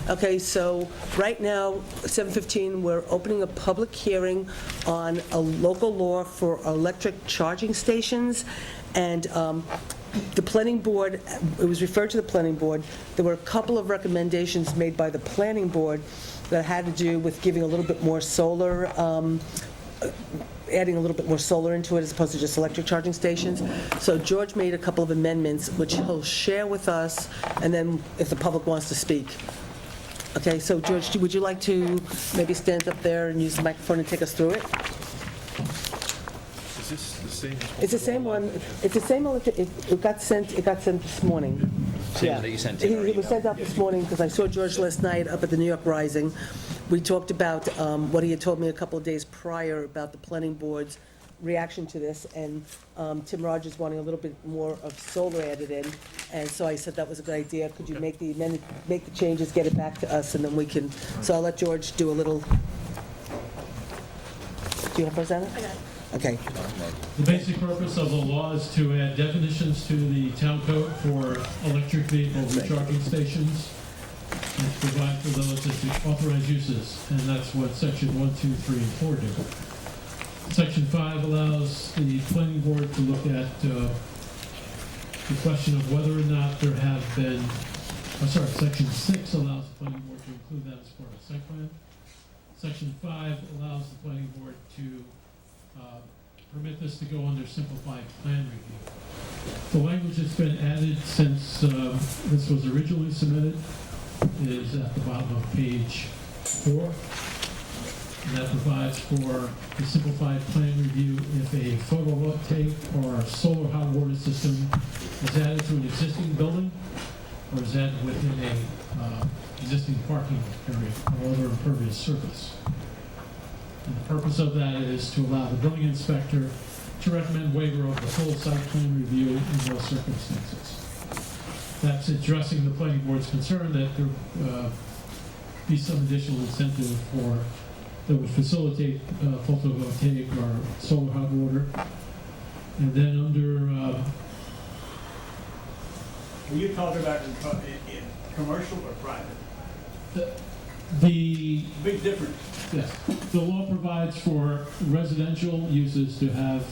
Okay, so right now, 7:15, we're opening a public hearing on a local law for electric charging stations, and the planning board, it was referred to the planning board. There were a couple of recommendations made by the planning board that had to do with giving a little bit more solar, adding a little bit more solar into it as opposed to just electric charging stations. So George made a couple of amendments, which he'll share with us, and then if the public wants to speak. Okay, so George, would you like to maybe stand up there and use the microphone and take us through it? Is this the same? It's the same one, it's the same, it got sent this morning. Same Yeah. that you sent in our It was sent out this morning because I saw George last night up at the New York Rising. We talked about what he had told me a couple of days prior about the planning board's reaction to this, and Tim Rogers wanting a little bit more of solar added in, and so I said that was a good idea. Could you make the amendment, make the changes, get it back to us, and then we can, so I'll let George do a little. Do you have Rosanna? Okay. The basic purpose of the law is to add definitions to the town code for electric vehicle recharging stations and to provide for those as the authorized uses, and that's what section 1, 2, 3, and 4 do. Section 5 allows the planning board to look at the question of whether or not there have been, section 6 allows the planning board to include that as part of site plan. Section 5 allows the planning board to permit this to go under simplified plan review. The language that's been added since this was originally submitted is at the bottom of page 4. And that provides for the simplified plan review if a photovoltaic or solar hot water system is added to an existing building or is added within a existing parking area or other impervious surface. And the purpose of that is to allow the building inspector to recommend waiver of the full site plan review in most circumstances. That's addressing the planning board's concern that there be some additional incentive that would facilitate photovoltaic or solar hot water. And then under... Were you talking about in commercial or private? The Big difference. Yes, the law provides for residential uses to have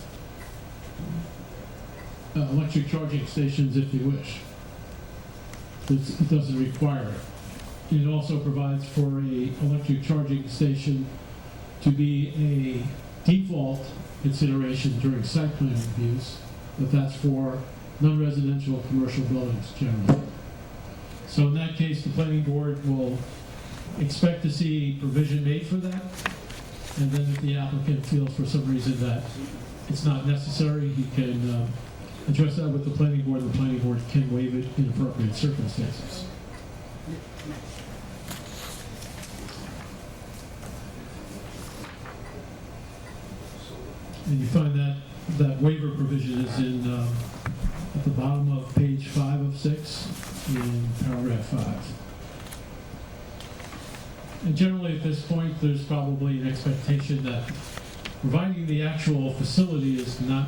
electric charging stations if they wish. It doesn't require it. It also provides for a electric charging station to be a default consideration during site plan reviews, but that's for non-residential commercial buildings generally. So in that case, the planning board will expect to see provision made for that, and then if the applicant feels for some reason that it's not necessary, he can address that with the planning board, and the planning board can waive it in appropriate circumstances. And you find that waiver provision is in at the bottom of page 5 of 6 in paragraph 5. And generally at this point, there's probably an expectation that providing the actual facility is not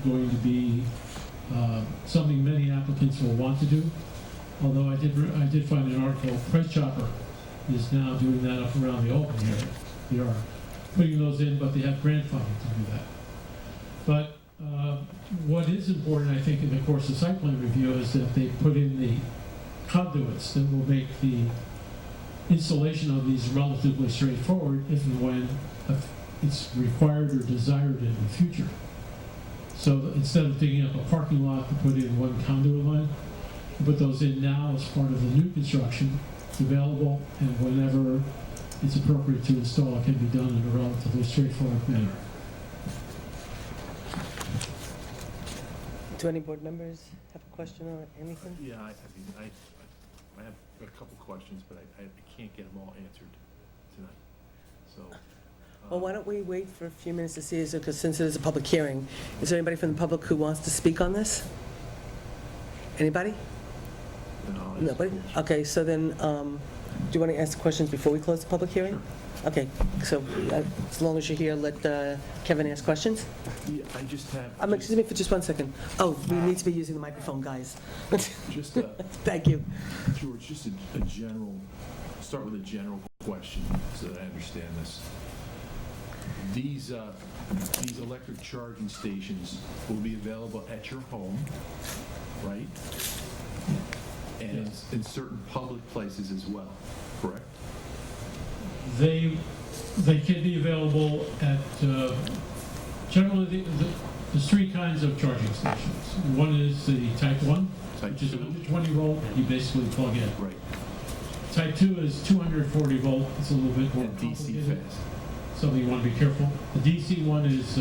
going to be something many applicants will want to do. Although I did find an article, Price Chopper is now doing that up around the Albany area. They are putting those in, but they have grant funding to do that. But what is important, I think, in the course of site plan review is that they put in the conduits that will make the installation of these relatively straightforward if and when it's required or desired in the future. So instead of digging up a parking lot to put in one conduit line, put those in now as part of the new construction, available, and whenever it's appropriate to install, it can be done in a relatively straightforward manner. Do any board members have a question or anything? Yeah, I have a couple questions, but I can't get them all answered tonight. So. Well, why don't we wait for a few minutes to see, because since it is a public hearing, is there anybody from the public who wants to speak on this? Anybody? No, Nobody? Okay, so then, do you want to ask questions before we close the public hearing? Okay, so as long as you're here, let Kevin ask questions. Yeah, I just have. Excuse me for just 1 second. Oh, we need to be using the microphone, guys. Just Thank you. George, just a general start with a general question so that I understand this. These electric charging stations will be available at your home, right? And in certain public places as well, correct? They can be available at, generally, there's three kinds of charging stations. One is the Type 1, Type which is 2. 120 volt, you basically plug in. Right. Type 2 is 240 volt, it's a little bit more And DC complicated. fast. Something you want to be careful. The DC one is,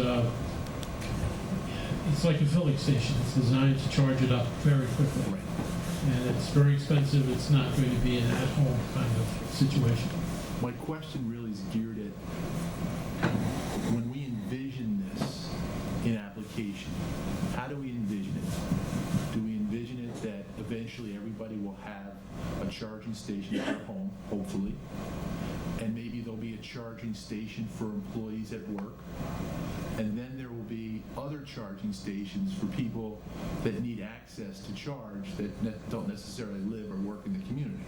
it's like a filling station. It's designed to charge it up very quickly. Right. And it's very expensive. It's not going to be an at-home kind of situation. My question really is geared at when we envision this in application, how do we envision it? Do we envision it that eventually everybody will have a charging station at their home, hopefully, and maybe there'll be a charging station for employees at work, and then there will be other charging stations for people that need access to charge that don't necessarily live or work in the community?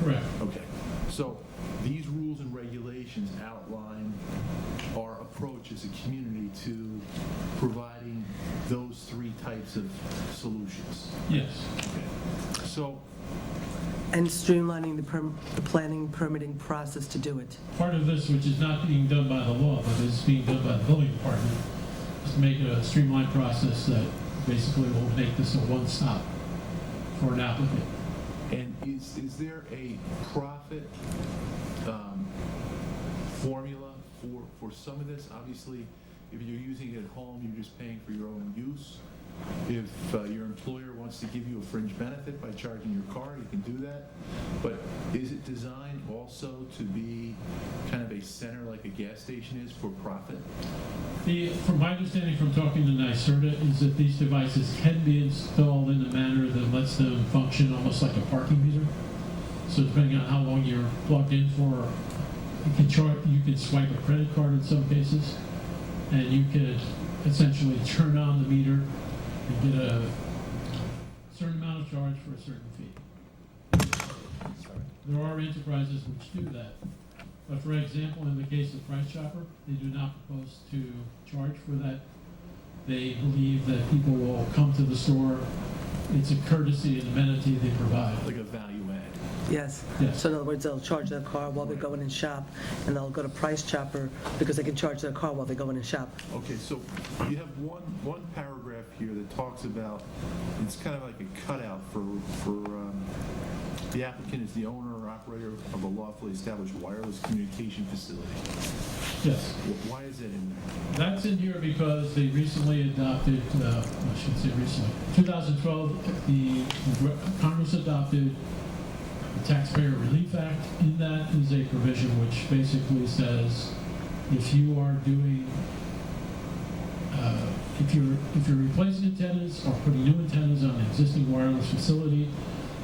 Correct. Okay, so these rules and regulations outline our approach as a community to providing those three types of solutions. Yes. Okay, so, And streamlining the planning permitting process to do it. Part of this, which is not being done by the law, but is being done by the building department, is to make it a streamlined process that basically will make this a one-stop for an applicant. and is there a profit formula for some of this? Obviously, if you're using it at home, you're just paying for your own use. If your employer wants to give you a fringe benefit by charging your car, you can do that. But is it designed also to be kind of a center like a gas station is for profit? From my understanding from talking to NYSERDA is that these devices can be installed in a manner that lets them function almost like a parking meter. So depending on how long you're plugged in for, you can swipe a credit card in some cases, and you could essentially turn on the meter and get a certain amount of charge for a certain fee. There are enterprises which do that. But for example, in the case of Price Chopper, they do not propose to charge for that. They believe that people will come to the store. It's a courtesy and amenity they provide. Like a value add? Yes. Yes. So in other words, they'll charge their car while they're going and shop, and they'll go to Price Chopper because they can charge their car while they go in and shop. Okay, so you have one paragraph here that talks about, it's kind of like a cutout for the applicant is the owner or operator of a lawfully established wireless communication facility. Yes. Why is that in there? That's in here because they recently adopted, I shouldn't say recently, 2012, the Congress adopted the Taxpayer Relief Act. In that is a provision which basically says if you are doing, if you're replacing antennas or putting new antennas on an existing wireless facility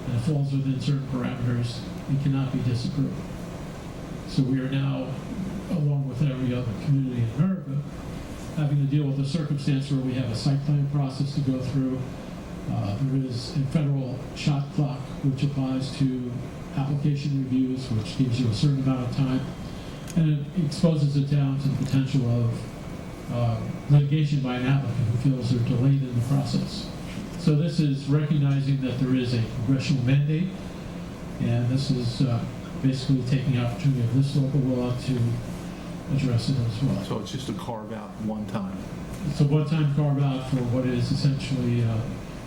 and it falls within certain parameters, it cannot be disapproved. So we are now, along with every other community in America, having to deal with a circumstance where we have a site plan process to go through. There is a federal shot clock which applies to application reviews, which gives you a certain amount of time, and it exposes the town to the potential of litigation by an applicant who feels they're delayed in the process. So this is recognizing that there is a congressional mandate, and this is basically taking the opportunity of this local law to address it as well. So it's just a carve out one time? It's a one-time carve-out for what is essentially a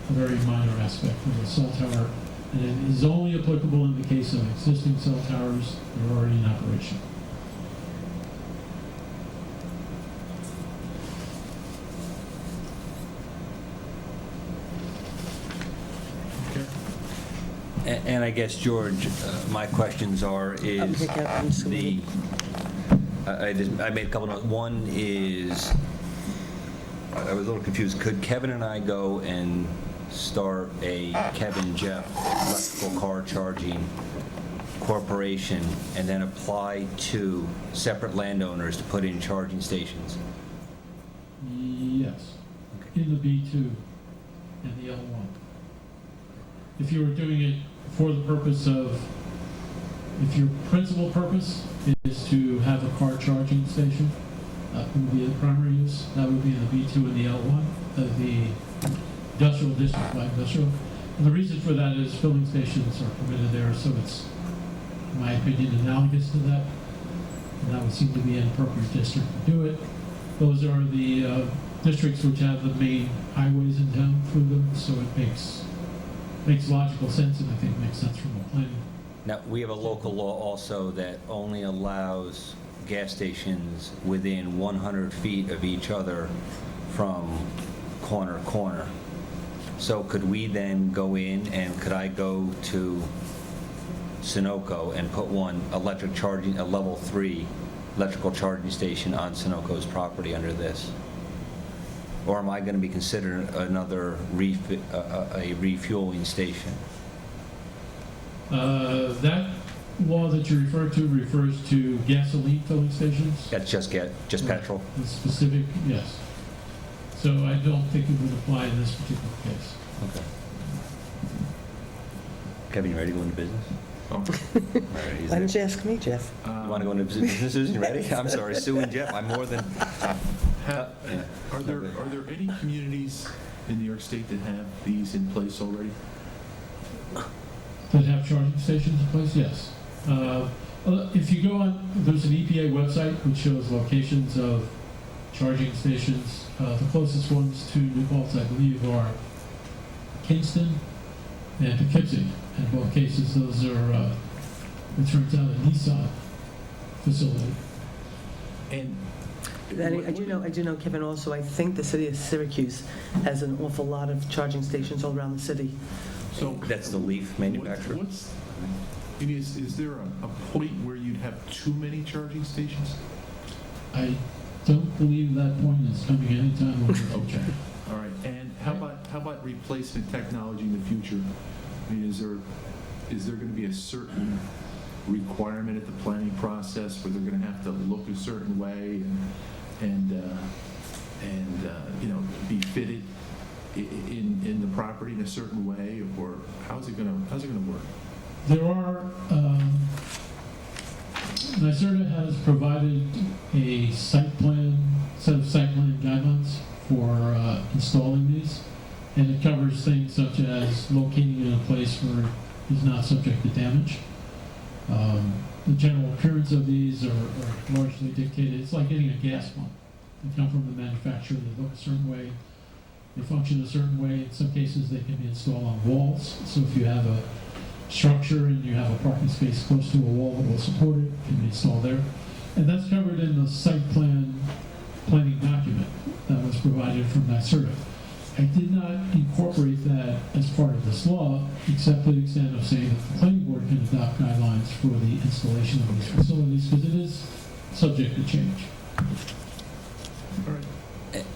very minor aspect of a cell tower, and it is only applicable in the case of existing cell towers that are already in operation. And I guess, George, my questions are, I'm is picking up, I'm just gonna the, I made a couple notes. One is, I was a little confused. Could Kevin and I go and start a Kevin Jeff electrical car charging corporation and then apply to separate landowners to put in charging stations? Yes, in the B2 and the L1. If you were doing it for the purpose of If your principal purpose is to have a car charging station, that would be the primary use. That would be in the B2 and the L1 of the industrial district, light industrial. And the reason for that is filling stations are permitted there, so it's, in my opinion, analogous to that. And that would seem to be an appropriate district to do it. Those are the districts which have the main highways in town through them, so it makes logical sense, and I think makes sense from a planning. Now, we have a local law also that only allows gas stations within 100 feet of each other from corner to corner. So could we then go in and could I go to Sunoco and put one electric charging, a level 3 electrical charging station on Sunoco's property under this? Or am I going to be considered another a refueling station? That law that you refer to refers to gasoline filling stations. That's just petrol? The specific, yes. So I don't think it would apply in this particular case. Okay. Kevin, you ready to go into business? All right, he's Why there. didn't you ask me, Jeff? You want to go into business, Susan? You ready? I'm sorry, Sue and Jeff, I'm more than... Are there any communities in New York State that have these in place already? That have charging stations in place, yes. If you go on, there's an EPA website which shows locations of charging stations. The closest ones to New Paltz, I believe, are Kingston and Poughkeepsie. In both cases, those are, it turns out, a Nissan facility. And I do know, Kevin, also, I think the city of Syracuse has an awful lot of charging stations all around the city. So That's the leaf manufacturer? Is there a point where you'd have too many charging stations? I don't believe that point is coming anytime in the future. All right, and how about replacement technology in the future? I mean, is there going to be a certain requirement at the planning process where they're going to have to look a certain way and you know, be fitted in the property in a certain way, or how's it going to work? There are, NYSERDA has provided a set of site plan guidelines for installing these, and it covers things such as locating in a place where it's not subject to damage. The general appearance of these are largely dictated. It's like getting a gas pump. They come from the manufacturer, they look a certain way, they function a certain way. In some cases, they can be installed on walls. So if you have a structure and you have a parking space close to a wall that will support it, it can be installed there. And that's covered in the site planning document that was provided from NYSERDA. I did not incorporate that as part of this law, except to the extent of saying that the planning board can adopt guidelines for the installation of these facilities, because it is subject to change. All right.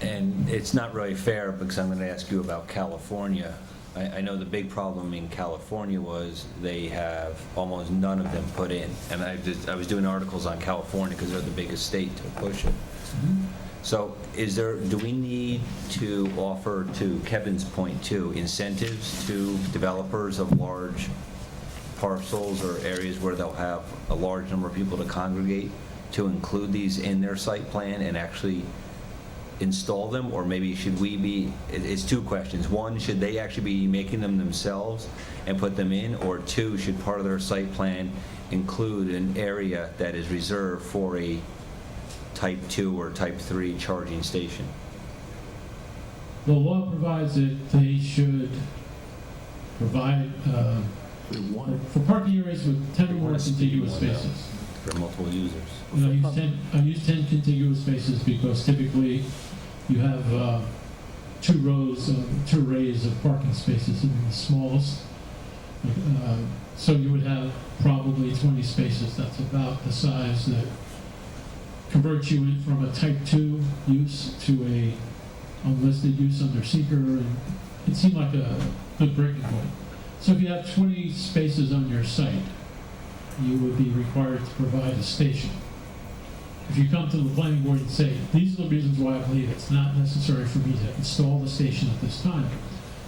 And it's not really fair, because I'm going to ask you about California. I know the big problem in California was they have almost none of them put in. And I was doing articles on California because they're the biggest state to push it. So do we need to offer, to Kevin's point too, incentives to developers of large parcels or areas where they'll have a large number of people to congregate to include these in their site plan and actually install them? Or maybe should we be, it's two questions. One, should they actually be making them themselves and put them in? Or two, should part of their site plan include an area that is reserved for a type 2 or type 3 charging station? The law provides that they should provide for parking areas with 10 or more contiguous spaces. For multiple users. You know, I use 10 contiguous spaces because typically you have two arrays of parking spaces in the smallest. So you would have probably 20 spaces. That's about the size that converts you in from a type 2 use to a unlisted use under seeker, and it seemed like a good breaking point. So if you have 20 spaces on your site, you would be required to provide a station. If you come to the planning board and say, these are the reasons why I believe it's not necessary for me to install the station at this time,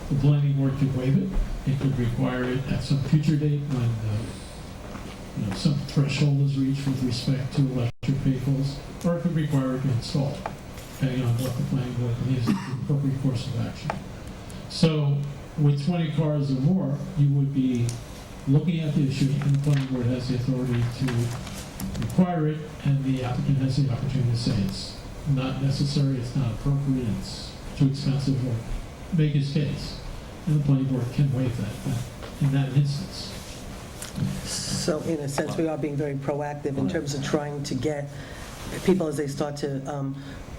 the planning board could waive it. It could require it at some future date when some threshold is reached with respect to electric vehicles, or it could require it to be installed, depending on what the planning board believes is the appropriate course of action. So with 20 cars or more, you would be looking at the issue, and the planning board has the authority to require it, and the applicant has the opportunity to say it's not necessary, it's not appropriate, it's too expensive, or make his case. And the planning board can waive that in that instance. So in a sense, we are being very proactive in terms of trying to get people, as they start to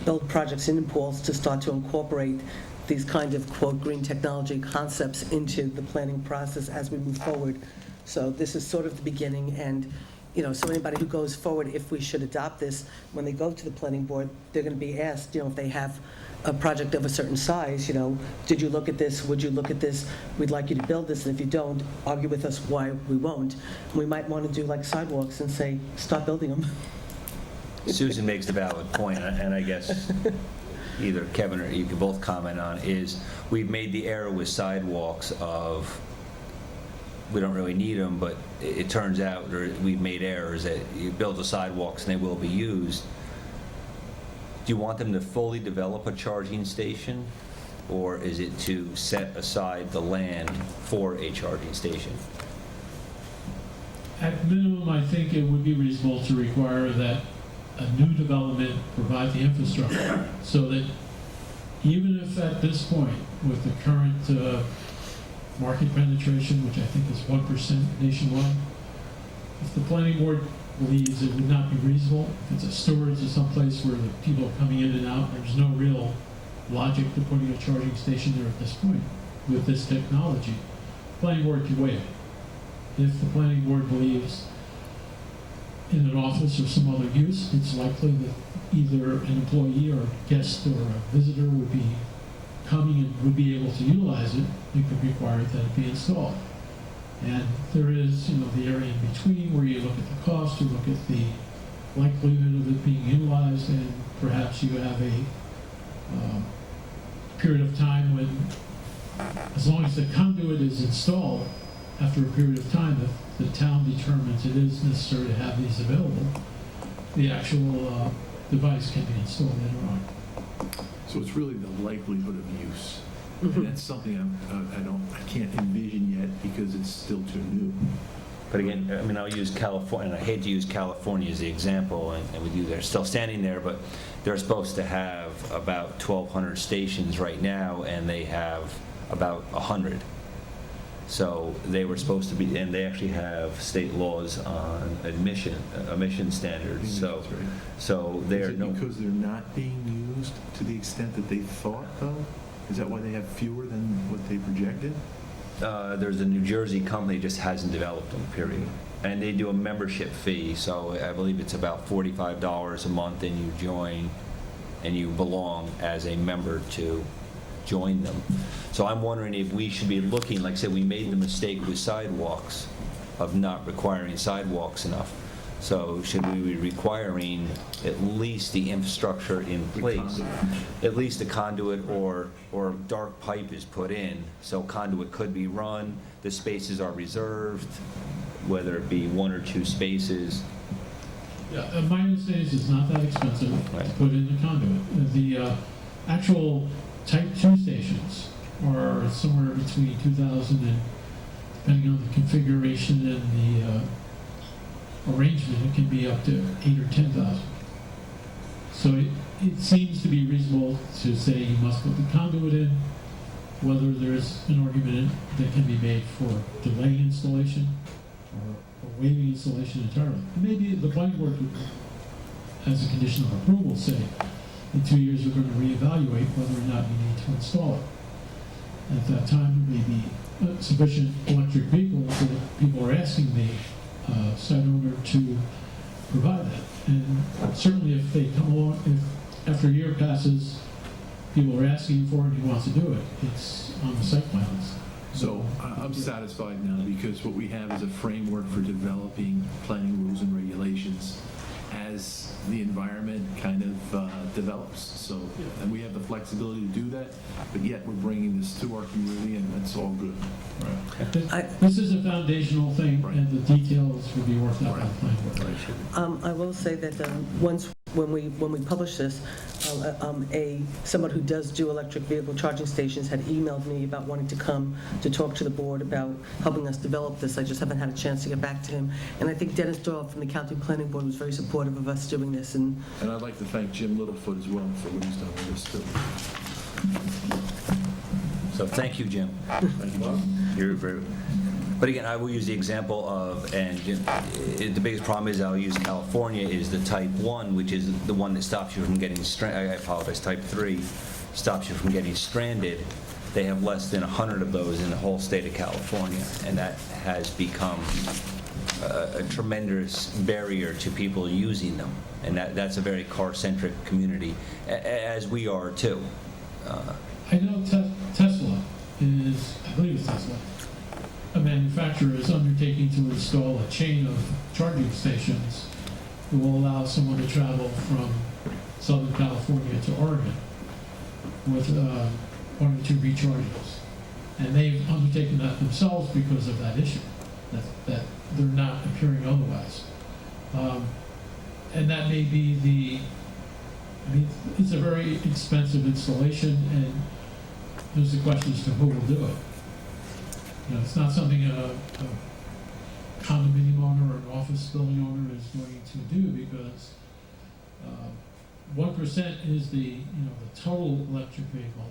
build projects in pools, to start to incorporate these kind of, quote, green technology concepts into the planning process as we move forward. So this is sort of the beginning, and, so anybody who goes forward, if we should adopt this, when they go to the planning board, they're going to be asked, if they have a project of a certain size, did you look at this? Would you look at this? We'd like you to build this, and if you don't, argue with us why we won't. We might want to do like sidewalks and say, stop building them. Susan makes the valid point, and I guess either Kevin or you can both comment on, is we've made the error with sidewalks of, we don't really need them, but it turns out, or we've made errors that you build the sidewalks and they will be used. Do you want them to fully develop a charging station, or is it to set aside the land for a charging station? At minimum, I think it would be reasonable to require that a new development provide the infrastructure, so that even if at this point, with the current market penetration, which I think is 1% nationwide, if the planning board believes it would not be reasonable, if it's a storage or someplace where the people are coming in and out, there's no real logic to putting a charging station there at this point with this technology, planning board can waive it. If the planning board believes in an office or some other use, it's likely that either an employee or a guest or a visitor would be coming and would be able to utilize it, it could require that it be installed. And there is, the area in between where you look at the cost, you look at the likelihood of it being utilized, and perhaps you have a period of time when, as long as the conduit is installed, after a period of time, if the town determines it is necessary to have these available, the actual device can be installed later on. So it's really the likelihood of use. And that's something I can't envision yet because it's still too new. But again, I'll use California, and I hate to use California as the example, and we do, they're still standing there, but they're supposed to have about 1,200 stations right now, and they have about 100. So they were supposed to be, and they actually have state laws on emission standards, so, That's right. so they're Is it because they're not being used to the extent that they thought, though? Is that why they have fewer than what they projected? There's a New Jersey company just hasn't developed them, period. And they do a membership fee, so I believe it's about $45 a month, and you join, and you belong as a member to join them. So I'm wondering if we should be looking, like I said, we made the mistake with sidewalks of not requiring sidewalks enough. So should we be requiring at least the infrastructure in place? At least a conduit or dark pipe is put in, so conduit could be run, the spaces are reserved, whether it be 1 or 2 spaces. Yeah, my understanding is it's not that expensive to Right. put in the conduit. The actual Type 2 stations are somewhere between 2,000 and, depending on the configuration and the arrangement, it can be up to 8,000 or 10,000. So it seems to be reasonable to say you must put the conduit in, whether there's an argument that can be made for delaying installation or waiving installation entirely. And maybe the planning board could, as a condition of approval, say, in 2 years, we're going to reevaluate whether or not you need to install it. At that time, there may be sufficient electric vehicles that people are asking the site owner to provide that. And certainly if they come along, if after a year passes, people are asking for it and he wants to do it, it's on the site plans. So I'm satisfied now because what we have is a framework for developing planning rules and regulations. as the environment kind of develops. So, and we have the flexibility to do that, but yet we're bringing this to our community, and that's all good. This is a foundational thing, Right. and the details will be worked out by the planning board. I will say that once, when we publish this, someone who does do electric vehicle charging stations had emailed me about wanting to come to talk to the board about helping us develop this. I just haven't had a chance to get back to him. And I think Dennis Doyle from the County Planning Board was very supportive of us doing this, and And I'd like to thank Jim Littlefoot as well for what he's done with this, too. So thank you, Jim. Thank you, Bob. You're very, but again, I will use the example of, and the biggest problem is, I'll use California, is the type 1, which is the one that stops you from getting, I apologize, type 3 stops you from getting stranded. They have less than 100 of those in the whole state of California, and that has become a tremendous barrier to people using them. And that's a very car-centric community, as we are too. I know Tesla is, I believe it's Tesla, a manufacturer is undertaking to install a chain of charging stations that will allow someone to travel from Southern California to Oregon with 1 or 2 recharges. And they've undertaken that themselves because of that issue, that they're not appearing otherwise. And that may be I mean, it's a very expensive installation, and there's the question as to who will do it. You know, it's not something a condominium owner or an office building owner is going to do, because 1% is the total electric vehicle.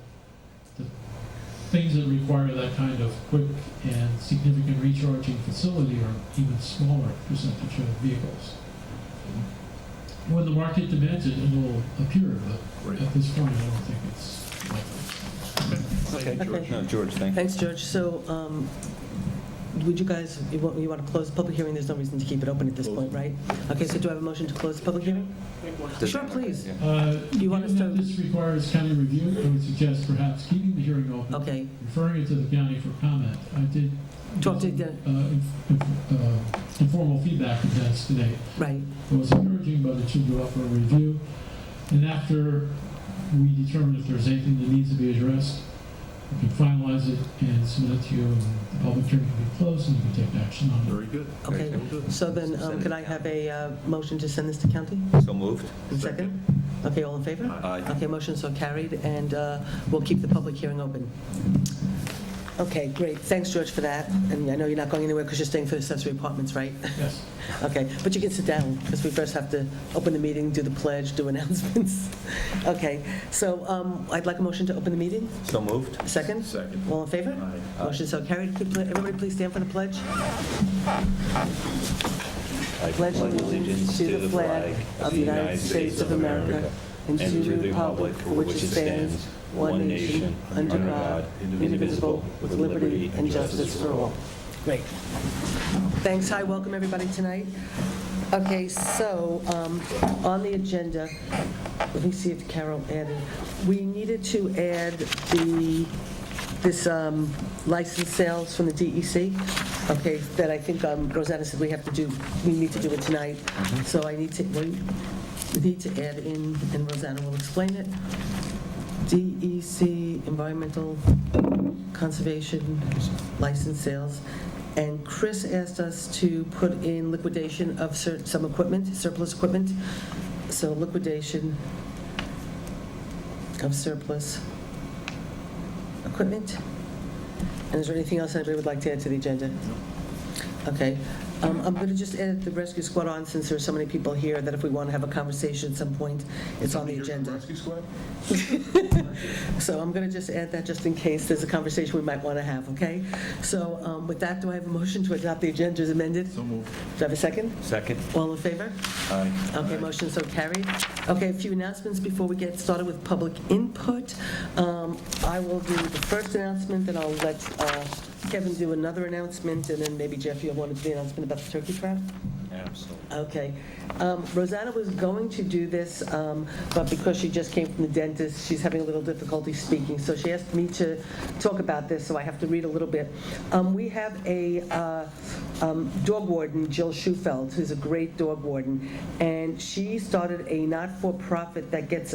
The things that require that kind of quick and significant recharging facility are even smaller percentage of vehicles. When the market demands it, it will appear, but Right. at this point, I don't think it's likely. Okay, no, George, thank you. thanks, George. So, would you guys, you want to close the public hearing? There's no reason to keep it open at this point, right? Okay, so do I have a motion to close the public hearing? Sure, please. You want us Given to- that this requires county review, I would suggest perhaps keeping the hearing open. Okay. Referring it to the county for comment. I did Talk to get some, informal feedback from Dennis today. Right. It was encouraging, but it should go up for a review. And after we determine if there's anything that needs to be addressed, we can finalize it and submit it to you, and the public hearing can be closed, and you can take action on it. Very good. Okay, so then, can I have a motion to send this to county? So moved? And second? Okay, all in favor? Aye. Okay, motion so carried, and we'll keep the public hearing open. Okay, great. Thanks, George, for that. And I know you're not going anywhere because you're staying for the accessory apartments, right? Yes. Okay, but you can sit down, because we first have to open the meeting, do the pledge, do announcements. Okay, so I'd like a motion to open the meeting. So moved? Second? Second. All in favor? Aye. Motion so carried. Could everybody please stand for the pledge? I Pledge allegiance to the flag of the United States of America and to the republic for which it stands, one nation, under God, indivisible, with liberty and justice for all. Great. Thanks. Hi, welcome everybody tonight. Okay, so on the agenda, let me see if Carol added, we needed to add this license sales from the DEC, okay, that I think Rosanna said we need to do it tonight. So we need to add in, and Rosanna will explain it, DEC Environmental Conservation License Sales. And Chris asked us to put in liquidation of some equipment, surplus equipment. So liquidation of surplus equipment. And is there anything else anybody would like to add to the agenda? Okay. I'm going to just add the rescue squad on, since there's so many people here, that if we want to have a conversation at some point, it's on the Here for agenda. Rescue Squad? So I'm going to just add that just in case there's a conversation we might want to have, okay? So with that, do I have a motion to adopt the agenda as amended? So moved. Do I have a second? Second? All in favor? Aye. Okay, motion so carried. Okay, a few announcements before we get started with public input. I will do the first announcement, then I'll let Kevin do another announcement, and then maybe Jeff, you'll want to do the announcement about the turkey trap? Absolutely. Okay. Rosanna was going to do this, but because she just came from the dentist, she's having a little difficulty speaking, so she asked me to talk about this, so I have to read a little bit. We have a dog warden, Jill Schufeld, who's a great dog warden, and she started a not-for-profit that gets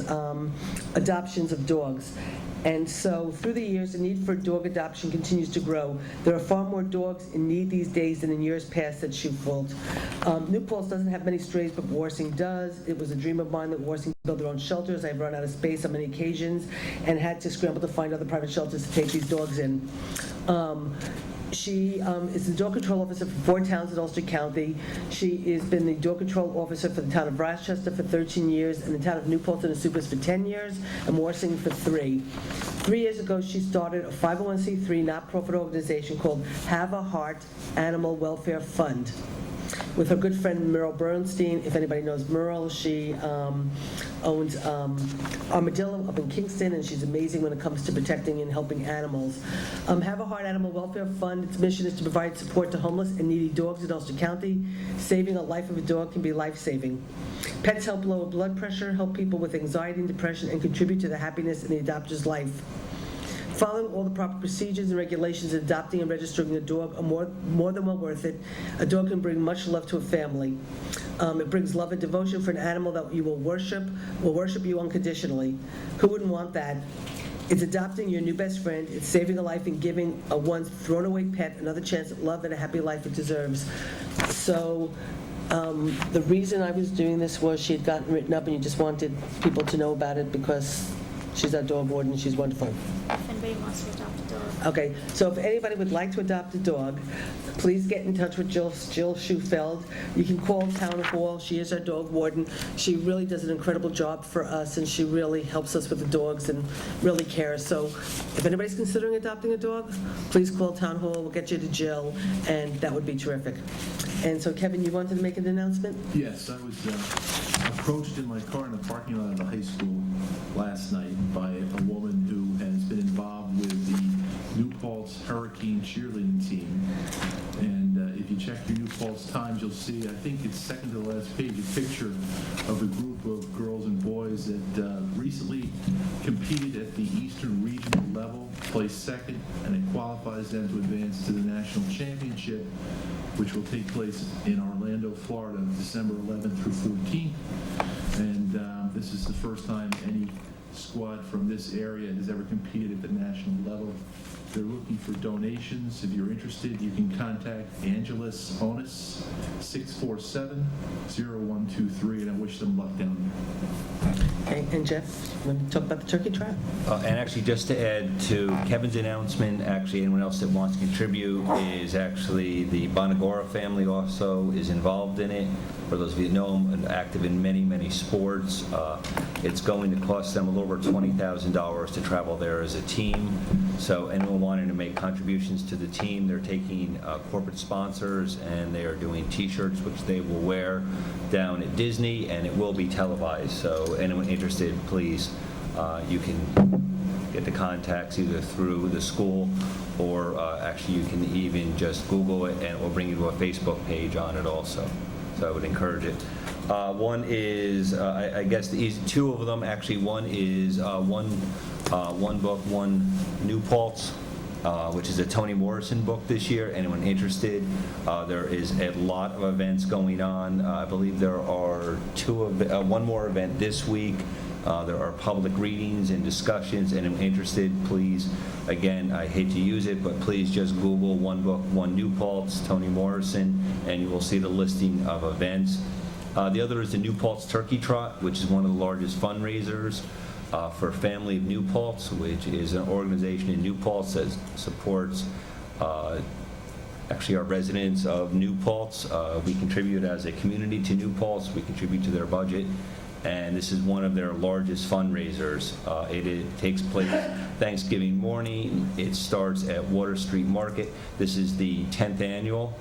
adoptions of dogs. And so, through the years, the need for dog adoption continues to grow. There are far more dogs in need these days than in years past, said Schufeld. New Paltz doesn't have many strays, but Warsing does. It was a dream of mine that Warsing build their own shelters. I've run out of space on many occasions and had to scramble to find other private shelters to take these dogs in. She is the dog control officer for 4 towns in Ulster County. She has been the dog control officer for the town of Rochester for 13 years, and the town of New Paltz and Esopus for 10 years, and Warsing for 3. 3 years ago, she started a 501c3 not-profit organization called Have a Heart Animal Welfare Fund with her good friend Merle Bernstein. If anybody knows Merle, she owns Armadillo up in Kingston, and she's amazing when it comes to protecting and helping animals. Have a Heart Animal Welfare Fund, its mission is to provide support to homeless and needy dogs in Ulster County. Saving a life of a dog can be life-saving. Pets help lower blood pressure, help people with anxiety and depression, and contribute to the happiness in the adopter's life. Following all the proper procedures and regulations, adopting and registering a dog are more than well worth it. A dog can bring much love to a family. It brings love and devotion for an animal that you will worship you unconditionally. Who wouldn't want that? It's adopting your new best friend. It's saving a life and giving a once thrown-away pet another chance at love and a happy life it deserves. So the reason I was doing this was she had gotten written up, and you just wanted people to know about it because she's our dog warden and she's wonderful. If anybody wants to adopt a dog. Okay, so if anybody would like to adopt a dog, please get in touch with Jill Schufeld. You can call Town Hall. She is our dog warden. She really does an incredible job for us, and she really helps us with the dogs and really cares. So if anybody's considering adopting a dog, please call Town Hall. We'll get you to Jill, and that would be terrific. And so, Kevin, you wanted to make an announcement? Yes, I was approached in my car in the parking lot of the high school last night by a woman who has been involved with the New Paltz Hurricane cheerleading team. And if you check your New Paltz Times, you'll see, I think it's second to the last page, a picture of a group of girls and boys that recently competed at the Eastern Regional level, placed second, and it qualifies them to advance to the national championship, which will take place in Orlando, Florida, December 11th through 14th. And this is the first time any squad from this area has ever competed at the national level. They're looking for donations. If you're interested, you can contact Angeles Onus, 647-0123, and I wish them luck down there. Okay, and Jeff, you want to talk about the turkey trot? And actually, just to add to Kevin's announcement, actually anyone else that wants to contribute is actually the Bonagora family also is involved in it. For those of you that know them, active in many, many sports. It's going to cost them a little over $20,000 to travel there as a team. So anyone wanting to make contributions to the team, they're taking corporate sponsors, and they are doing T-shirts, which they will wear down at Disney, and it will be televised. So anyone interested, please, you can get the contacts either through the school, or actually you can even just Google it, and it will bring you to a Facebook page on it also. So I would encourage it. One is, I guess, two of them, actually. One is one book, one New Paltz, which is a Toni Morrison book this year. Anyone interested? There is a lot of events going on. I believe there are one more event this week. There are public readings and discussions, and if interested, please, again, I hate to use it, but please just Google One Book, One New Paltz, Toni Morrison, and you will see the listing of events. The other is the New Paltz Turkey Trot, which is one of the largest fundraisers for Family of New Paltz, which is an organization in New Paltz that supports actually our residents of New Paltz. We contribute as a community to New Paltz. We contribute to their budget. And this is one of their largest fundraisers. It takes place Thanksgiving morning. It starts at Water Street Market. This is the 10th annual.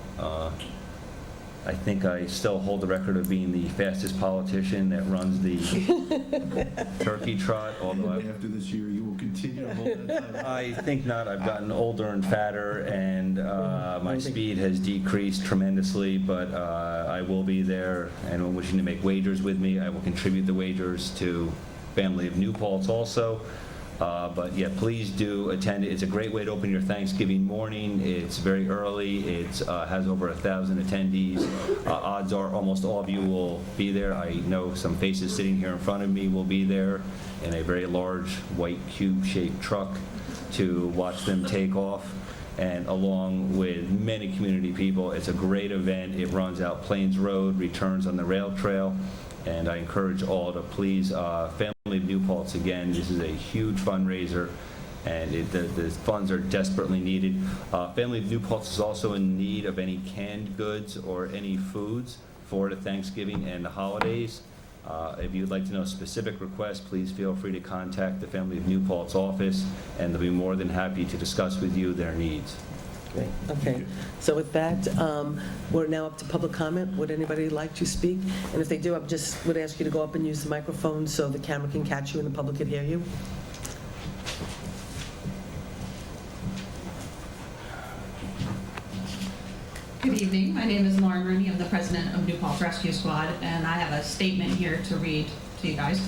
I think I still hold the record of being the fastest politician that runs the turkey trot, although After this year, you will continue to hold that title. I think not. I've gotten older and fatter, and my speed has decreased tremendously, but I will be there, and I'm wishing to make wagers with me. I will contribute the wagers to Family of New Paltz also. But yeah, please do attend. It's a great way to open your Thanksgiving morning. It's very early. It has over 1,000 attendees. Odds are almost all of you will be there. I know some faces sitting here in front of me will be there in a very large white cube-shaped truck to watch them take off, and along with many community people. It's a great event. It runs out Plains Road, returns on the rail trail, and I encourage all to please, Family of New Paltz, again, this is a huge fundraiser, and the funds are desperately needed. Family of New Paltz is also in need of any canned goods or any foods for the Thanksgiving and the holidays. If you'd like to know specific requests, please feel free to contact the Family of New Paltz office, and they'll be more than happy to discuss with you their needs. Great, okay. So with that, we're now up to public comment. Would anybody like to speak? And if they do, I just would ask you to go up and use the microphone so the camera can catch you and the public can hear you. Good evening. My name is Lauren Rooney. I'm the president of New Paltz Rescue Squad, and I have a statement here to read to you guys.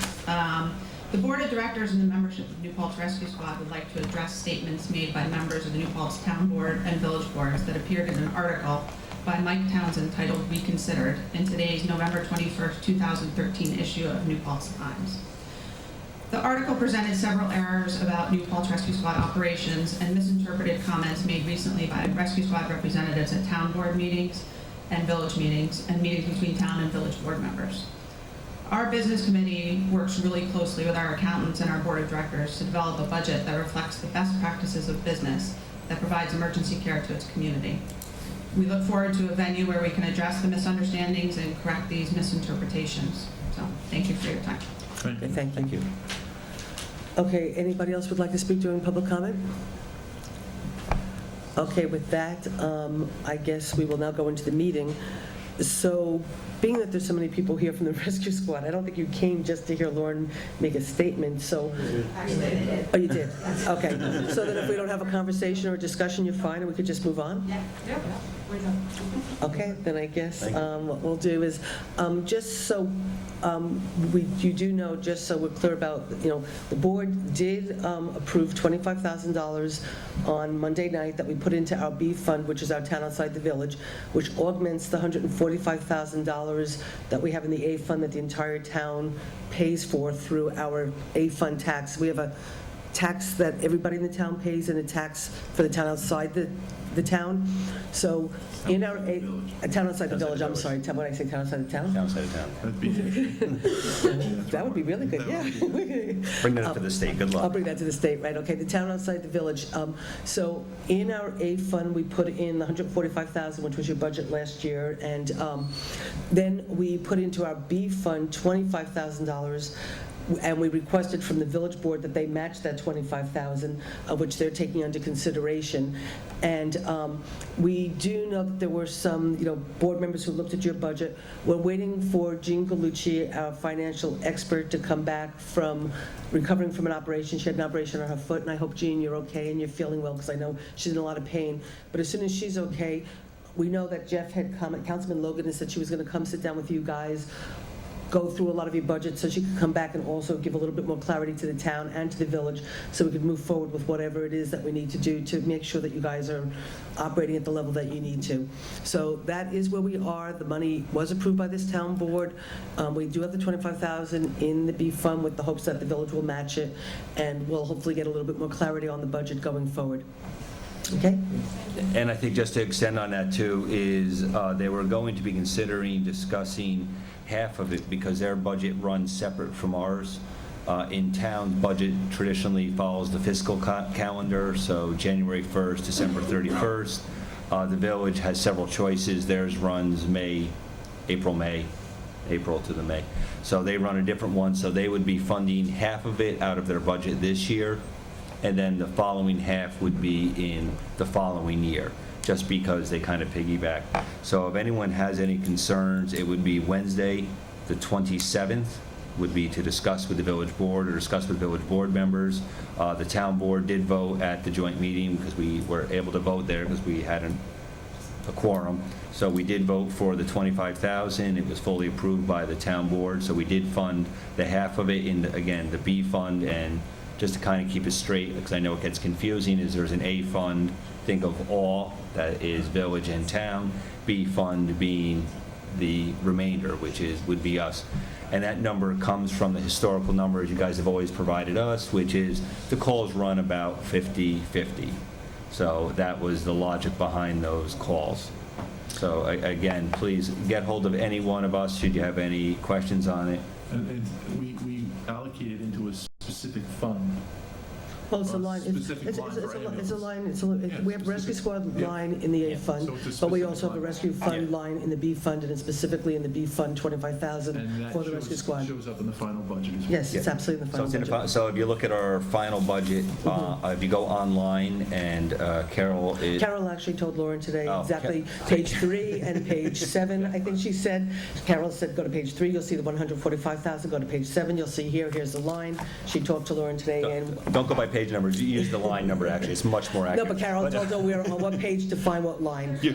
The board of directors and the membership of New Paltz Rescue Squad would like to address statements made by members of the New Paltz Town Board and Village Boards that appeared in an article by Mike Townsend titled Reconsidered in today's November 21st, 2013 issue of New Paltz Times. The article presented several errors about New Paltz Rescue Squad operations and misinterpreted comments made recently by Rescue Squad representatives at town board meetings and village meetings and meetings between town and village board members. Our business committee works really closely with our accountants and our board of directors to develop a budget that reflects the best practices of business that provides emergency care to its community. We look forward to a venue where we can address the misunderstandings and correct these misinterpretations. So, thank you for your time. Okay, thank you. Okay, anybody else would like to speak during public comment? Okay, with that, I guess we will now go into the meeting. So, being that there's so many people here from the rescue squad, I don't think you came just to hear Lauren make a statement, so... Actually, I did. Oh, you did? Okay. So that if we don't have a conversation or a discussion, you're fine, and we could just move on? Yeah. Okay, then I guess what we'll do is, just so you do know, just so we're clear about, the board did approve $25,000 on Monday night that we put into our B fund, which is our town outside the village, which augments the $145,000 that we have in the A fund that the entire town pays for through our A fund tax. We have a tax that everybody in the town pays and a tax for the town outside the town. So in our a town outside the village, I'm sorry, when I say town outside the town? Downside of town. That'd be That would be really good, yeah. Bring that up to the state. Good I'll luck. bring that to the state, right, okay, the town outside the village. So in our A fund, we put in the $145,000, which was your budget last year, and then we put into our B fund $25,000, and we requested from the village board that they match that $25,000, which they're taking under consideration. And we do know that there were some, board members who looked at your budget. We're waiting for Jean Galucci, our financial expert, to come back from recovering from an operation. She had an operation on her foot, and I hope, Jean, you're okay and you're feeling well, because I know she's in a lot of pain. But as soon as she's okay, we know that Jeff had come, Councilman Logan has said she was going to come sit down with you guys, go through a lot of your budget, so she could come back and also give a little bit more clarity to the town and to the village, so we could move forward with whatever it is that we need to do to make sure that you guys are operating at the level that you need to. So that is where we are. The money was approved by this town board. We do have the $25,000 in the B fund with the hopes that the village will match it, and we'll hopefully get a little bit more clarity on the budget going forward. Okay? And I think just to extend on that too, is they were going to be considering discussing half of it because their budget runs separate from ours. In town, budget traditionally follows the fiscal calendar, so January 1st, December 31st. The village has several choices. Theirs runs April to the May. So they run a different one, so they would be funding half of it out of their budget this year, and then the following half would be in the following year. just because they kind of piggyback. So if anyone has any concerns, it would be Wednesday, the 27th, would be to discuss with the village board or discuss with village board members. The town board did vote at the joint meeting because we were able to vote there because we had a quorum. So we did vote for the 25,000. It was fully approved by the town board. So we did fund the half of it in, again, the B fund. And just to kind of keep it straight, because I know it gets confusing, is there's an A fund, think of all, that is village and town. B fund being the remainder, which would be us. And that number comes from the historical numbers you guys have always provided us, which is the calls run about 50-50. So that was the logic behind those calls. So again, please get hold of any one of us should you have any questions on it. And we allocated into a specific fund. Well, it's a line, Specific line for it's a line, Yeah, we have a rescue specific. squad Yeah. line in the A Yeah. fund, So it's a but we specific also have a line. rescue fund Yeah. line in the B fund, and it's specifically in the B fund, 25,000 And that for the rescue squad. shows up in the final budget as well. Yes, it's Yeah. absolutely in the So final it's in the, budget. so if you look at our final budget, if you go online and Carol is. Carol actually told Lauren today Oh, exactly page 3 and page 7, I think she said. Carol said, go to page 3, you'll see the 145,000, go to page 7, you'll see here's the line. She talked to Lauren today, and Don't go by page numbers, you use the line number, actually, it's much more no, accurate. but Carol told her we're on what page to find what line. Yeah,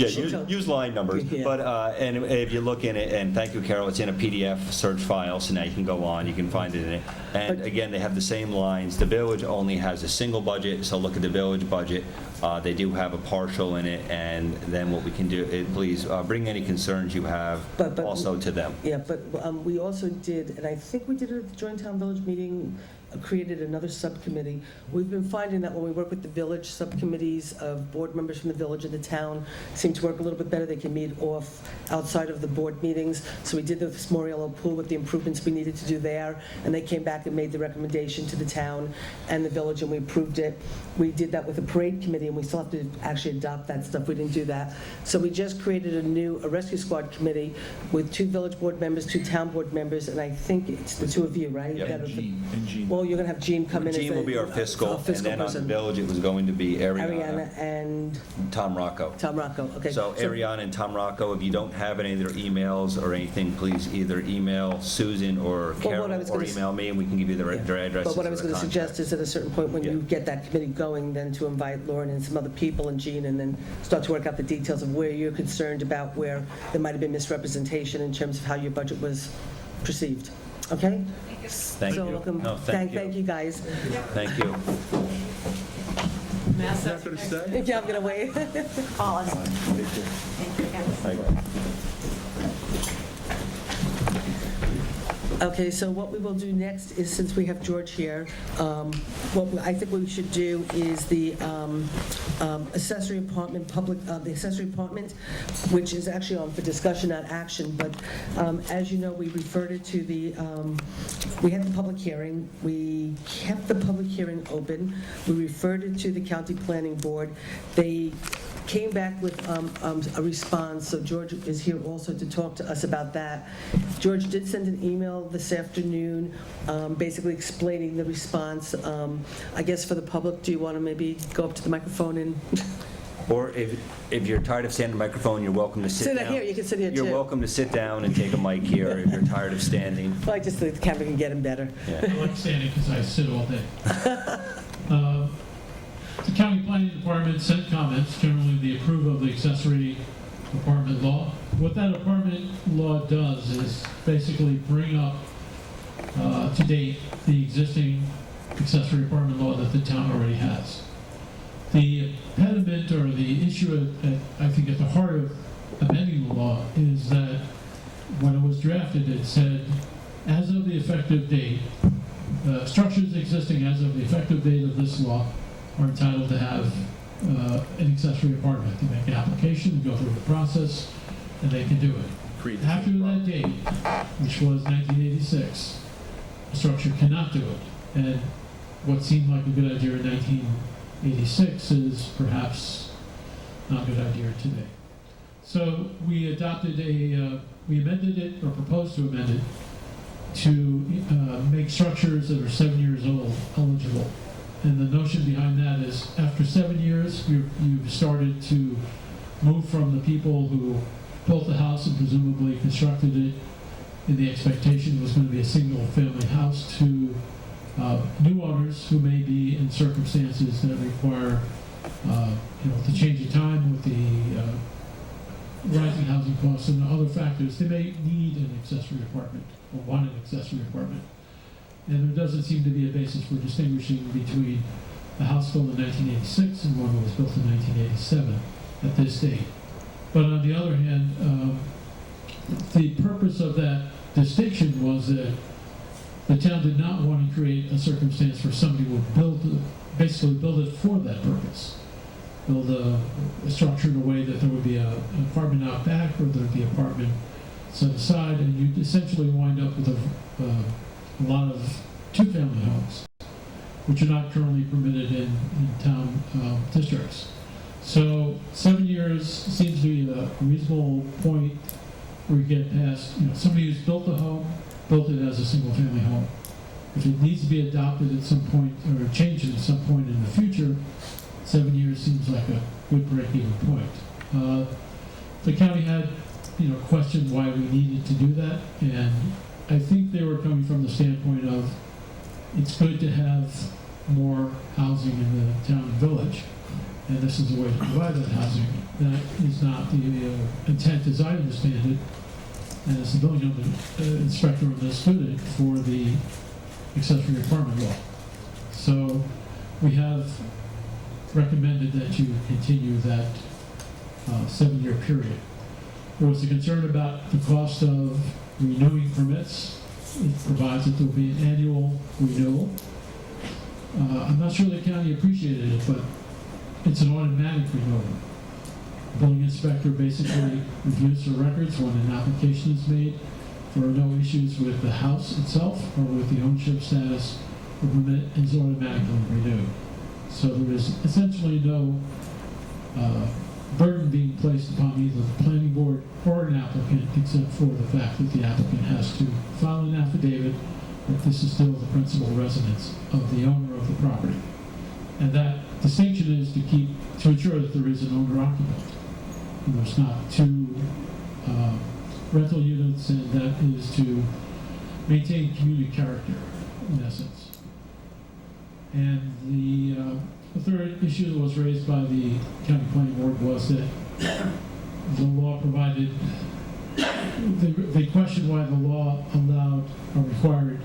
She use, told- use line numbers, Yeah. but, and if you look in it, and thank you, Carol, it's in a PDF search file, so now you can go on, you can find it in it. And But- again, they have the same lines, the village only has a single budget, so look at the village budget, they do have a partial in it, and then what we can do, please, bring any concerns you have But- also to them. Yeah, but we also did, and I think we did it at the joint town village meeting, created another subcommittee. We've been finding that when we work with the village, subcommittees of board members from the village and the town seem to work a little bit better. They can meet off outside of the board meetings. So we did the Moriello pool with the improvements we needed to do there, and they came back and made the recommendation to the town and the village, and we approved it. We did that with the parade committee, and we still have to actually adopt that stuff. We didn't do that. So we just created a rescue squad committee with 2 village board members, 2 town board members, and I think it's the 2 of you, right? Yep. That are the- And Jean. Well, you're going to have Jean come in as Gene will be our fiscal, and then on the person. village, it was going to be Ariana and Tom Rocco. Tom Rocco, okay. So Ariana and Tom Rocco, if you don't have any of their emails or anything, please either email Susan or what Carol, I was or gonna email me, and we can give you their addresses. But what I was or going the to suggest is at a certain point, when you Yeah. get that committee going, then to invite Lauren and some other people and Jean, and then start to work out the details of where you're concerned about where there might have been misrepresentation in terms of how your budget was perceived. Okay? Thank So you. welcome. No, thank Thank you. you, guys. Thank you. Not gonna stay? Yeah, I'm going to wait. Okay, so what we will do next is, since we have George here, what I think we should do is the accessory apartment, the accessory apartment, which is actually on for discussion, not action, but as you know, we referred it to we had the public hearing, we kept the public hearing open, we referred it to the county planning board. They came back with a response, so George is here also to talk to us about that. George did send an email this afternoon, basically explaining the response. I guess for the public, do you want to maybe go up to the microphone and, Or if you're tired of standing in the microphone, you're welcome to sit Sit down. here, you can sit here, You're too. welcome to sit down and take a mic here if you're tired of standing. well, I just think the camera can get him better. Yeah. I like standing because I sit all day. The county planning department sent comments. Generally, they approve of the accessory apartment law. What that apartment law does is basically bring up to date the existing accessory apartment law that the town already has. The impediment or the issue, I think, at the heart of amending the law is that when it was drafted, it said, as of the effective date, structures existing as of the effective date of this law are entitled to have an accessory apartment. They make an application, go through the process, and they can do it. After that date, which was 1986, a structure cannot do it. And what seemed like a good idea in 1986 is perhaps not a good idea today. So we adopted we amended it, or proposed to amend it, to make structures that are 7 years old eligible. And the notion behind that is after 7 years, you've started to move from the people who built the house and presumably constructed it in the expectation it was going to be a single-family house to new owners who may be in circumstances that require, the change of time with the rising housing costs and other factors. They may need an accessory apartment or want an accessory apartment. And there doesn't seem to be a basis for distinguishing between a house built in 1986 and one that was built in 1987 at this date. But on the other hand, the purpose of that distinction was that the town did not want to create a circumstance where somebody would basically build it for that purpose. Build a structure in a way that there would be an apartment out back, or there'd be an apartment set aside, and you'd essentially wind up with a lot of two-family homes, which are not currently permitted in town districts. So 7 years seems to be a reasonable point where you get past, somebody who's built the home, built it as a single-family home. If it needs to be adopted at some point, or changed at some point in the future, 7 years seems like a good break-even point. The county had, questioned why we needed to do that, and I think they were coming from the standpoint of it's good to have more housing in the town and village, and this is a way to provide that housing. That is not the intent, as I understand it, and as the building inspector understood it, for the accessory apartment law. So we have recommended that you continue that 7-year period. There was a concern about the cost of renewing permits. It provides that there will be an annual renewal. I'm not sure the county appreciated it, but it's an automatic renewal. The building inspector basically reviews the records when an application is made. If there are no issues with the house itself or with the ownership status, the permit is automatically renewed. So there is essentially no burden being placed upon either the planning board or an applicant, except for the fact that the applicant has to file an affidavit that this is still the principal residence of the owner of the property. And that distinction is to ensure that there is an owner occupant. And there's not two rental units, and that is to maintain community character, in essence. And the third issue that was raised by the county planning board was that the law provided, they questioned why the law allowed or required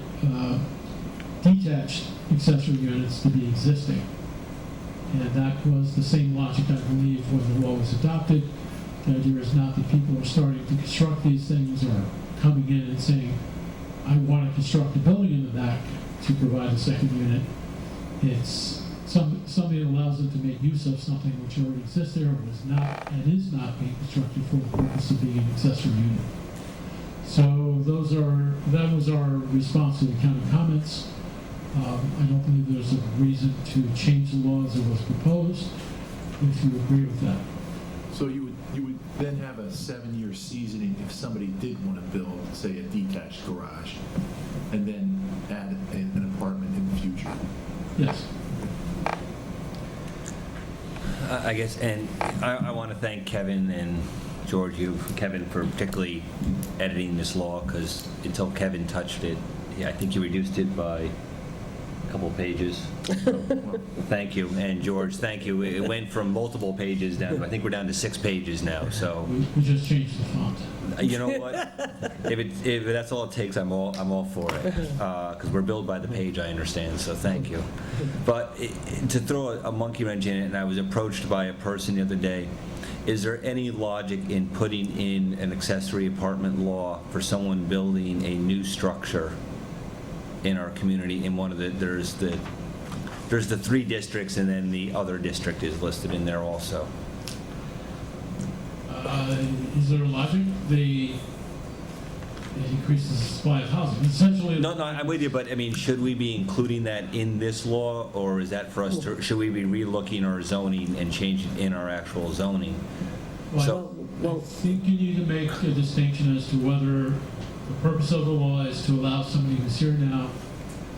detached accessory units to be existing. And that was the same logic, I believe, when the law was adopted. The idea is not that people are starting to construct these things or coming in and saying, I want to construct a building in the back to provide a second unit. It's something that allows them to make use of something which already exists there but is not being constructed for the purpose of being an accessory unit. So that was our response to the county comments. I don't believe there's a reason to change the law as it was proposed, if you agree with that. So you would then have a 7-year seasoning if somebody did want to build, say, a detached garage, and then add an apartment in the future. Yes. I guess, and I want to thank Kevin and George, Kevin, for particularly editing this law, because until Kevin touched it, I think you reduced it by a couple of pages. Thank you. And George, thank you. It went from multiple pages down to, I think we're down to 6 pages now, so. We just changed the font. You know what? If that's all it takes, I'm all for it. Because we're billed by the page, I understand, so thank you. But to throw a monkey wrench in it, and I was approached by a person the other day, is there any logic in putting in an accessory apartment law for someone building a new structure in our community? In one of there's the 3 districts, and then the other district is listed in there also. Is there a logic? It increases the supply of housing. Essentially, No, I'm with you, but I mean, should we be including that in this law, or is that for us to, should we be relooking our zoning and changing in our actual zoning? So- I think you need to make a distinction as to whether the purpose of the law is to allow somebody who's here now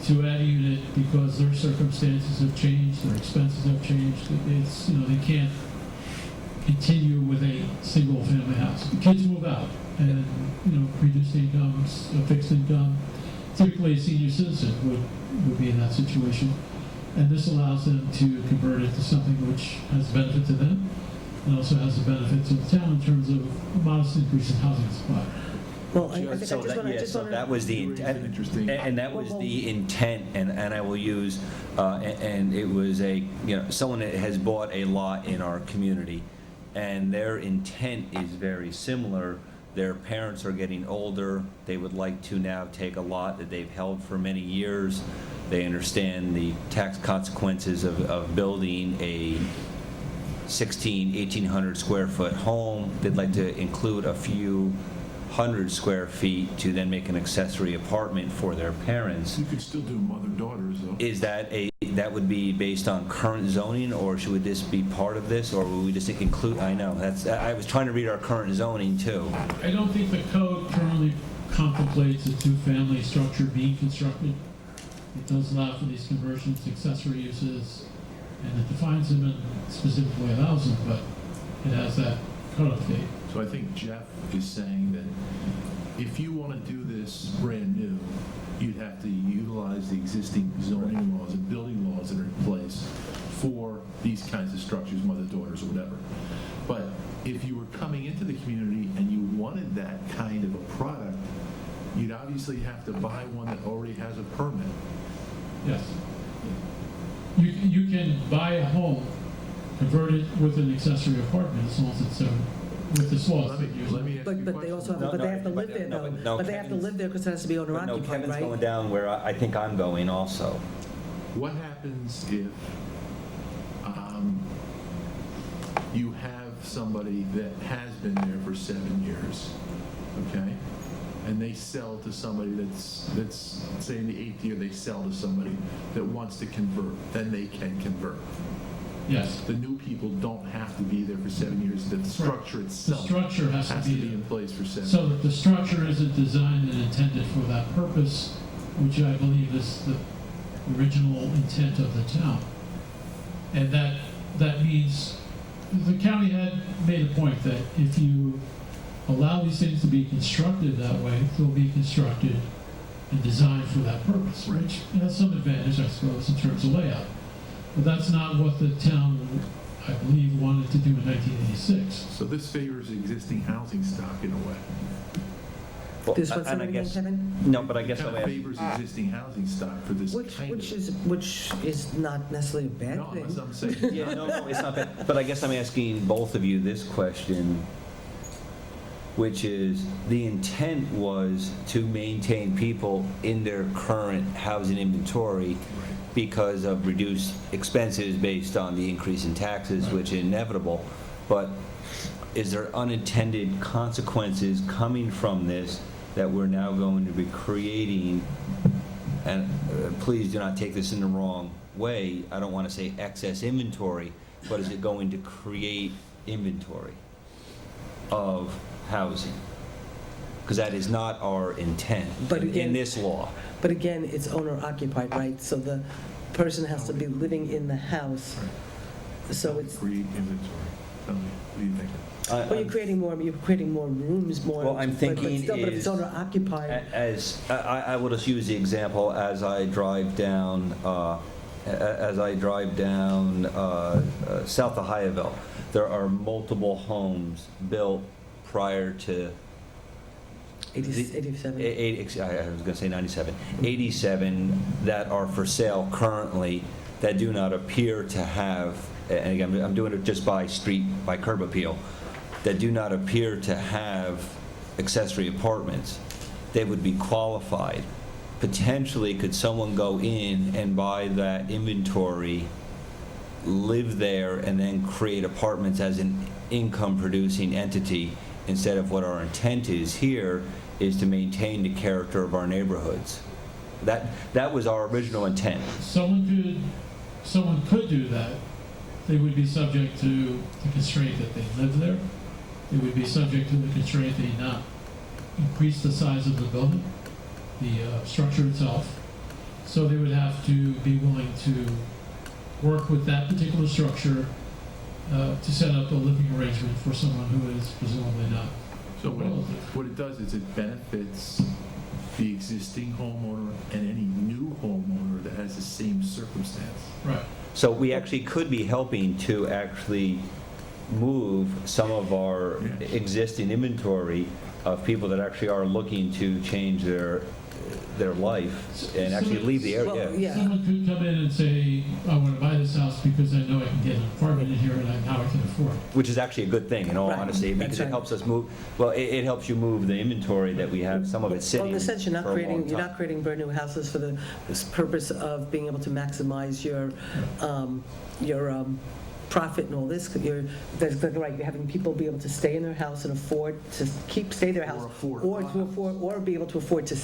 to add a unit because their circumstances have changed, their expenses have changed. It's, they can't continue with a single-family house. The kids move out and, reduced incomes, a fixed income. Typically, a senior citizen would be in that situation. And this allows them to convert it to something which has benefit to them and also has a benefit to the town in terms of a modest increase in housing supply. Well, I think I So just that, want yeah, to, so that was the intent, Interesting. and that was the intent, and I will use, and it was someone that has bought a lot in our community, and their intent is very similar. Their parents are getting older, they would like to now take a lot that they've held for many years. They understand the tax consequences of building a 1,800 square foot home. They'd like to include a few hundred square feet to then make an accessory apartment for their parents. You could still do mother-daughters, though. Is that would be based on current zoning, or should this be part of this, or would we just include, I know, I was trying to read our current zoning too. I don't think the code currently contemplates a two-family structure being constructed. It does allow for these conversions, accessory uses, and it defines them and specifically allows them, but it has that cutoff date. So I think Jeff is saying that if you want to do this brand new, you'd have to utilize the existing zoning laws and building laws that are in place for these kinds of structures, mother-daughters or whatever. But if you were coming into the community and you wanted that kind of a product, you'd obviously have to buy one that already has a permit. Yes. You can buy a home, convert it with an accessory apartment as long as it's with this law. Let me ask you a but they also, No, but they no, have to but- live there no, though. but no, But they have to Kevin's- live there because it has to be owner But no, occupied, Kevin's right? going down where I think I'm going also. What happens if you have somebody that has been there for 7 years, okay? And they sell to somebody that's say in the 8th year, they sell to somebody that wants to convert, then they can convert. Yes. The new people don't have to be there for 7 years. The structure The itself structure has to be in there. place for 7 So years. that the structure isn't designed and intended for that purpose, which I believe is the original intent of the town. And that means, the county had made a point that if you allow these things to be constructed that way, they'll be constructed and designed for that purpose, which has some advantage, I suppose, in terms of layout. But that's not what the town, I believe, wanted to do in 1986. So this favors existing housing stock in a way. Well, This and what's I something again, guess- Kevin? No, but I guess Kind I'll of ask. favors existing housing stock for this kind of. Which is not necessarily a bad No, thing. that's what I'm saying. Yeah, no, it's not bad. But I guess I'm asking both of you this question, which is, the intent was to maintain people in their current housing inventory because of reduced expenses based on the increase in taxes, which is inevitable. But is there unintended consequences coming from this that we're now going to be creating? And please do not take this in the wrong way. I don't want to say excess inventory, but is it going to create inventory of housing? Because that is not our intent But in again- this law. But again, it's owner occupied, right? So the person has to be living in the house. So it's, Create inventory. Tell me, what do you think? well, you're creating more rooms, more. Well, I'm but thinking still, but if it's is- onna occupy, As I will just use the example as I drive down south of Hyattville, there are multiple homes built prior to 87. I was going to say 97, 87 that are for sale currently that do not appear to have, and again, I'm doing it just by curb appeal, that do not appear to have accessory apartments. They would be qualified. Potentially, could someone go in and buy that inventory, live there, and then create apartments as an income-producing entity instead of what our intent is here, is to maintain the character of our neighborhoods? That was our original intent. Someone could do that. They would be subject to the constraint that they live there. They would be subject to the constraint they not increase the size of the building, the structure itself. So they would have to be willing to work with that particular structure to set up a living arrangement for someone who is presumably not. So what it does is it benefits the existing homeowner and any new homeowner that has the same circumstance. Right. So we actually could be helping to actually move some of our Yeah. existing inventory of people that actually are looking to change their life and actually leave the Well, area. yeah. Someone could come in and say, I want to buy this house because I know I can get an apartment in here and now I can afford it. Which is actually a good thing, in all Right, honesty, that's because it right. helps us move, well, it helps you move the inventory that we have, some of it Well, sitting in a sense, you're not for a long creating, you're time. not creating brand-new houses for the this purpose of being able to maximize your profit and all this. That's right, you're having people be able to stay in their house and afford to stay in their house. afford Or a to afford, or be able to afford to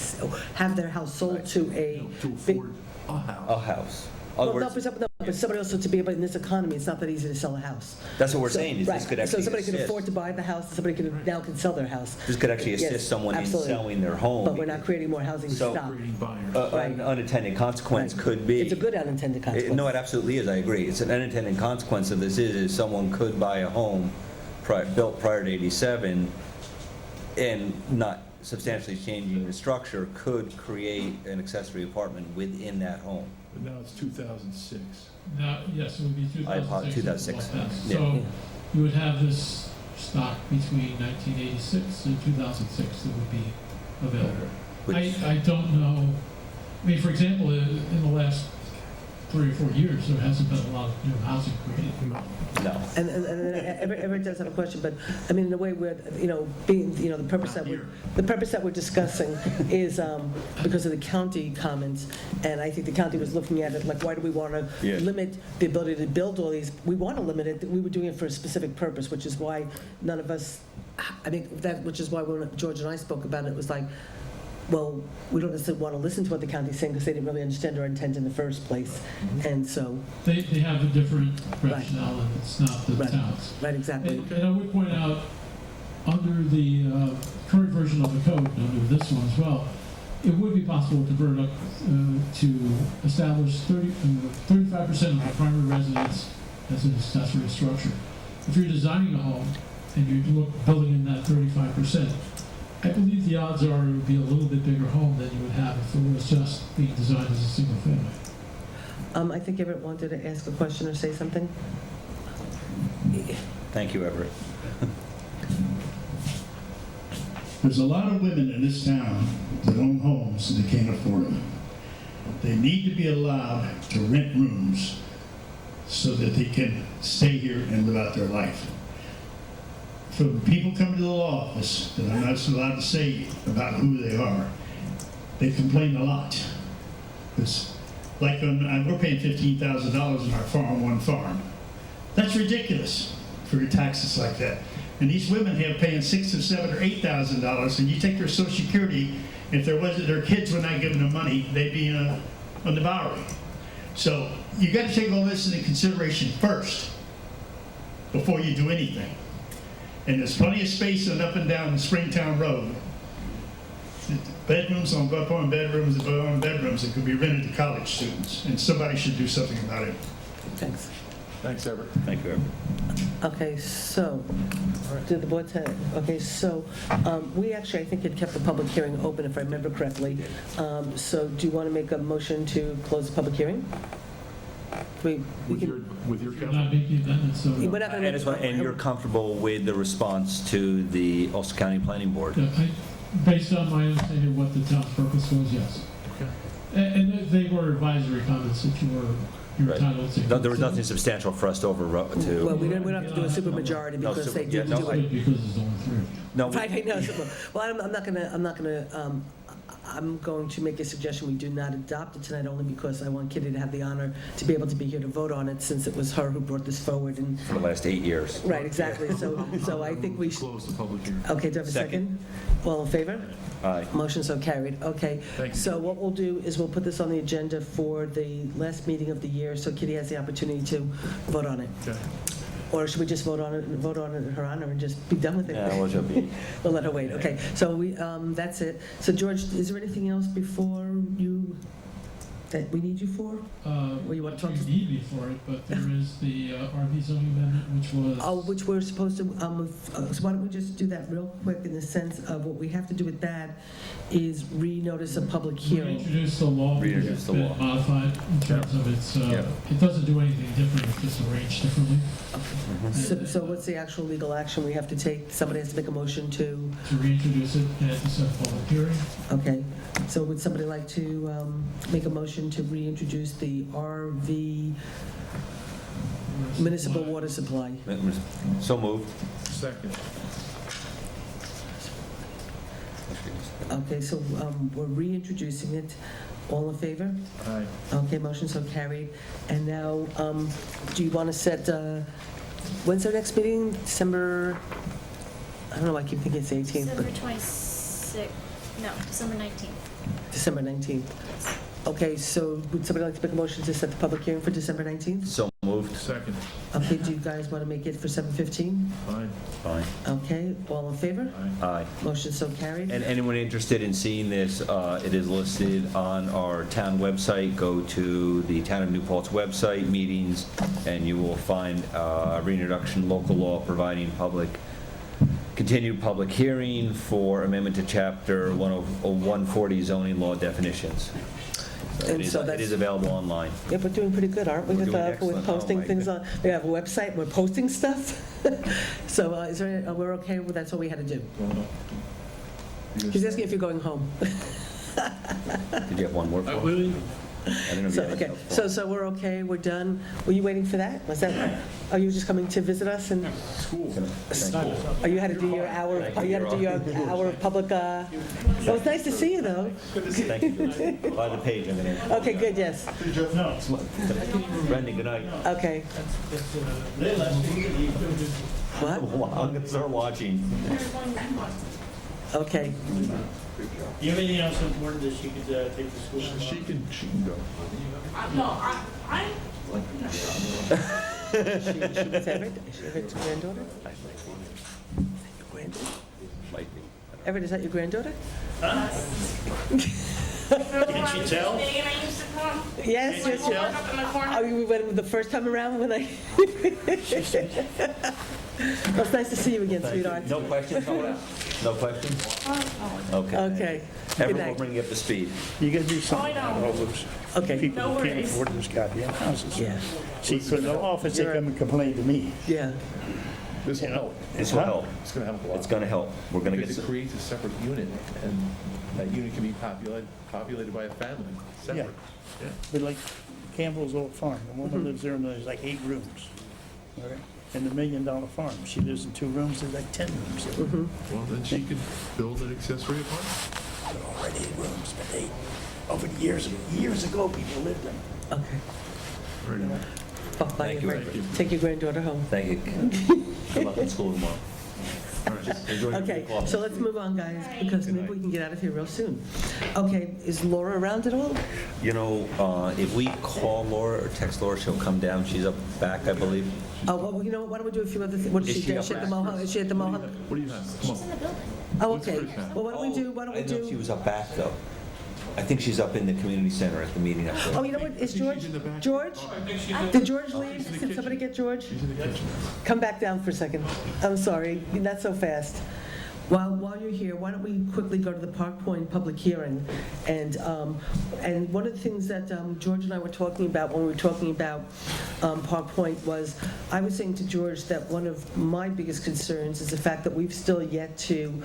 have their house sold to a. To big- afford a house. A house. Well, Other no, words, but somebody also to be able, in this economy, it's not that easy to sell a house. that's what we're So- saying, is right. this could actually So somebody can assist. afford to buy the house, somebody now can sell their house. This could actually Yes, assist someone in absolutely. selling their home. But we're not creating more housing So- stock. Creating buyers. An unintended consequence Right. could be. It's a good unintended consequence. No, it absolutely is, I agree. It's an unintended consequence of this is someone could buy a home built prior to 87 and not substantially changing the structure could create an accessory apartment within that home. But now it's 2006. Now, yes, it would be 2006. 2006, So yeah. you would have this stock between 1986 and 2006 that would be available. Which- I don't know, I mean, for example, in the last 3 or 4 years, there hasn't been a lot of new housing created. No. And Everett does have a question, but, I mean, in a way, we're, being, the purpose Not that we're discussing is because of the county comments, and I think the county was looking at it, like, why do we want to Yeah. limit the ability to build all these? We want to limit it, we were doing it for a specific purpose, which is why none of us, which is why when George and I spoke about it, it was like, well, we don't necessarily want to listen to what the county's saying, because they didn't really understand our intent in the first place, and so, They have a different rationale, and it's not the Right. town's. right, exactly. And I would point out, under the current version of the code, and under this one as well, it would be possible to burn up to establish 35% of the primary residence as an accessory structure. If you're designing a home and you're building in that 35%, I believe the odds are it would be a little bit bigger home than you would have if it was just being designed as a single family. I think Everett wanted to ask a question or say something. Thank you, Everett. There's a lot of women in this town that own homes and they can't afford them. They need to be allowed to rent rooms so that they can stay here and live out their life. From people coming to the law office, that I'm not allowed to say about who they are, they complain a lot. It's like we're paying $15,000 in our farm, one farm. That's ridiculous for your taxes like that. And these women have paying $6,000 or $7,000 or $8,000, and you take their Social Security. If there wasn't, their kids were not giving them money, they'd be on the Bowery. So you got to take all this into consideration first before you do anything. And there's plenty of space up and down the Springtown Road. Bedrooms on bedrooms that could be rented to college students, and somebody should do something about it. Thanks. Thanks, Everett. Thank you, Everett. Okay, so, did the board say, okay, so, we actually, I think, had kept the public hearing open, if I remember correctly. So do you want to make a motion to close the public hearing? We With can, your You're counsel? not making amendments, so. we're not going to. And you're comfortable with the response to the Ulster County Planning Board? Yeah, based on my understanding of what the town's purpose was, yes. Okay. And they were advisory comments that you're Right. entitled to. No, there was nothing substantial for us to Well, to. we don't have to do a supermajority No, because they super- do yeah, no, do I- it. Because there's only 3 of you. No, Right, I know. Well, I'm going to make a suggestion, we do not adopt it tonight, only because I want Kitty to have the honor to be able to be here to vote on it, since it was her who brought this forward, and, for the last 8 years. right, exactly, so I think we should, Close the public hearing. okay, do I have a second? All in favor? Aye. Motion so carried, okay. Thank you. So what we'll do is we'll put this on the agenda for the last meeting of the year, so Kitty has the opportunity to vote on it. Okay. Or should we just vote on it in her honor and just be done with it? Yeah, well, she'll be. We'll let her wait, okay. So that's it. So George, is there anything else before you that we need you for? Or you wanna talk to- You need me for it, but there is the RV zoning amendment, which was. Oh, which we're supposed to, so why don't we just do that real quick in the sense of what we have to do with that is renotice a public hearing. Reintroduce the law, because Reintroduce it's the been law. modified in terms of its, Yeah. it doesn't do anything different, it's just arranged differently. So what's the actual legal action we have to take? Somebody has to make a motion to, To reintroduce it and to set a public hearing. okay. So would somebody like to make a motion to reintroduce the RV municipal water supply? So moved. Second. Okay, so we're reintroducing it. All in favor? Aye. Okay, motion so carried. And now, do you want to set, when's our next meeting? December, I don't know, I keep thinking it's 18th, but December 26th, no, December 19th. December 19th. Okay, so would somebody like to make a motion to set the public hearing for December 19th? So moved. Second. Okay, do you guys want to make it for 7:15? Fine. Fine. Okay, all in favor? Aye. Aye. Motion so carried. And anyone interested in seeing this, it is listed on our town website. Go to the Town of New Paltz website, meetings, and you will find a reintroduction local law providing continued public hearing for amendment to Chapter 140 zoning law definitions. So And so It that's- is available online. Yeah, we're doing pretty good, aren't we, We're with doing with excellent. posting Oh, my things on, goodness. we have a website, we're posting stuff. So is there, we're okay, with that's all we had to do? He's asking if you're going home. Did you have one more? I Paul? will. I didn't know if So, you had okay, anything else, so we're okay, we're done. Were you waiting for that? Was that, are you just coming to visit us and, School. Paul. Thank you. oh, you had to do your hour, oh, you had to do your hour of public, well, it's nice to see you though. Thank you. By the page, I'm gonna. Okay, good, yes, No, Brendan, good night. okay. What? I'm gonna start watching. Okay, Do you have anything else important that she could take to school? She can go. she was Everett, is she Everett's granddaughter? Granddaughter? Might be. Everett, is that your granddaughter? Can she tell? Yes, yes, yes. Oh, you went the first time around when I... Well, it's nice to see you again, Thank you. sweetheart. No questions, Paula? No questions? Okay. Okay, good Everyone will night. bring you up to speed. you gotta do something about all those Okay, people who can't afford those goddamn houses. yeah, See, from the office, they come and complain to me. yeah. This will help. This will help. It's gonna help a lot. It's gonna help. We're gonna get Because it some. creates a separate unit, and that unit can be populated by a family, separate. Yeah. But like Campbell's old farm, the woman lives there and there's like 8 rooms. All right? And the $1 Million Farm, she lives in 2 rooms, there's like 10 rooms there. Well, then she could build an accessory apartment. They're already 8 rooms, but they, over the years ago, people lived in them. Okay. Right. Bye, Thank you. Everett. Take your granddaughter home. Thank you. Good luck in school tomorrow. Enjoy your Okay, week off. so let's move on, guys, because maybe we can get out of here real soon. Okay, is Laura around at all? You know, if we call Laura or text Laura, she'll come down. She's up back, I believe. Oh, well, you know, what, why don't we do a few other things? What is Is she she doing? up She at the back? Mohawk? Is she at the Mohawk? What do you have? Come She's in on. the building. Oh, What's okay. hers now? Well, why don't we do, why don't we I didn't know if she do? was up back, though. I think she's up in the community center at the meeting up Oh, there. you know what, is She's George? in the back. George? Did George leave? Did somebody get George? She's in the kitchen. Come back down for a second. I'm sorry, not so fast. While you're here, why don't we quickly go to the Park Point public hearing? And one of the things that George and I were talking about when we were talking about Park Point was, I was saying to George that one of my biggest concerns is the fact that we've still yet to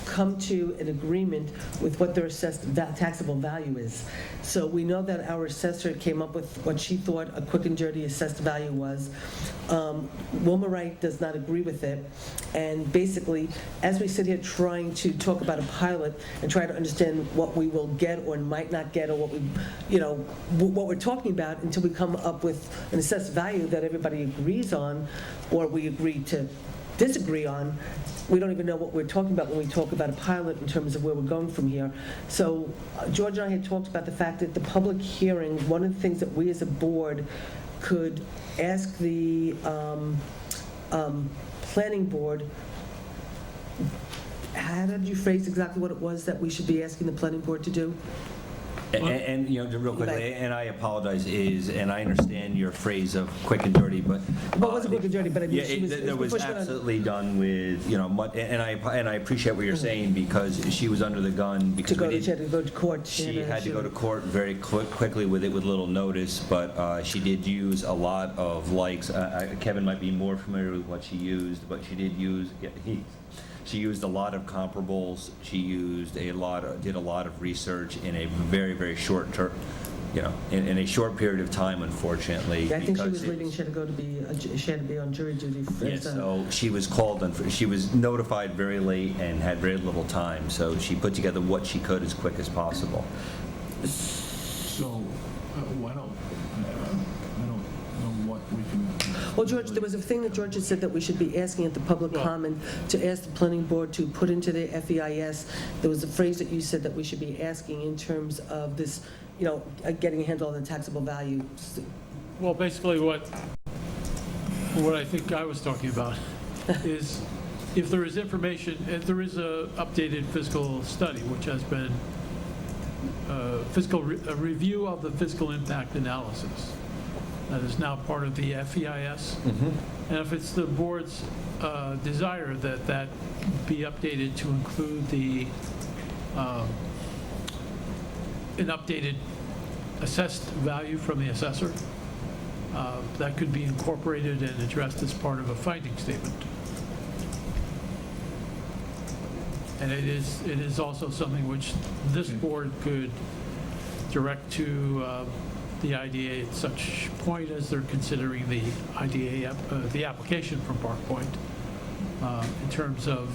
come to an agreement with what their assessed taxable value is. So we know that our assessor came up with what she thought a quick and dirty assessed value was. Wilma Wright does not agree with it. And basically, as we sit here trying to talk about a pilot and try to understand what we will get or might not get, or what we, you know, what we're talking about, until we come up with an assessed value that everybody agrees on, or we agree to disagree on, we don't even know what we're talking about when we talk about a pilot in terms of where we're going from here. So George and I had talked about the fact that the public hearing, one of the things that we as a board could ask the planning board, how did you phrase exactly what it was that we should be asking the planning board to do? And, you know, real quickly, and I apologize, and I understand your phrase of quick and dirty, but. But it wasn't quick and dirty, but I mean, Yeah, she was. there was before she went on- absolutely done with, you know, and I appreciate what you're saying, because she was under the gun, To because go we to, she had didn't. to go to court. She had to go to court very quickly with it, with little notice, but she did use a lot of likes. Kevin might be more familiar with what she used, but she did use, she used a lot of comparables. She used did a lot of research in a very, very short term, you know, in a short period of time, unfortunately. Yeah, I think she because was it leaving, she had to go to be, she had to be on jury duty. Yes, so she was called, she was notified very late and had very little time, so she put together what she could as quick as possible. So, why don't, I don't know what we can. Well, George, there was a thing that George had said that we should be asking at the public Well- comment, to ask the planning board to put into the FEIS. There was a phrase that you said that we should be asking in terms of this, you know, getting a handle on the taxable value. Well, basically what I think I was talking about is if there is information, if there is a updated fiscal study, which has been a review of the fiscal impact analysis that is now part of the FEIS. And if it's the board's desire that that be updated to include an updated assessed value from the assessor, that could be incorporated and addressed as part of a finding statement. And it is also something which this board could direct to the IDA at such point as they're considering the IDA, the application from Park Point, in terms of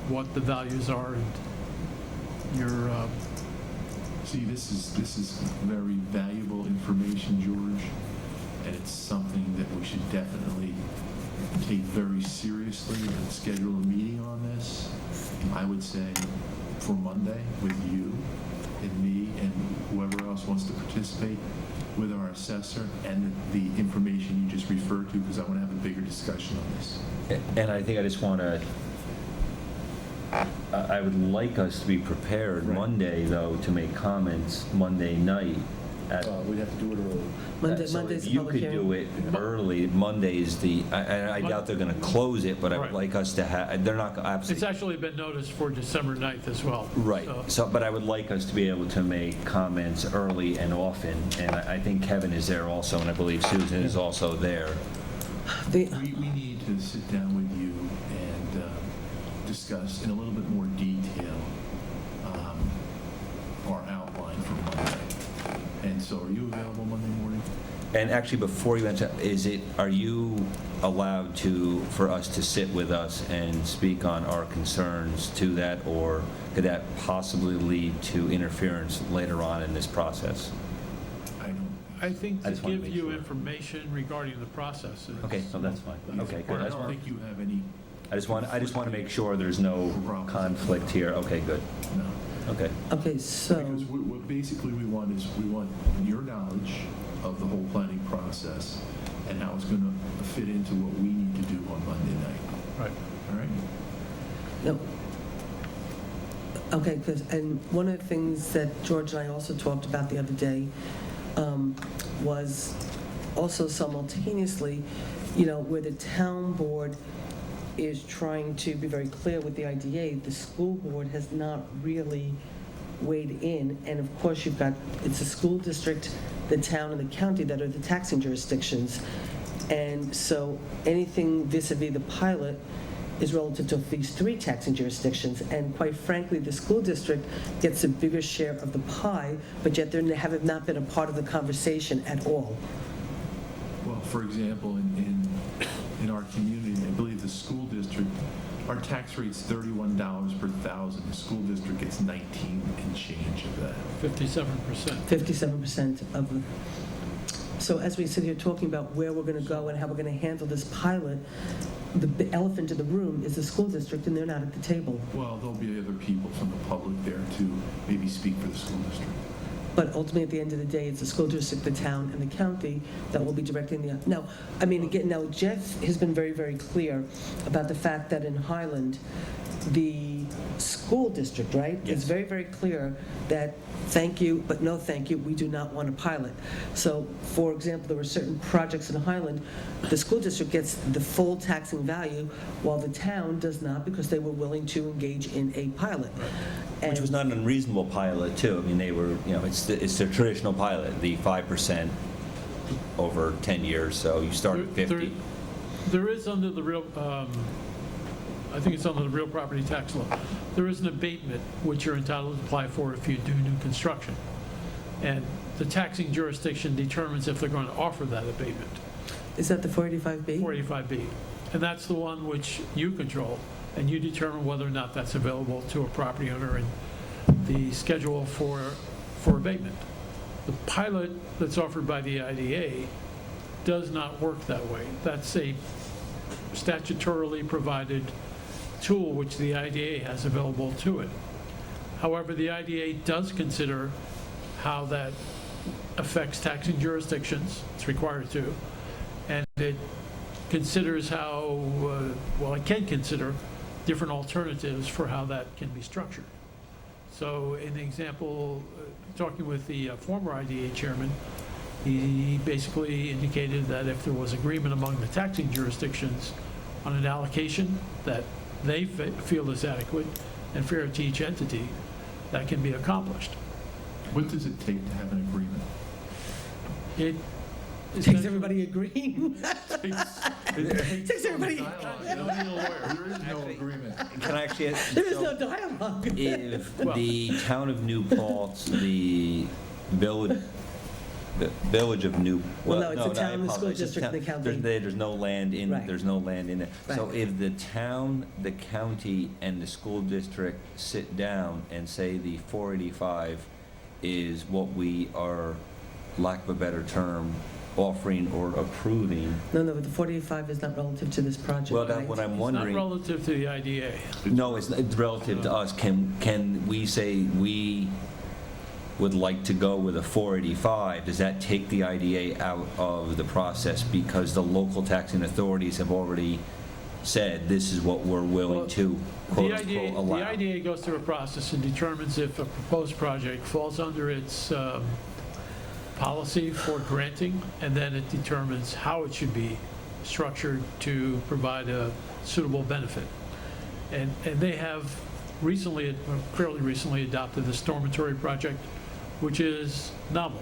what the values are and your, See, this is very valuable information, George, and it's something that we should definitely take very seriously and schedule a meeting on this. I would say for Monday with you and me and whoever else wants to participate, with our assessor and the information you just referred to, because I want to have a bigger discussion on this. And I think I just want to, I would like us to be prepared Right. Monday, though, to make comments Monday night. We'd have to do it early. Monday's So the if you public could hearing. do it early, Monday is I doubt they're going to close it, but I would Right. like us to have, they're not, it's absolutely. actually been noticed for December 9th as well. Right, So- but I would like us to be able to make comments early and often, and I think Kevin is there also, and I believe Susan is also there. The- We need to sit down with you and discuss in a little bit more detail our outline for Monday. And so are you available Monday morning? And actually, before you enter, are you allowed for us to sit with us and speak on our concerns to that, or could that possibly lead to interference later on in this process? I don't. I think I to just wanna give make you sure. information regarding the process is. Okay, so that's fine. Okay, good. I don't think you have any, I just want to make sure there's no conflict here. Okay, good. no. Okay. Okay, so, Because what basically we want is, we want your knowledge of the whole planning process and how it's going to fit into what we need to do on Monday night. Right. All right? no. Okay, because, and one of the things that George and I also talked about the other day was also simultaneously, you know, where the town board is trying to be very clear with the IDA, the school board has not really weighed in, and of course, you've got, it's the school district, the town, and the county that are the taxing jurisdictions, and so anything vis-à-vis the pilot is relative to these three taxing jurisdictions, and quite frankly, the school district gets a bigger share of the pie, but yet they have not been a part of the conversation at all. Well, for example, in our community, I believe the school district, our tax rate's $31 per thousand. The school district gets 19 and change of that. 57%. 57% of the, so as we sit here talking about where we're going to go and how we're going to handle this pilot, the elephant in the room is the school district, and they're not at the table. Well, there'll be other people from the public there to maybe speak for the school district. But ultimately, at the end of the day, it's the school district, the town, and the county that will be directing the, now, I mean, again, now Jeff has been very, very clear about the fact that in Highland, the school district, right? Yes. It's very, very clear that, thank you, but no thank you, we do not want a pilot. So, for example, there were certain projects in Highland, the school district gets the full taxing value, while the town does not, because they were willing to engage in a pilot. Which was not an unreasonable pilot, too. I mean, they were, it's the traditional pilot, the 5% over 10 years, so you start at 50. There is under the real, I think it's under the real property tax law, there is an abatement which you're entitled to apply for if you do new construction. And the taxing jurisdiction determines if they're going to offer that abatement, Is that the 485B? 485B. And that's the one which you control, and you determine whether or not that's available to a property owner and the schedule for abatement. The pilot that's offered by the IDA does not work that way. That's a statutorily provided tool which the IDA has available to it. However, the IDA does consider how that affects taxing jurisdictions, it's required to, and it considers how, it can consider different alternatives for how that can be structured. So in the example, talking with the former IDA chairman, he basically indicated that if there was agreement among the taxing jurisdictions on an allocation that they feel is adequate and fair to each entity, that can be accomplished. What does it take to have an agreement? It Takes everybody agreeing. It Takes everybody- dialogue. You don't need a lawyer. There is no agreement. Can I actually ask? There is no dialogue. If the town of New Paltz, the village of New... Well, no, it's the I town, the school apologize, it's district, and the town. county. There's no land in, Right. there's no land in it. So Right. if the town, the county, and the school district sit down and say the 485 is what we are, lack of a better term, offering or approving, No, but the 485 is not relative to this project, well, right? that's what I'm Not wondering. relative to the IDA. No, it's relative to us. Can we say we would like to go with a 485? Does that take the IDA out of the process because the local taxing authorities have already said this is what we're willing to quote The unquote IDA, allow? the IDA goes through a process and determines if a proposed project falls under its policy for granting, and then it determines how it should be structured to provide a suitable benefit. And they have recently, fairly recently adopted the Stormatory project, which is novel.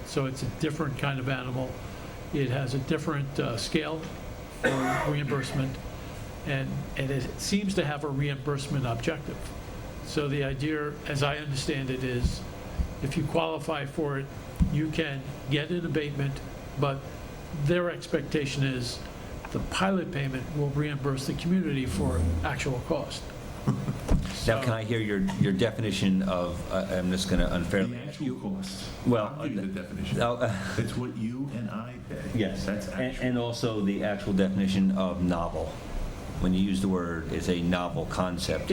So it's a different kind of animal. It has a different scale for reimbursement, and it seems to have a reimbursement objective. So the idea, as I understand it, is if you qualify for it, you can get an abatement, but their expectation is the pilot payment will reimburse the community for actual cost. Now, can I hear your definition of, I'm just going to unfairly The ask actual you. cost. Well, I'll give you the definition. Oh, It's what you and I pay. Yes, That's actual. and also the actual definition of novel. When you use the word, it's a novel concept.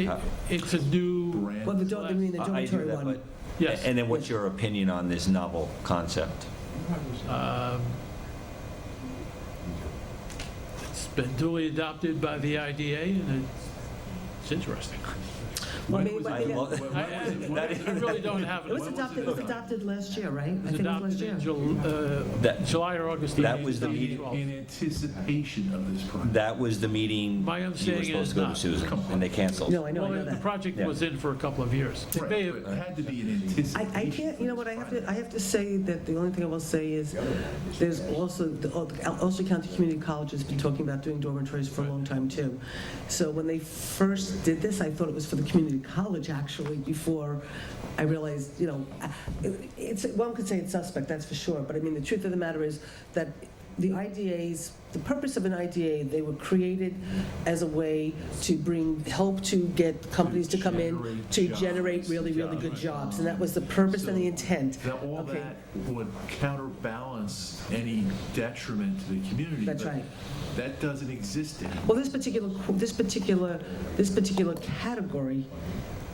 It's a new, Brand. Well, you mean the I hear dormitory that, one? but- yes. And then what's your opinion on this novel concept? It's been duly adopted by the IDA, and it's interesting. Well, I When mean, was I it- mean, when was it- I really don't have It was it. adopted, it was adopted last year, right? I It was think it was last adopted year. in That- July or August. of That was the 2012. In anticipation of this project. That was the meeting My you were understanding supposed is to go to, not. Susan, and they canceled. No, I know Well, the that. project Yeah. was in for a couple of years. It Right, may but have- it had to be an anticipation. I can't, you know what, I have to say that the only thing I will say is, there's also, the Ulster County Community College has been talking about doing dormitories for a long time, too. So when they first did this, I thought it was for the community college, actually, before I realized, it's, one could say it's suspect, that's for sure, but I mean, the truth of the matter is that the IDAs, the purpose of an IDA, they were created as a way to help to get companies to come in, to generate really, really good jobs, and that was the purpose and the intent. Now, all Okay. that would counterbalance any detriment to the community. That's but right. That doesn't exist anymore. Well, this particular category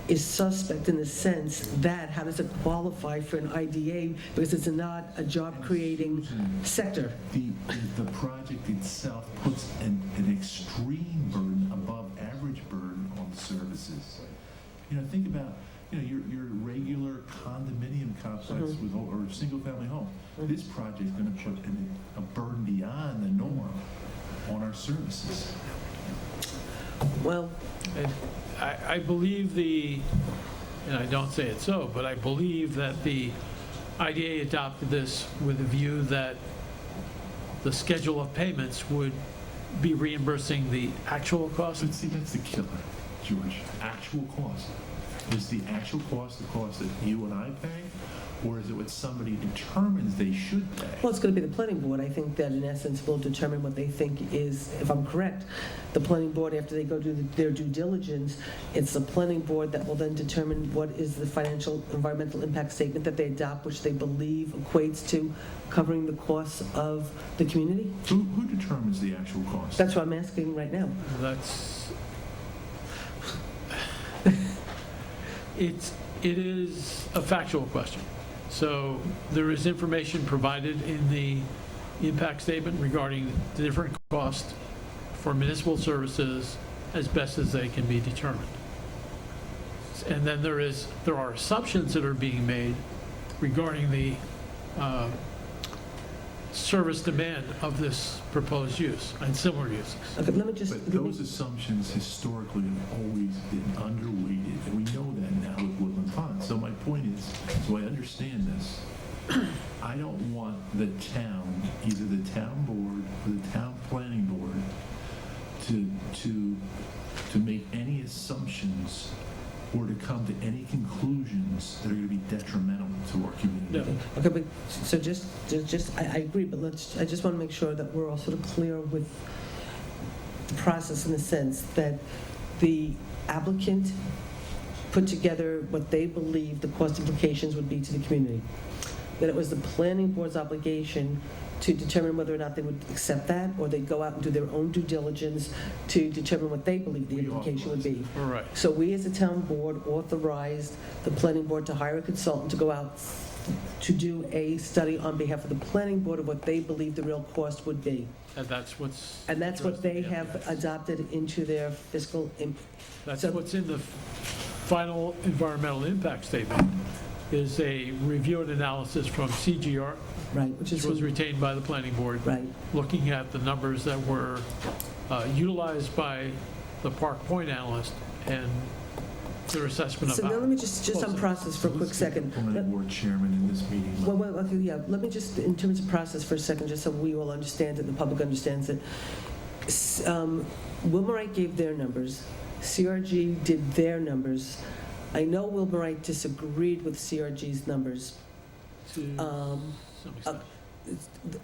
is suspect in the sense that how does it qualify for an IDA because it's not a job-creating sector. The project itself puts an extreme burden, above average burden on services. Think about, your regular condominium complex with, or single-family home. This project's gonna put a burden beyond the norm on our services. Well, And I believe and I don't say it so, but I believe that the IDA adopted this with a view that the schedule of payments would be reimbursing the actual cost. But see, that's the killer, George. Actual cost. Is the actual cost the cost that you and I pay? Or is it what somebody determines they should pay? well, it's going to be the planning board. I think that in essence will determine what they think is, if I'm correct, the planning board, after they go do their due diligence, it's the planning board that will then determine what is the financial environmental impact statement that they adopt, which they believe equates to covering the costs of the community. Who determines the actual cost? That's what I'm asking right now. It is a factual question. So there is information provided in the impact statement regarding the different costs for municipal services as best as they can be determined. And then there are assumptions that are being made regarding the service demand of this proposed use and similar uses. Okay, let me just. But those assumptions historically have always been underweighted, and we know that now with Woodland Pond. So my point is, so I understand this, I don't want the town, either the town board or the town planning board, to make any assumptions or to come to any conclusions that are going to be detrimental to our community. Yeah. Okay, but, so just, I agree, but I just want to make sure that we're all sort of clear with the process in the sense that the applicant put together what they believe the cost implications would be to the community. That it was the planning board's obligation to determine whether or not they would accept that, or they'd go out and do their own due diligence to determine what they believe the We implication would be. All right. So we, as a town board, authorized the planning board to hire a consultant to go out to do a study on behalf of the planning board of what they believe the real cost would be. And that's what's. And that's what they Yeah. have adopted into their fiscal, That's So- what's in the final environmental impact statement, is a review and analysis from CGR, right, which which is, was retained by the planning board, right. looking at the numbers that were utilized by the Park Point analyst and their assessment So of. now let me just on process for a quick Let's get the second. planning board chairman in this meeting. Well, okay, yeah, let me just, in terms of process for a second, just so we all understand it, and the public understands it. Wilmerite gave their numbers, CRG did their numbers. I know Wilmerite disagreed with CRG's numbers. To Um, some extent.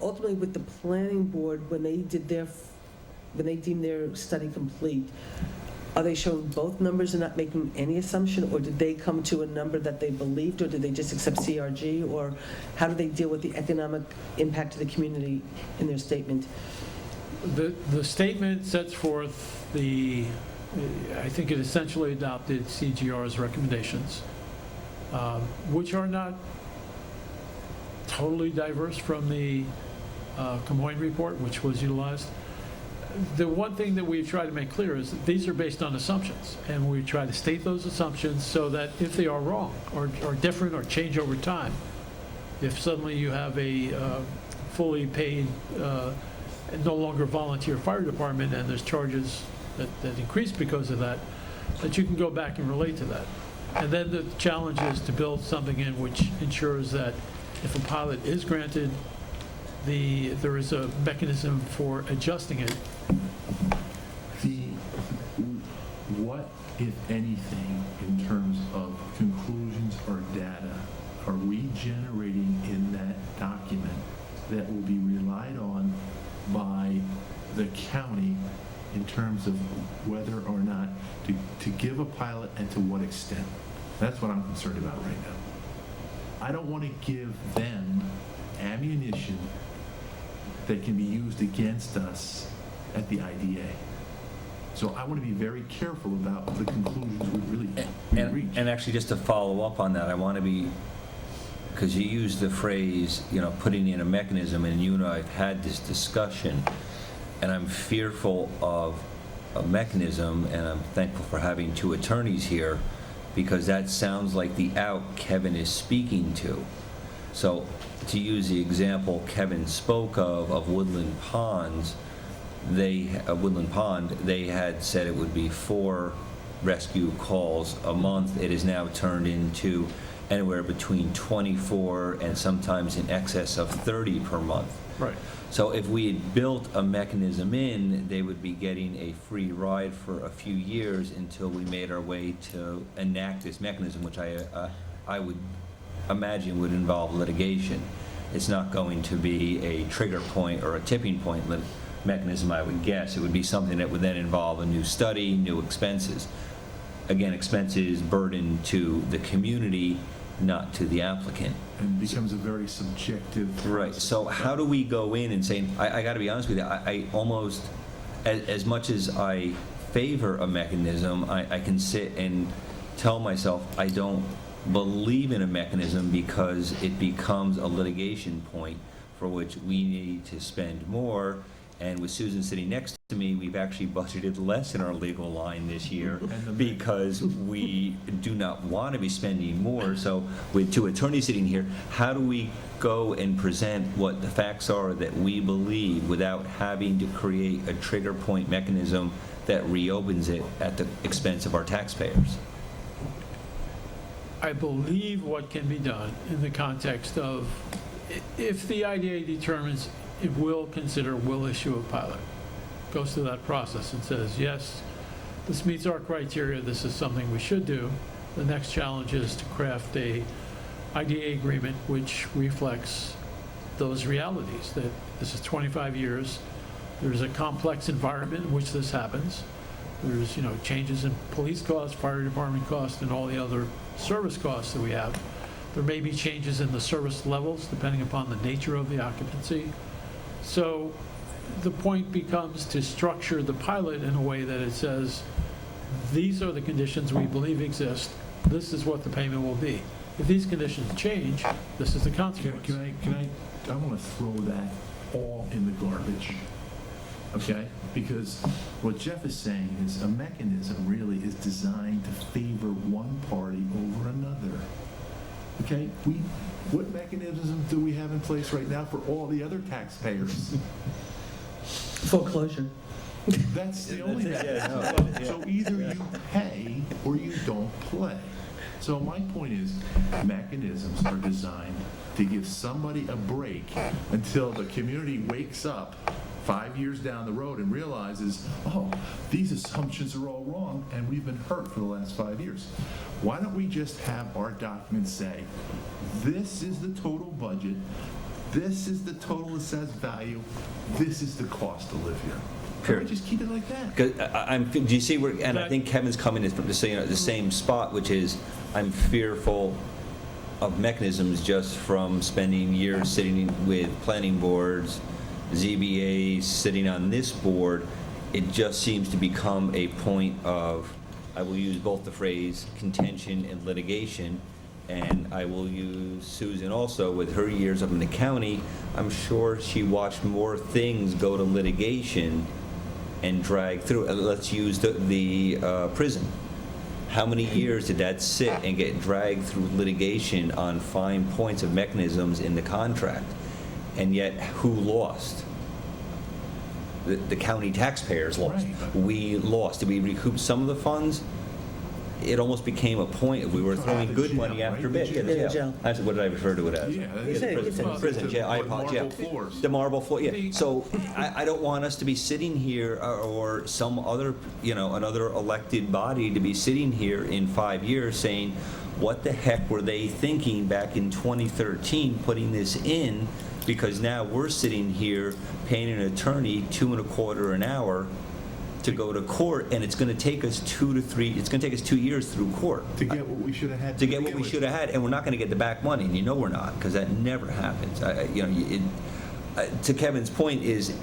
Ultimately, with the planning board, when they deemed their study complete, are they showing both numbers and not making any assumption, or did they come to a number that they believed, or did they just accept CRG, or how do they deal with the economic impact to the community in their statement? The statement sets forth I think it essentially adopted CGR's recommendations, which are not totally diverse from the Camoin report, which was utilized. The one thing that we've tried to make clear is that these are based on assumptions, and we try to state those assumptions so that if they are wrong or different or change over time, if suddenly you have a fully paid, no longer volunteer fire department and there's charges that increase because of that, that you can go back and relate to that. And then the challenge is to build something in which ensures that if a pilot is granted, there is a mechanism for adjusting it. What, if anything, in terms of conclusions or data, are we generating in that document that will be relied on by the county in terms of whether or not to give a pilot and to what extent? That's what I'm concerned about right now. I don't want to give them ammunition that can be used against us at the IDA. So I want to be very careful about the conclusions we really reach. And actually, just to follow up on that, I want to be, because you used the phrase, putting in a mechanism, and you and I have had this discussion, and I'm fearful of a mechanism, and I'm thankful for having two attorneys here, because that sounds like the out Kevin is speaking to. So, to use the example Kevin spoke of Woodland Ponds, Woodland Pond, they had said it would be 4 rescue calls a month. It is now turned into anywhere between 24 and sometimes in excess of 30 per month. Right. So if we had built a mechanism in, they would be getting a free ride for a few years until we made our way to enact this mechanism, which I would imagine would involve litigation. It's not going to be a trigger point or a tipping point mechanism, I would guess. It would be something that would then involve a new study, new expenses. Again, expenses burden to the community, not to the applicant. And becomes a very subjective. Right, so how do we go in and say, I gotta be honest with you, I almost, as much as I favor a mechanism, I can sit and tell myself I don't believe in a mechanism because it becomes a litigation point for which we need to spend more. And with Susan sitting next to me, we've actually budgeted less in our legal line this year because we do not want to be spending more. So with 2 attorneys sitting here, how do we go and present what the facts are that we believe without having to create a trigger point mechanism that reopens it at the expense of our taxpayers? I believe what can be done in the context of, if the IDA determines it will issue a pilot, goes through that process and says, yes, this meets our criteria, this is something we should do. The next challenge is to craft a IDA agreement which reflects those realities, that this is 25 years, there's a complex environment in which this happens. There's, changes in police costs, fire department costs, and all the other service costs that we have. There may be changes in the service levels depending upon the nature of the occupancy. So the point becomes to structure the pilot in a way that it says, these are the conditions we believe exist, this is what the payment will be. If these conditions change, this is the consequence. I want to throw that all in the garbage, okay? Because what Jeff is saying is a mechanism really is designed to favor one party over another. Okay, what mechanisms do we have in place right now for all the other taxpayers? Foreclosure. That's the only mechanism. So either you pay or you don't play. So my point is, mechanisms are designed to give somebody a break until the community wakes up 5 years down the road and realizes, oh, these assumptions are all wrong, and we've been hurt for the last 5 years. Why don't we just have our documents say, this is the total budget, this is the total assessed value, this is the cost to live here. Can we just keep it like that? Because do you see where, and I think Kevin's coming from the same spot, which is, I'm fearful of mechanisms just from spending years sitting with planning boards, ZBA, sitting on this board. It just seems to become a point of, I will use both the phrase contention and litigation, and I will use Susan also with her years up in the county. I'm sure she watched more things go to litigation and drag through. Let's use the prison. How many years did that sit and get dragged through litigation on fine points of mechanisms in the contract? And yet, who lost? The county taxpayers lost. Right. We lost. Did we recoup some of the funds? It almost became a point if we were throwing The good jail, money after right? bit. The Yeah, the jail. jail. That's what did I refer to it as? Yeah, the prison, prison, jail. I apologize. Marble floors. The marble floor, yeah. So I don't want us to be sitting here or some other, another elected body to be sitting here in 5 years saying, what the heck were they thinking back in 2013 putting this in? Because now we're sitting here paying an attorney $2.25 an hour to go to court, and it's going to take us 2 years through court To get what we should have had. to get what begin we with. should have had, and we're not going to get the back money, and we're not, because that never happens. To Kevin's point is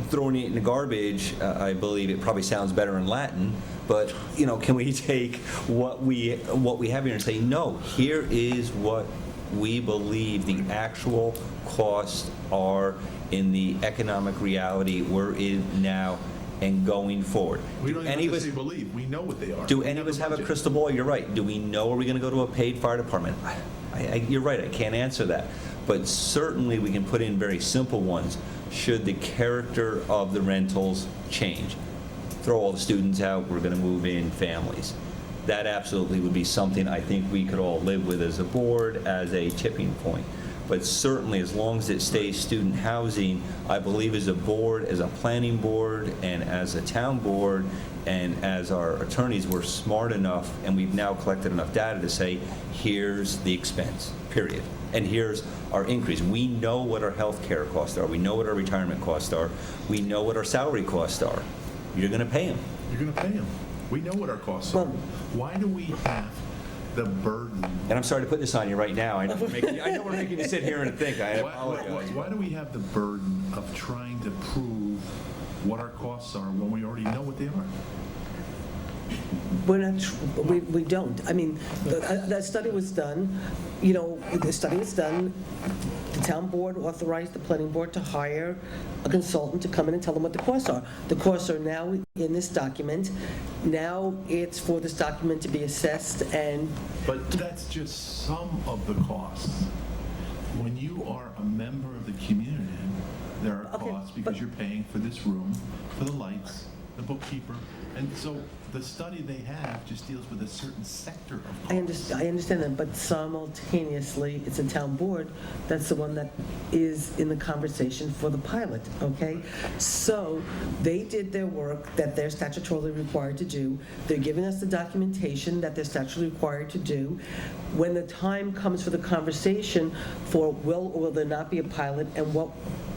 throwing it in the garbage. I believe it probably sounds better in Latin, but can we take what we have here and say, no, here is what we believe the actual costs are in the economic reality we're in now, and going forward. We Do don't any even of have to us- say believe, we know what they are. Do We any of us the have a budget. crystal ball? You're right. Do we know, are we going to go to a paid fire department? You're right, I can't answer that. But certainly, we can put in very simple ones. Should the character of the rentals change? Throw all the students out, we're going to move in families. That absolutely would be something I think we could all live with as a board, as a tipping point. But certainly, as long as it stays student housing, I believe as a board, as a planning board, and as a town board, and as our attorneys, we're smart enough, and we've now collected enough data to say, here's the expense, period. And here's our increase. We know what our health care costs are. We know what our retirement costs are. We know what our salary costs are. You're going to pay them. You're going to pay them. We know what our costs are. Well- Why do we have the burden? And I'm sorry to put this on you right now. I know we're making you sit here and think. I apologize. Why do we have the burden of trying to prove what our costs are when we already know what they are? We're not, we don't. I mean, that study was done, the study was done, the town board authorized the planning board to hire a consultant to come in and tell them what the costs are. The costs are now in this document. Now it's for this document to be assessed and, But that's just some of the costs. When you are a member of the community, there are Okay, costs because but- you're paying for this room, for the lights, the bookkeeper. And so the study they have just deals with a certain sector of costs. I understand that, but simultaneously, it's a town board, that's the one that is in the conversation for the pilot, okay? So, they did their work that they're statutorily required to do, they're giving us the documentation that they're statutorily required to do. When the time comes for the conversation for will or will there not be a pilot and what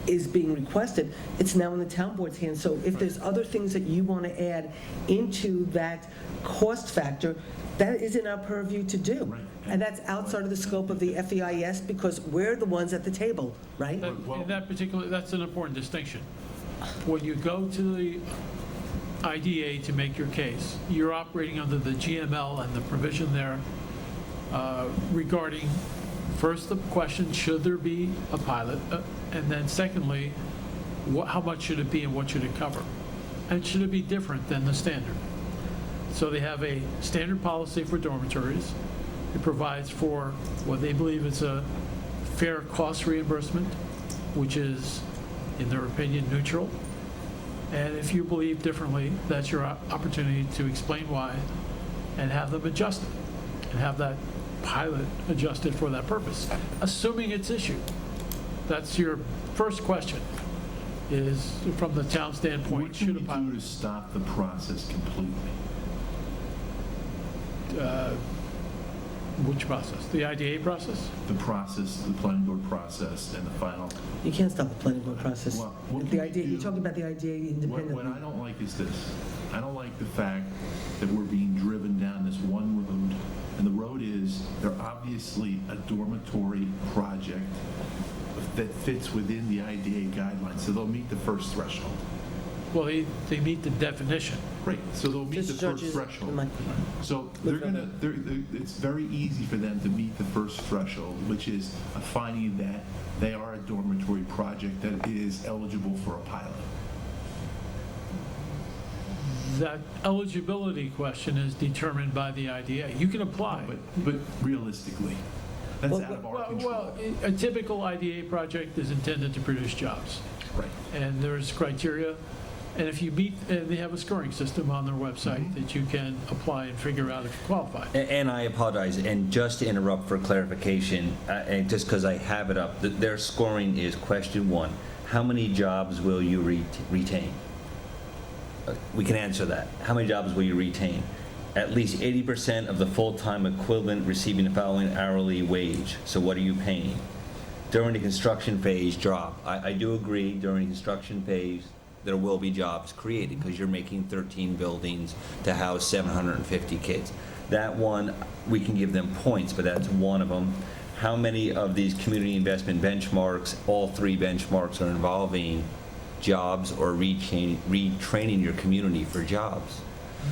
is being requested, it's now in the town board's hands. So if there's other things that you want to add into that cost factor, that is in our purview to do. Right. And that's outside of the scope of the FEIS because we're the ones at the table, right? In that particular, that's an important distinction. When you go to the IDA to make your case, you're operating under the GML and the provision there regarding, first the question, should there be a pilot? And then secondly, how much should it be and what should it cover? And should it be different than the standard? So they have a standard policy for dormitories. It provides for what they believe is a fair cost reimbursement, which is, in their opinion, neutral. And if you believe differently, that's your opportunity to explain why and have them adjusted and have that pilot adjusted for that purpose, assuming it's issued. That's your first question, is from the town standpoint, What should can a we do pilot, to stop the process completely? which process? The IDA process? The process, the planning board process, and the final. You can't stop the planning board process. Well, what The can we idea, do? you're talking about the IDA independently. What I don't like is this. I don't like the fact that we're being driven down this one road, and the road is, they're obviously a dormitory project that fits within the IDA guidelines, so they'll meet the first threshold. Well, they meet the definition. Great, so they'll meet the Just first judges- threshold. So it's very easy for them to meet the first threshold, which is a finding that they are a dormitory project that is eligible for a pilot. That eligibility question is determined by the IDA. You can apply. But realistically, that's Well, out of our Well, control. a typical IDA project is intended to produce jobs, Right. and there's criteria. And if you meet, and they have a scoring system on their website Mm-hmm. that you can apply and figure out if you qualify. And I apologize, and just to interrupt for clarification, and just because I have it up, their scoring is question 1, how many jobs will you retain? We can answer that. How many jobs will you retain? At least 80% of the full-time equivalent receiving the following hourly wage. So what are you paying? During the construction phase, drop. I do agree, during the construction phase, there will be jobs created because you're making 13 buildings to house 750 kids. That one, we can give them points, but that's one of them. How many of these community investment benchmarks, all 3 benchmarks, are involving jobs or retraining your community for jobs?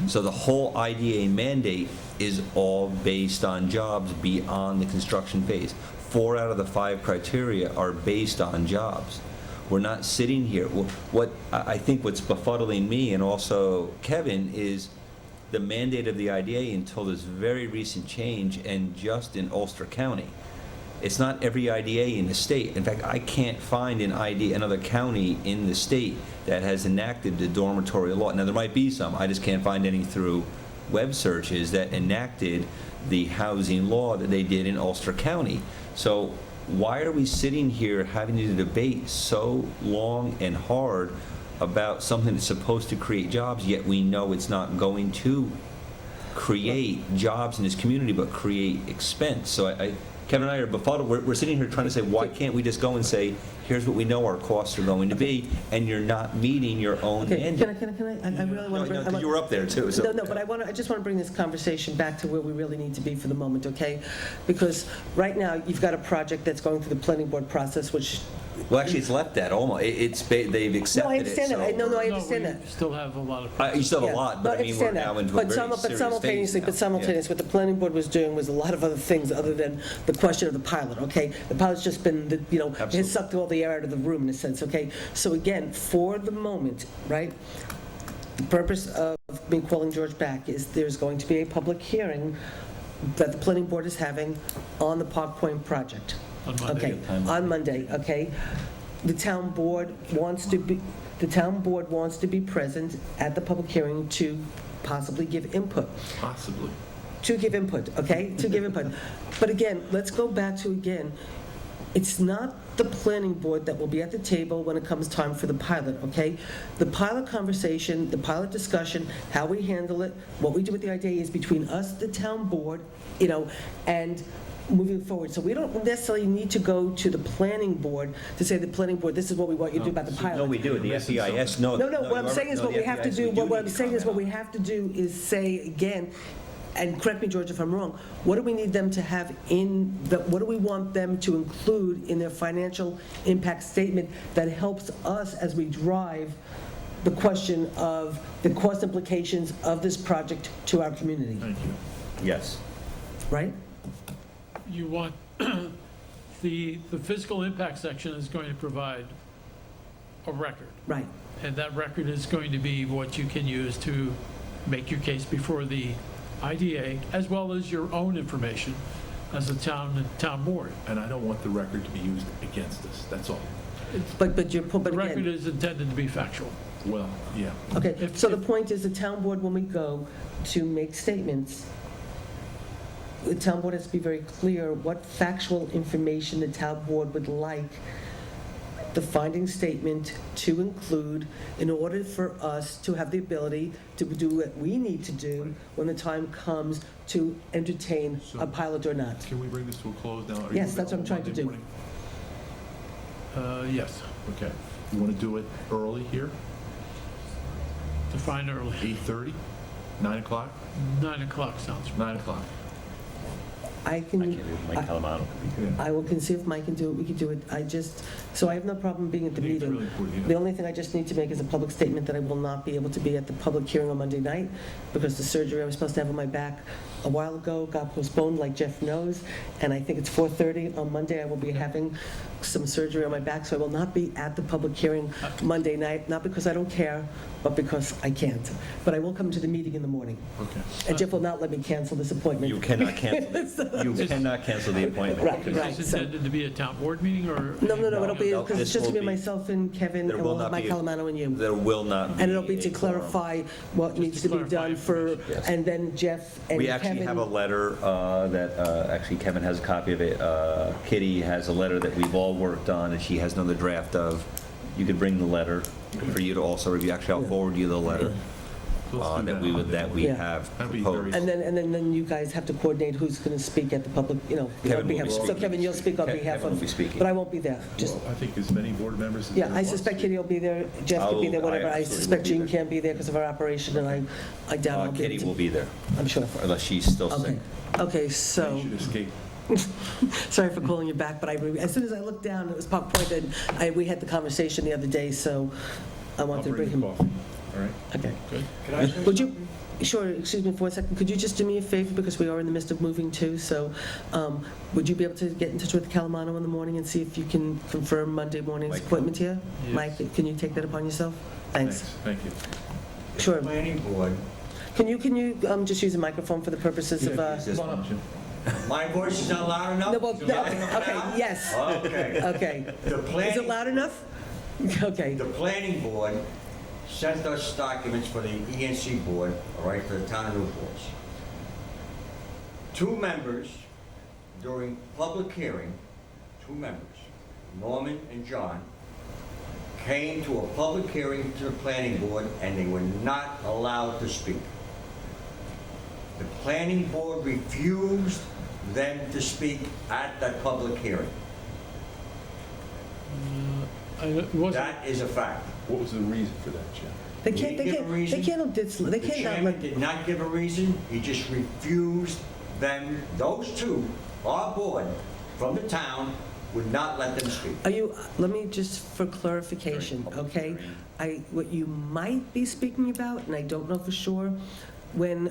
So the whole IDA mandate is all based on jobs beyond the construction phase. 4 out of the 5 criteria are based on jobs. We're not sitting here. What I think what's befuddling me and also Kevin is the mandate of the IDA until this very recent change, and just in Ulster County. It's not every IDA in the state. In fact, I can't find an IDA, another county in the state that has enacted the dormitory law. Now, there might be some. I just can't find any through web searches that enacted the housing law that they did in Ulster County. So why are we sitting here having to debate so long and hard about something that's supposed to create jobs, yet we know it's not going to create jobs in this community, but create expense? So Kevin and I are befuddled. We're sitting here trying to say, why can't we just go and say, here's what we know our costs are going to be, and you're not meeting your own Okay, mandate? can I really want to bring... 'Cause you were up there too, so. No, but I just want to bring this conversation back to where we really need to be for the moment, okay? Because right now, you've got a project that's going through the planning board process, which... Well, actually, it's left that almost. They've accepted No, I understand it. that. No, I No, understand we that. still have a lot of. You still have Yeah. a lot, No, but I mean, we're understand that. now into a But very simul- serious simultaneously, stage but now. simultaneously, what the planning board was doing was a lot of other things other than the question of the pilot, okay? The pilot's just been, it Absolutely. has sucked all the air out of the room in a sense, okay? So again, for the moment, right, the purpose of me calling George back is there's going to be a public hearing that the planning board is having on the Park Point project. On Monday. Okay, on Monday, okay? The town board wants to be present at the public hearing to possibly give input. Possibly. To give input, okay? To give input. But again, let's go back to, again, it's not the planning board that will be at the table when it comes time for the pilot, okay? The pilot conversation, the pilot discussion, how we handle it, what we do with the idea is between us, the town board, and moving forward. So we don't necessarily need to go to the planning board to say, the planning board, this is what we want you to do about the pilot. No, we do. The FEIS, no. No, what I'm you are- saying is no, what the we have to FEIS, do, we what I'm need to saying is what we comment have to do is say again, and correct me, George, if I'm wrong, what do we need them to have what do we want them to include in their financial impact statement that helps us as we drive the question of the cost implications of this project to our community, Thank you. on. Yes. right? You want, the physical impact section is going to provide a record. Right. And that record is going to be what you can use to make your case before the IDA, as well as your own information as a town board. And I don't want the record to be used against us, that's all. But The record again, is intended to be factual. Well, yeah. okay, if- so the point is, the town board, when we go to make statements, the town board has to be very clear what factual information the town board would like the finding statement to include in order for us to have the ability to do what we need to do when the time comes to entertain a pilot or not. Can we bring this to a close now? Are you Yes, that's what I'm trying to available do. Monday morning? Yes, Okay. You want to do it early here? define early. 8:30? 9 o'clock? 9 o'clock sounds right. 9 o'clock. I can, Mike Calamano could be. I will see if Mike can do it, we can do it. So I have no problem being at the I think it's meeting. really important, yeah. The only thing I just need to make is a public statement that I will not be able to be at the public hearing on Monday night because the surgery I was supposed to have on my back a while ago got postponed, like Jeff knows, and I think it's 4:30 on Monday. I will be having some surgery on my back, so I will not be at the public hearing Monday night, not because I don't care, but because I can't. But I will come to the meeting in the morning, Okay. and Jeff will not let me cancel this appointment. You cannot cancel the appointment. Right, Is right. this So- intended to be a town board meeting or? No, it'll be, No, because it's this just will going to be be- myself and Kevin, There and will we'll have not Mike be a- Calamano and you. There will not be. And it'll be to a quorum. clarify what Just needs to to be clarify done for, information. Yes. and then Jeff and Kevin. We actually have a letter that, actually Kevin has a copy of it. Kitty has a letter that we've all worked on, and she has another draft of. You could bring the letter for you to also review. Actually, I'll forward you the letter So let's do that we Yeah. have That'd be proposed. very- And then you guys have to coordinate who's going to speak at the public, on Kevin will behalf. be So speaking. Kevin, you'll speak on Kevin behalf will of, be speaking. but I won't be there. Just, Well, I think as many board members as yeah, there I was. suspect Kitty will be there, Jeff could be there, I whatever. I absolutely suspect will be Jean there. can't be there because of her operation, and I doubt I'll be Kitty able will to. be there, I'm sure. unless she's still Okay, sick. okay, so. They should escape. Sorry for calling you back, but as soon as I looked down, it was Park Point, and we had the conversation the other day, so I I'll wanted to bring bring the him. coffee, all right? Okay. Good. Could I say Would you, something? Sure, excuse me for a second. Could you just do me a favor, because we are in the midst of moving too, so would you be able to get in touch with Calamano in the morning and see if you can confirm Monday morning's Mike. appointment here? Yes. Mike, can you take that upon yourself? Thanks. Thank you. Sure. Planning board, Can you just use a microphone for the purposes of... This Come on one. up, Jim. my voice is not loud enough? No, well, Is it no, loud enough okay, now? yes, Okay. okay. The Is it planning, loud enough? Okay, the planning board sent us documents for the ENC board, all right, for the town of Newport. 2 members during public hearing, 2 members, Norman and John, came to a public hearing to the planning board and they were not allowed to speak. The planning board refused them to speak at that public hearing. It wasn't, That is a fact. What was the reason for that, Jim? they He can't, didn't give a reason. they The can't not chairman let... did not give a reason, he just refused them, those 2, our board, from the town, would not let them speak. Are you, let me just, for clarification, okay? What you might be speaking about, and I don't know for sure, when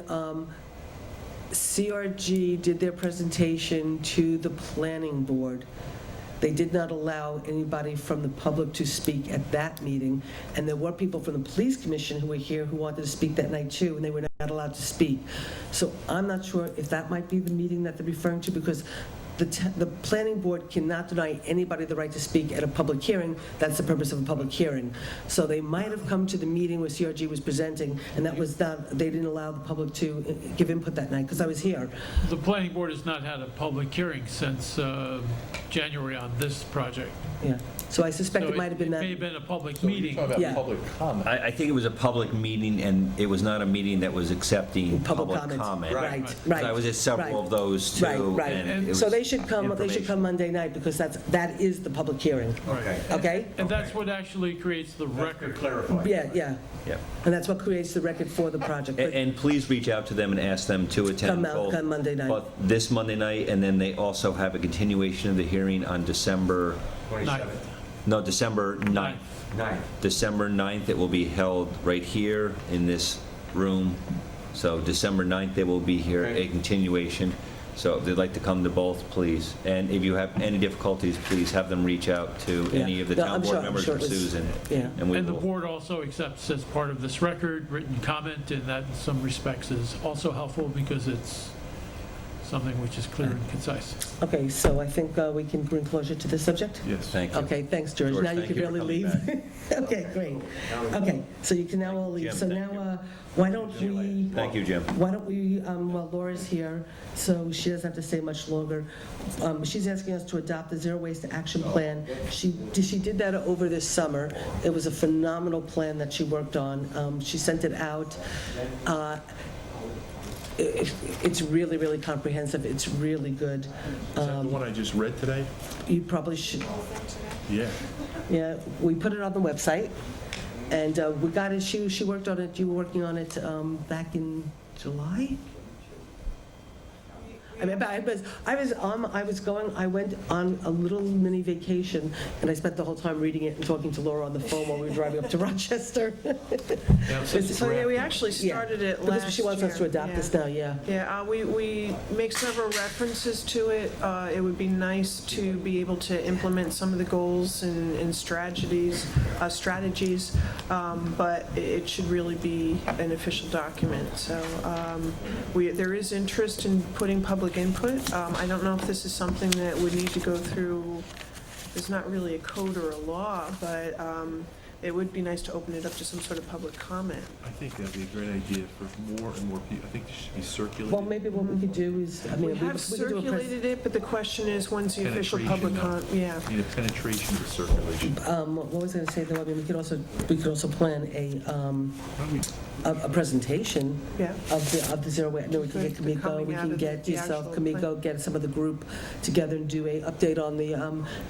CRG did their presentation to the planning board, they did not allow anybody from the public to speak at that meeting, and there were people from the police commission who were here who wanted to speak that night too, and they were not allowed to speak. So I'm not sure if that might be the meeting that they're referring to, because the planning board cannot deny anybody the right to speak at a public hearing. That's the purpose of a public hearing. So they might have come to the meeting where CRG was presenting, and that was not, they didn't allow the public to give input that night, because I was here. the planning board has not had a public hearing since January on this project. Yeah. So I suspect So it might have been It may that. have been a public So you're meeting. talking Yeah. about public comment. I think it was a public meeting, and it was not a meeting that was accepting public Comments. comment. Right, So right. I was at several of those Right, too. right. and it So was they should come information. Monday night, because that is the public hearing, Okay. okay? And that's what actually creates the That could record. clarify. Yeah, yeah. Yeah. And that's what creates the record for the project. But And please reach out to them and ask them to attend both. Come Monday night. But this Monday night, and then they also have a continuation of the hearing on December 27th, December 9th. 9th. December 9th, it will be held right here in this room. So December 9th, they will be here, Okay. a continuation. So if they'd like to come to both, please. And if you have any difficulties, please have them reach out to Yeah. any of the No, town I'm board sure- I'm members sure or it was- Susan. yeah. And we And the will, board also accepts as part of this record, written comment, and that in some respects is also helpful because it's something which is clear and concise. Okay, so I think we can bring closure to this subject? Yes. thank you. Okay, thanks, George. George, Now you thank can you for really coming leave. Okay, great. Okay, so you can now all leave. Jim, So thank now, why don't we... Thank you, Jim. Why don't we, well, Laura's here, so she doesn't have to stay much longer. She's asking us to adopt the Zero Waste Action Plan. She did that over this summer. It was a phenomenal plan that she worked on. She sent it out. It's really, really comprehensive. It's really good. Is that the one I just read today? You probably should, Yeah. yeah, we put it on the website, and we got it, she worked on it, you were working on it back in July? I mean, I went on a little mini vacation, and I spent the whole time reading it and talking to Laura on the phone while we were driving up to Rochester. So, yeah, we actually started it last year. Because she wants us to adopt this now, yeah. Yeah, we make several references to it. It would be nice to be able to implement some of the goals and strategies, but it should really be an official document. So there is interest in putting public input. I don't know if this is something that would need to go through, it's not really a code or a law, but it would be nice to open it up to some sort of public comment. I think that'd be a great idea for more and more people. I think it should be circulated. Well, maybe what we could do is, I mean, We we have could do a circulated it, but the question is, when's the official public Penetration, comment? Yeah. Need a penetration to circulation. What was I going to say, though? I mean, we could also plan a presentation Yeah. of the Zero Waste. No, we can get Good, Kamiko, we coming out can of get the yourself, actual Kamiko, get some of the group together and do a update on the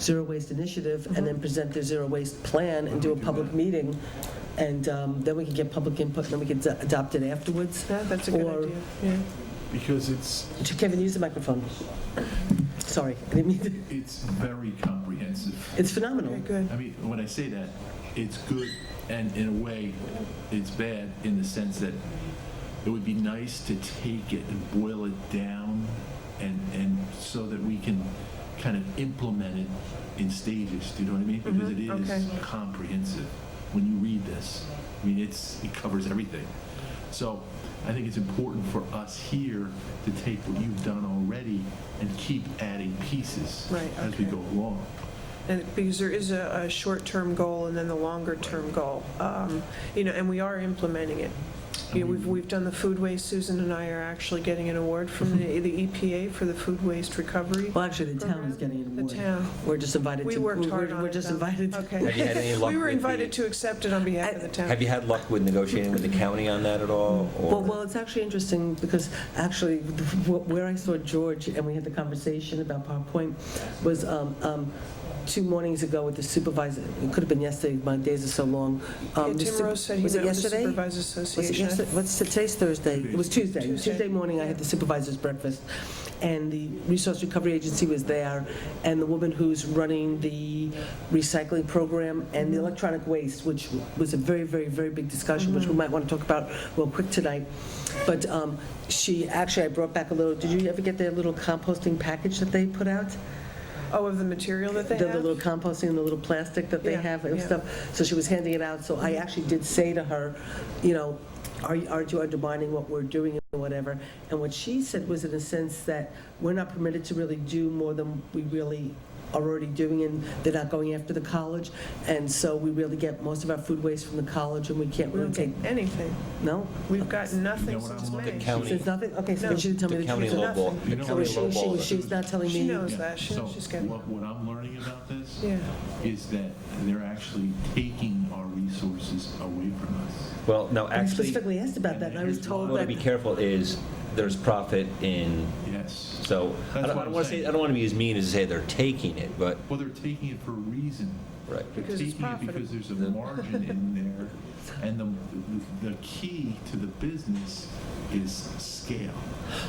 Zero Waste Initiative, and then present the Zero Waste Plan and do a public meeting. And then we can get public input, and then we can adopt it afterwards. Yeah, that's a good Or- idea, yeah. Because it's Kevin, use the microphone. Sorry, I didn't mean to. it's very comprehensive. It's phenomenal. Okay, good. I mean, when I say that, it's good, and in a way, it's bad in the sense that it would be nice to take it and boil it down and so that we can kind of implement it in stages, do you know what I mean? Because it is okay. comprehensive when you read this. I mean, it covers everything. So I think it's important for us here to take what you've done already and keep adding pieces Right, as we okay. go along. And because there is a short-term goal and then the longer-term goal, and we are implementing it. We've done the food waste. Susan and I are actually getting an award from the EPA for the food waste recovery. Well, actually, the town program. is getting an The award. town. We're just invited to. We worked hard on it. We're just though. invited to. Okay. Have you had any luck We were with invited the- to accept it on behalf of the town. Have you had luck with negotiating with the county on that at all? or- Well, it's actually interesting because actually where I saw George and we had the conversation about PowerPoint was 2 mornings ago with the supervisor. It could have been yesterday, my days are so long. Yeah, Tim Rose said he Was met it with the yesterday? Supervisors Was it Association. yesterday? Today's Thursday. It was Tuesday. Tuesday. Tuesday morning, I had the supervisor's breakfast. And the Resource Recovery Agency was there, and the woman who's running the recycling program and the electronic waste, which was a very, very, very big discussion, which we might want to talk about real quick tonight. But I brought back a little, did you ever get their little composting package that they put out? Oh, of the material that they The have? little composting, the little plastic that they Yeah, have and yeah. stuff. So she was handing it out, so I actually did say to her, aren't you undermining what we're doing and whatever? And what she said was in a sense that we're not permitted to really do more than we really are already doing, and they're not going after the college. And so we really get most of our food waste from the college, and we can't We really don't take, get anything. no? We've gotten nothing You know what since I'm May. looking county- There's nothing? Okay, so No. then she didn't tell me The the county truth. lowball, nothing. the You know county So lowball. she's not telling She me. knows Yeah. that. She knows So she's getting. what I'm learning about this Yeah. is that they're actually taking our resources away from us. Well, no, I actually, specifically asked about that, and I was told what to that. be careful is there's profit in, Yes. so, I That's don't what I'm want to say, saying. I don't want to be as mean as to say they're taking it, but, Well, they're taking it for a reason. right. They're Because it's taking it because there's a margin in there, and the key to the business is scale.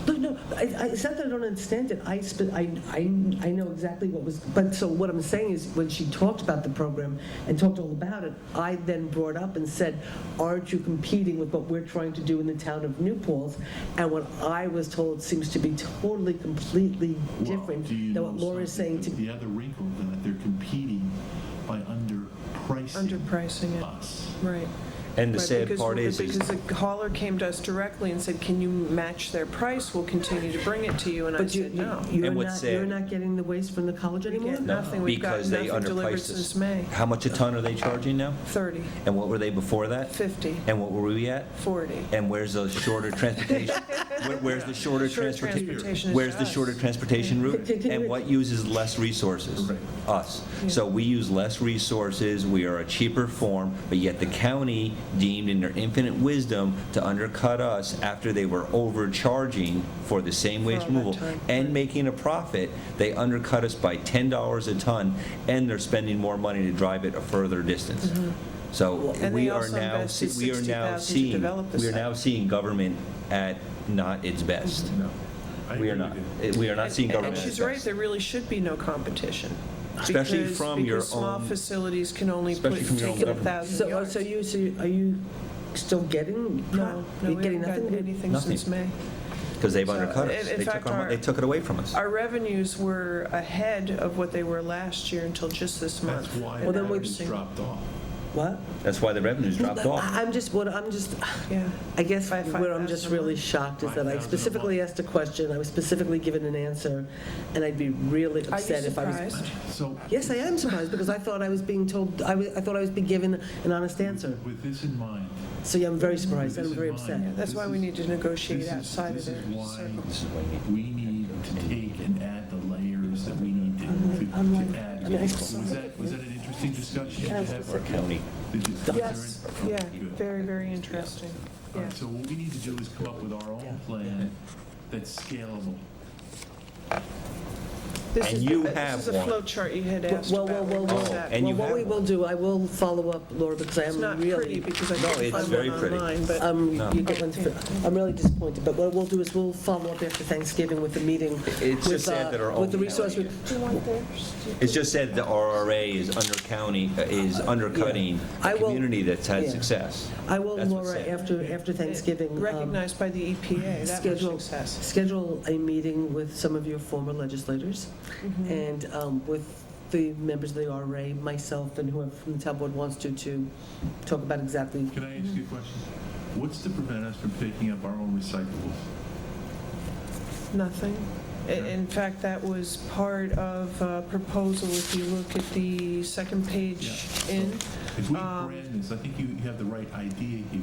No, it's not that I don't understand it. I know exactly what was, but so what I'm saying is, when she talked about the program and talked all about it, I then brought up and said, aren't you competing with what we're trying to do in the town of New Paltz? And what I was told seems to be totally, completely different Well, do you than what know Laura's saying something? to. The other wrinkle, that they're competing by Underpricing it. us. Right. And the Right, sad because- part is Because the hauler came to us directly and said, can you match their price? We'll continue to bring it to you. And I But said, no. you're And what's not, you're sad- not getting the waste from the college We anymore? get nothing. We've got because they nothing delivered underpriced since us. May. How much a ton are they charging now? 30, And what were they before that? 50, And what were we at? 40. And where's the shorter transportation? Where's the shorter Short transportation? transportation is Where's to the us. shorter transportation route? Can you- And what uses less resources? Right. Us. So we use less resources, we are a cheaper form, but yet the county deemed in their infinite wisdom to undercut us after they were overcharging for the same waste all that removal time. and making a profit, they undercut us by $10 a ton, and they're spending more money to drive it a further distance. So And we they are also now, invested we are now $60,000 to seeing, develop the we are site. now seeing government at not its best. No. I We are agree not. with you. We are not seeing government And at its she's right, best. there really should be no competition. Especially Because- from your Because small own- facilities can only put, especially from your own take in government. 1,000 So, yards. are you still getting? No, You're we getting haven't gotten nothing? anything Nothing. since May. Because they've So, undercut us. in fact, They took it away from us. Our revenues were ahead of what they were last year until just this month. That's why And the then now we- we're revenues seeing- dropped off. What? That's why the revenues dropped off. I'm just, Yeah. I guess By where I'm just 5,000 a really month. shocked is that I 5,000 a specifically month. asked a question, I was specifically given an answer, and I'd be really Are you upset if I was. surprised? So Yes, I am surprised, because I thought I was being told, I thought I was being given an honest answer. with this in mind, So yeah, I'm very surprised, and I'm With very this in upset. mind, That's why we need to negotiate this is- outside of this their is why circle. This is why you need- we need to take and add the layers that we need to I'm like- add. I mean, I Was saw that an interesting discussion you had? Our county. Did you- was there Yes, an- yeah, okay, good. very, very interesting. All Yeah. right, so what we need to do is come up with our own plan that's scalable. This And is you the- have This is a one. flow chart you had asked Well, about. well, What well, is Oh, that? and you Well, what we have will one. do, I will follow up, Laura, because I It's am not pretty really, because I No, couldn't it's find very one pretty. online, but. No. you get one, I'm really disappointed, but what we'll do is we'll follow up after Thanksgiving with the meeting. It's just with, sad that our With the own resource, county- Do you want theirs? It's just said the RRA is undercutting I a will- community that's had yeah. success. I will, That's what's Laura, sad. after Thanksgiving. Recognized by the EPA, that much success. Schedule a meeting with some of your former legislators Mm-hmm. and with the members of the RA, myself, and whoever from the town board wants to talk about exactly. Can I ask you a question? What's to prevent us from picking up our own recyclables? Nothing. In fact, that was part of a proposal, if you look at the second page Yeah. in. If we brand this, I think you have the right idea here.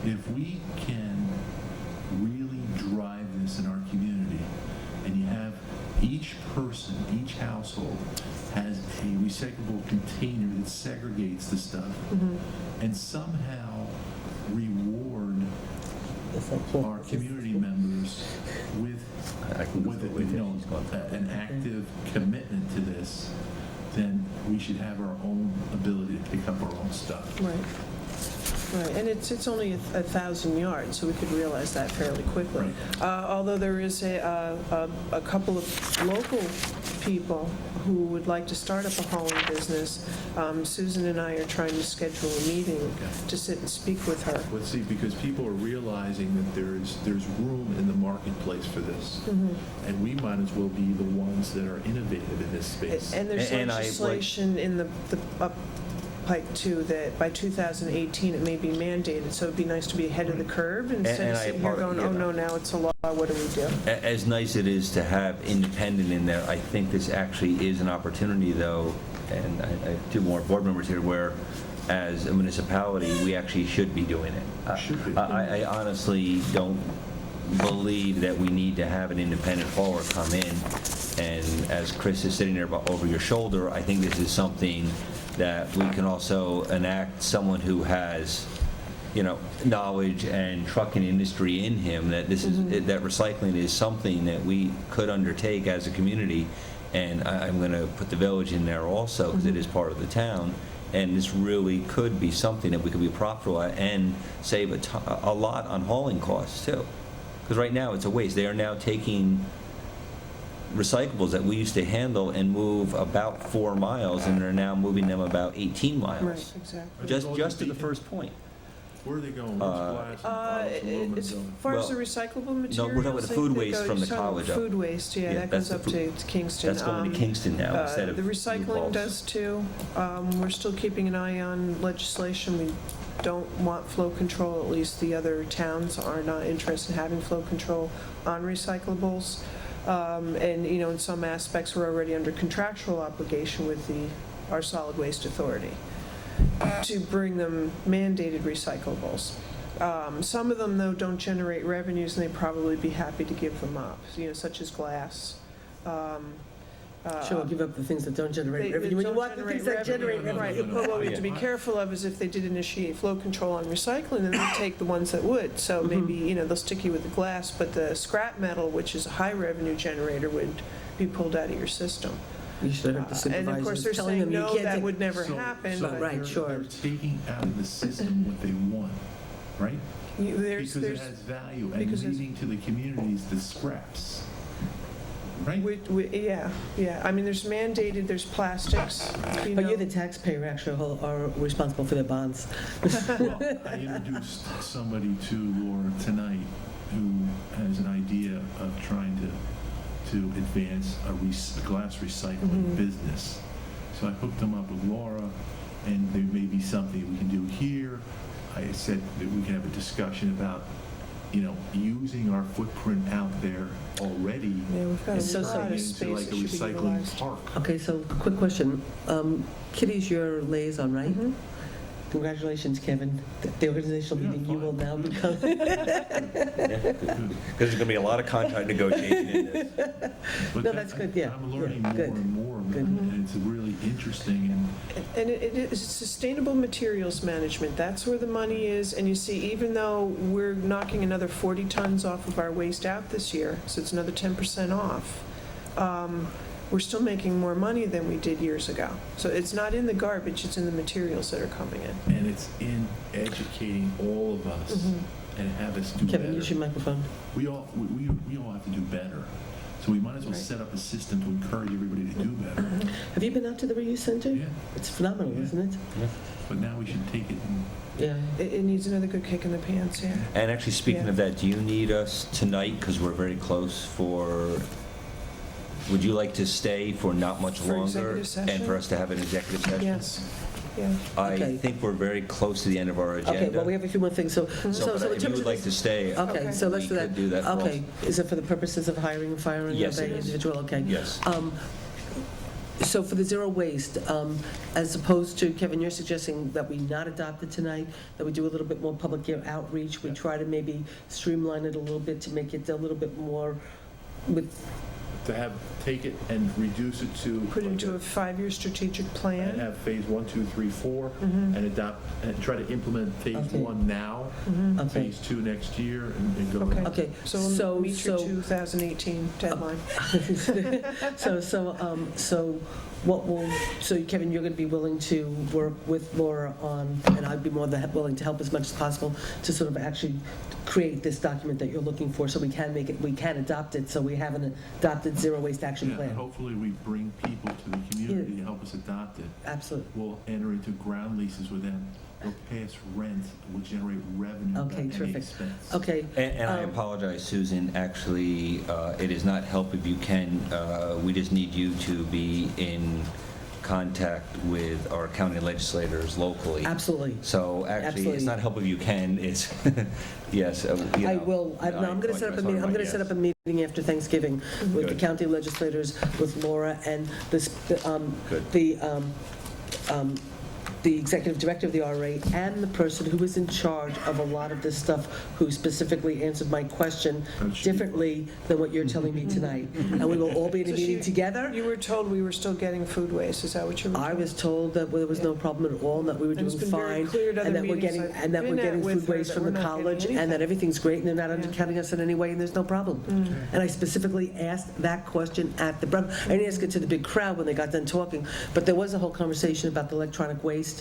If we can really drive this in our community, and you have each person, each household has a recyclable container that segregates the stuff, and somehow reward our community members with, I can go with through it you if know, she's gone through it. an active commitment to this, then we should have our own ability to pick up our own stuff. Right. Right, and it's only 1,000 yards, so we could realize that fairly quickly. Although there is a couple of local people who would like to start up a hauling business. Susan and I are trying to schedule a meeting to sit and speak with her. Let's see, because people are realizing that there's room in the marketplace for this. And we might as well be the ones that are innovative in this space. And there's And I like- legislation in the up pike too, that by 2018 it may be mandated, so it'd be nice to be ahead of the curve instead And of I sitting here going, oh apologize, no, now it's a law, what do we do? As nice it is to have independent in there, I think this actually is an opportunity, though, and I have two more board members here, where as a municipality, we actually should be doing it. Should be. I honestly don't believe that we need to have an independent hauler come in, and as Chris is sitting there over your shoulder, I think this is something that we can also enact someone who has, knowledge and trucking industry in him, that this is, that recycling is something that we could undertake as a community. And I'm going to put the village in there also, because it is part of the town. And this really could be something that we could be profitable at and save a lot on hauling costs too. Because right now it's a waste. They are now taking recyclables that we used to handle and move about 4 miles, and they're now moving them about 18 miles. Right, exactly. Just to the first point. Where are they going? Which glass? and aluminum As going? far as the Well, recyclable materials. no, we're talking about the food they waste go- from the you're talking college about up. Food waste, yeah, Yeah, that that's goes the up to Kingston. That's going to Kingston now instead of The New recycling Paltz. does too. We're still keeping an eye on legislation. We don't want flow control, at least the other towns are not interested in having flow control on recyclables. And, in some aspects, we're already under contractual obligation with our solid waste authority to bring them mandated recyclables. Some of them, though, don't generate revenues, and they'd probably be happy to give them up, such as glass. Sure, we'll give up the things that don't generate They revenue. We don't want the things that generate Right, revenue. but what we have to be careful of is if they did initiate flow control on recycling, then they'd take the ones that would. So maybe, they'll stick you with the glass, but the scrap metal, which is a high revenue generator, would be pulled out of your system. You should have the And of course, supervisors they're telling saying, them you no, can't that take. would never So- happen. so but Right, they're- sure. They're taking out of the system what they want, right? There's, Because it has value, and because it's- leaving to the communities the scraps, right? yeah. I mean, there's mandated, there's plastics, But you're the taxpayer, actually, who are responsible for their bonds. Well, I introduced somebody to Laura tonight who has an idea of trying to advance a glass recycling business. So I hooked them up with Laura, and there may be something we can do here. I said that we can have a discussion about, using our footprint out there already. Yeah, we've got and a So- lot turning of it space into like that a should be recycling utilized. park. Okay, so quick question. Kitty's your liaison, right? Mhm. Congratulations, Kevin. The organizational Yeah, meeting, you will fine. now become. Because there's going to be a lot of contract negotiation in this. But No, that's good, yeah, I'm learning yeah, more good, and more, about good. it, and it's really interesting, And it is sustainable materials management, that's where the money is, and you see, even though we're knocking another 40 tons off of our waste out this year, so it's another 10% off, we're still making more money than we did years ago. So it's not in the garbage, it's in the materials that are coming in. And it's in educating all of us and have us do better. Kevin, use your microphone. We all have to do better. So we might as well Right. set up a system to encourage everybody to do better. Have you been out to the reuse center? Yeah. It's phenomenal, Yeah. isn't it? But now we should take it and Yeah. It needs another good kick in the pants, yeah. And actually, speaking Yeah. of that, do you need us tonight, because we're very close for, would you like to stay for not much For longer? executive And session? for us to have an executive session? Yes, yeah. I Okay. think we're very close to the end of our agenda. Okay, well, we have a few more things, so So, in but terms if you of would like this- to stay, Okay, so let's we do that. could do that for Okay, is it for the purposes of hiring and firing Yes, of it an is. individual? Okay. yes. So for the zero waste, as opposed to, Kevin, you're suggesting that we not adopt it tonight, that we do a little bit more public outreach, we try to maybe streamline it a little bit to make it a little bit more with, take it and reduce it to. Put into a 5-year strategic And plan. have phase 1, 2, 3, 4, and adopt, and try to implement phase Okay. 1 now, okay. phase 2 next year, and go. Okay. Okay, So so, we'll meet your so, 2018 deadline. so what will, so Kevin, you're going to be willing to work with Laura on, and I'd be more than willing to help as much as possible to sort of actually create this document that you're looking for, so we can make it, we can adopt it, so we have an adopted zero waste action Yeah, plan. hopefully we bring people to the community to help us adopt it. Absolutely. We'll enter into ground leases with them. They'll pay us rent, we'll generate revenue without Okay, any terrific. expense. Okay. And I apologize, Susan, actually, it is not help if you can, we just need you to be in contact with our county legislators locally. Absolutely. So actually, Absolutely. it's not help if you can, it's, yes. You I know, will, no, I'm going to set up a meeting, I'm going to set up a meeting after Thanksgiving with the Good. county legislators, with Laura, and this, Good. the executive director of the RA, and the person who was in charge of a lot of this stuff, who specifically answered my question differently than what you're telling me tonight. And we will all be in a So meeting she- together. You were told we were still getting food waste, is that what you were told? I was told that there was no problem at all, and that we were And doing it's been very fine, clear at other and that we're meetings getting, I've and that been we're at getting with food her waste that from we're the not getting college, and that anything. everything's great, and they're not undercutting us in any way, and there's no problem. And I specifically asked that question at the, I didn't ask it to the big crowd when they got done talking, but there was a whole conversation about the electronic waste,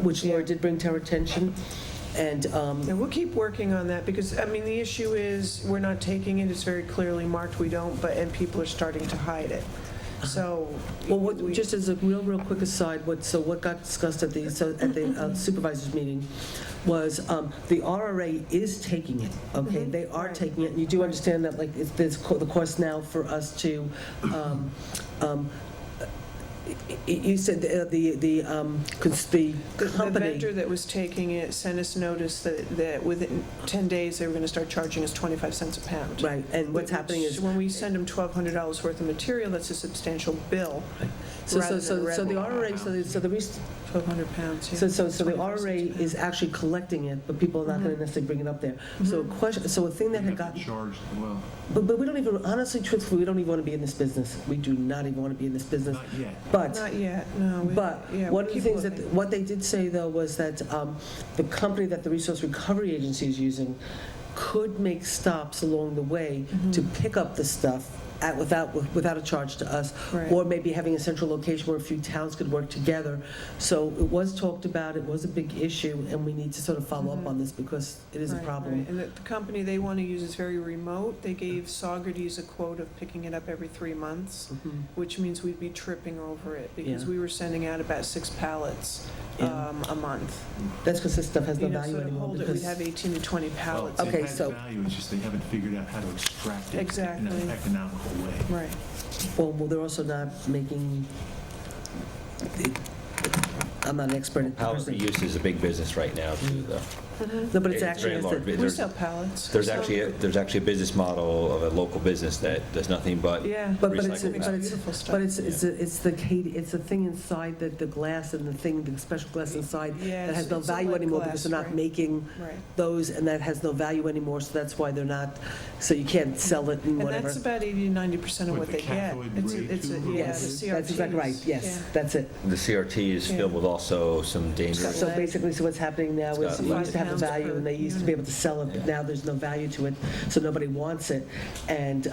which Laura did bring to our attention, and, Yeah, we'll keep working on that, because, I mean, the issue is, we're not taking it, it's very clearly marked we don't, and people are starting to hide it. So. well, what, we- just as a real quick aside, what got discussed at the supervisors meeting was, the RRA is taking it, okay? They are Right. taking it, and you do understand that, like, there's the course now for us to, you said the The company. vendor that was taking it sent us notice that within 10 days, they were going to start charging us 25 cents a pound. Right, and what's happening is, When we send them $1,200 worth of material, that's a substantial bill, so rather than the revenue. RRA, so the 1,200 pounds, yeah. So the 25 RA cents a pound. is actually collecting it, but people are not going to necessarily bring it up there. So a thing that We had have to gotten, charge, well, but we don't even, honestly, truthfully, we don't even want to be in this business. We do not even want to be in this business. not yet. But, Not yet, no. but yeah, one of the keep things that, looking. what they did say, though, was that the company that the Resource Recovery Agency is using could make stops along the way to pick up the stuff without a charge to us, Right. or maybe having a central location where a few towns could work together. So it was talked about, it was a big issue, and we need to sort of follow up on this because it is a Right, problem. right. And the company they want to use is very remote. They gave Saugerties a quote of picking it up every 3 months, Mhm. which means we'd be tripping over it, because Yeah. we were sending out about 6 pallets Yeah. a month. That's because this stuff has no You know, value so to anymore. hold it, because we'd have 18 to 20 Well, pallets. it Okay, has so- value, it's just they haven't figured out how to extract it in Exactly. an economical way. Right. Well, they're also not making, I'm not an expert at the Pallet person. reuse is a big business right now, too, though. No, but it's It's actually, very it's large. the- We There's- sell pallets. There's So- actually a business model of a local business that does nothing but Yeah. but it's, recycle but that. it's, Beautiful stuff. but it's the thing inside the glass and the special glass inside Yeah, that has no it's a value lead anymore glass, because they're not right. making Right. those, and that has no value anymore, so that's why they're not, so you can't sell it and And whatever. that's about 80 to 90% of What, what the they get. cathode It's ray a, tube or yeah, what? the Yes, CRTs. that's exactly right, yes, Yeah. that's it. The CRT is filled with also some dangerous. So basically, so what's happening now It's is got it used to have a 5 pounds value, per and they used to be able to sell it, but now there's no value to it, so nobody wants it. And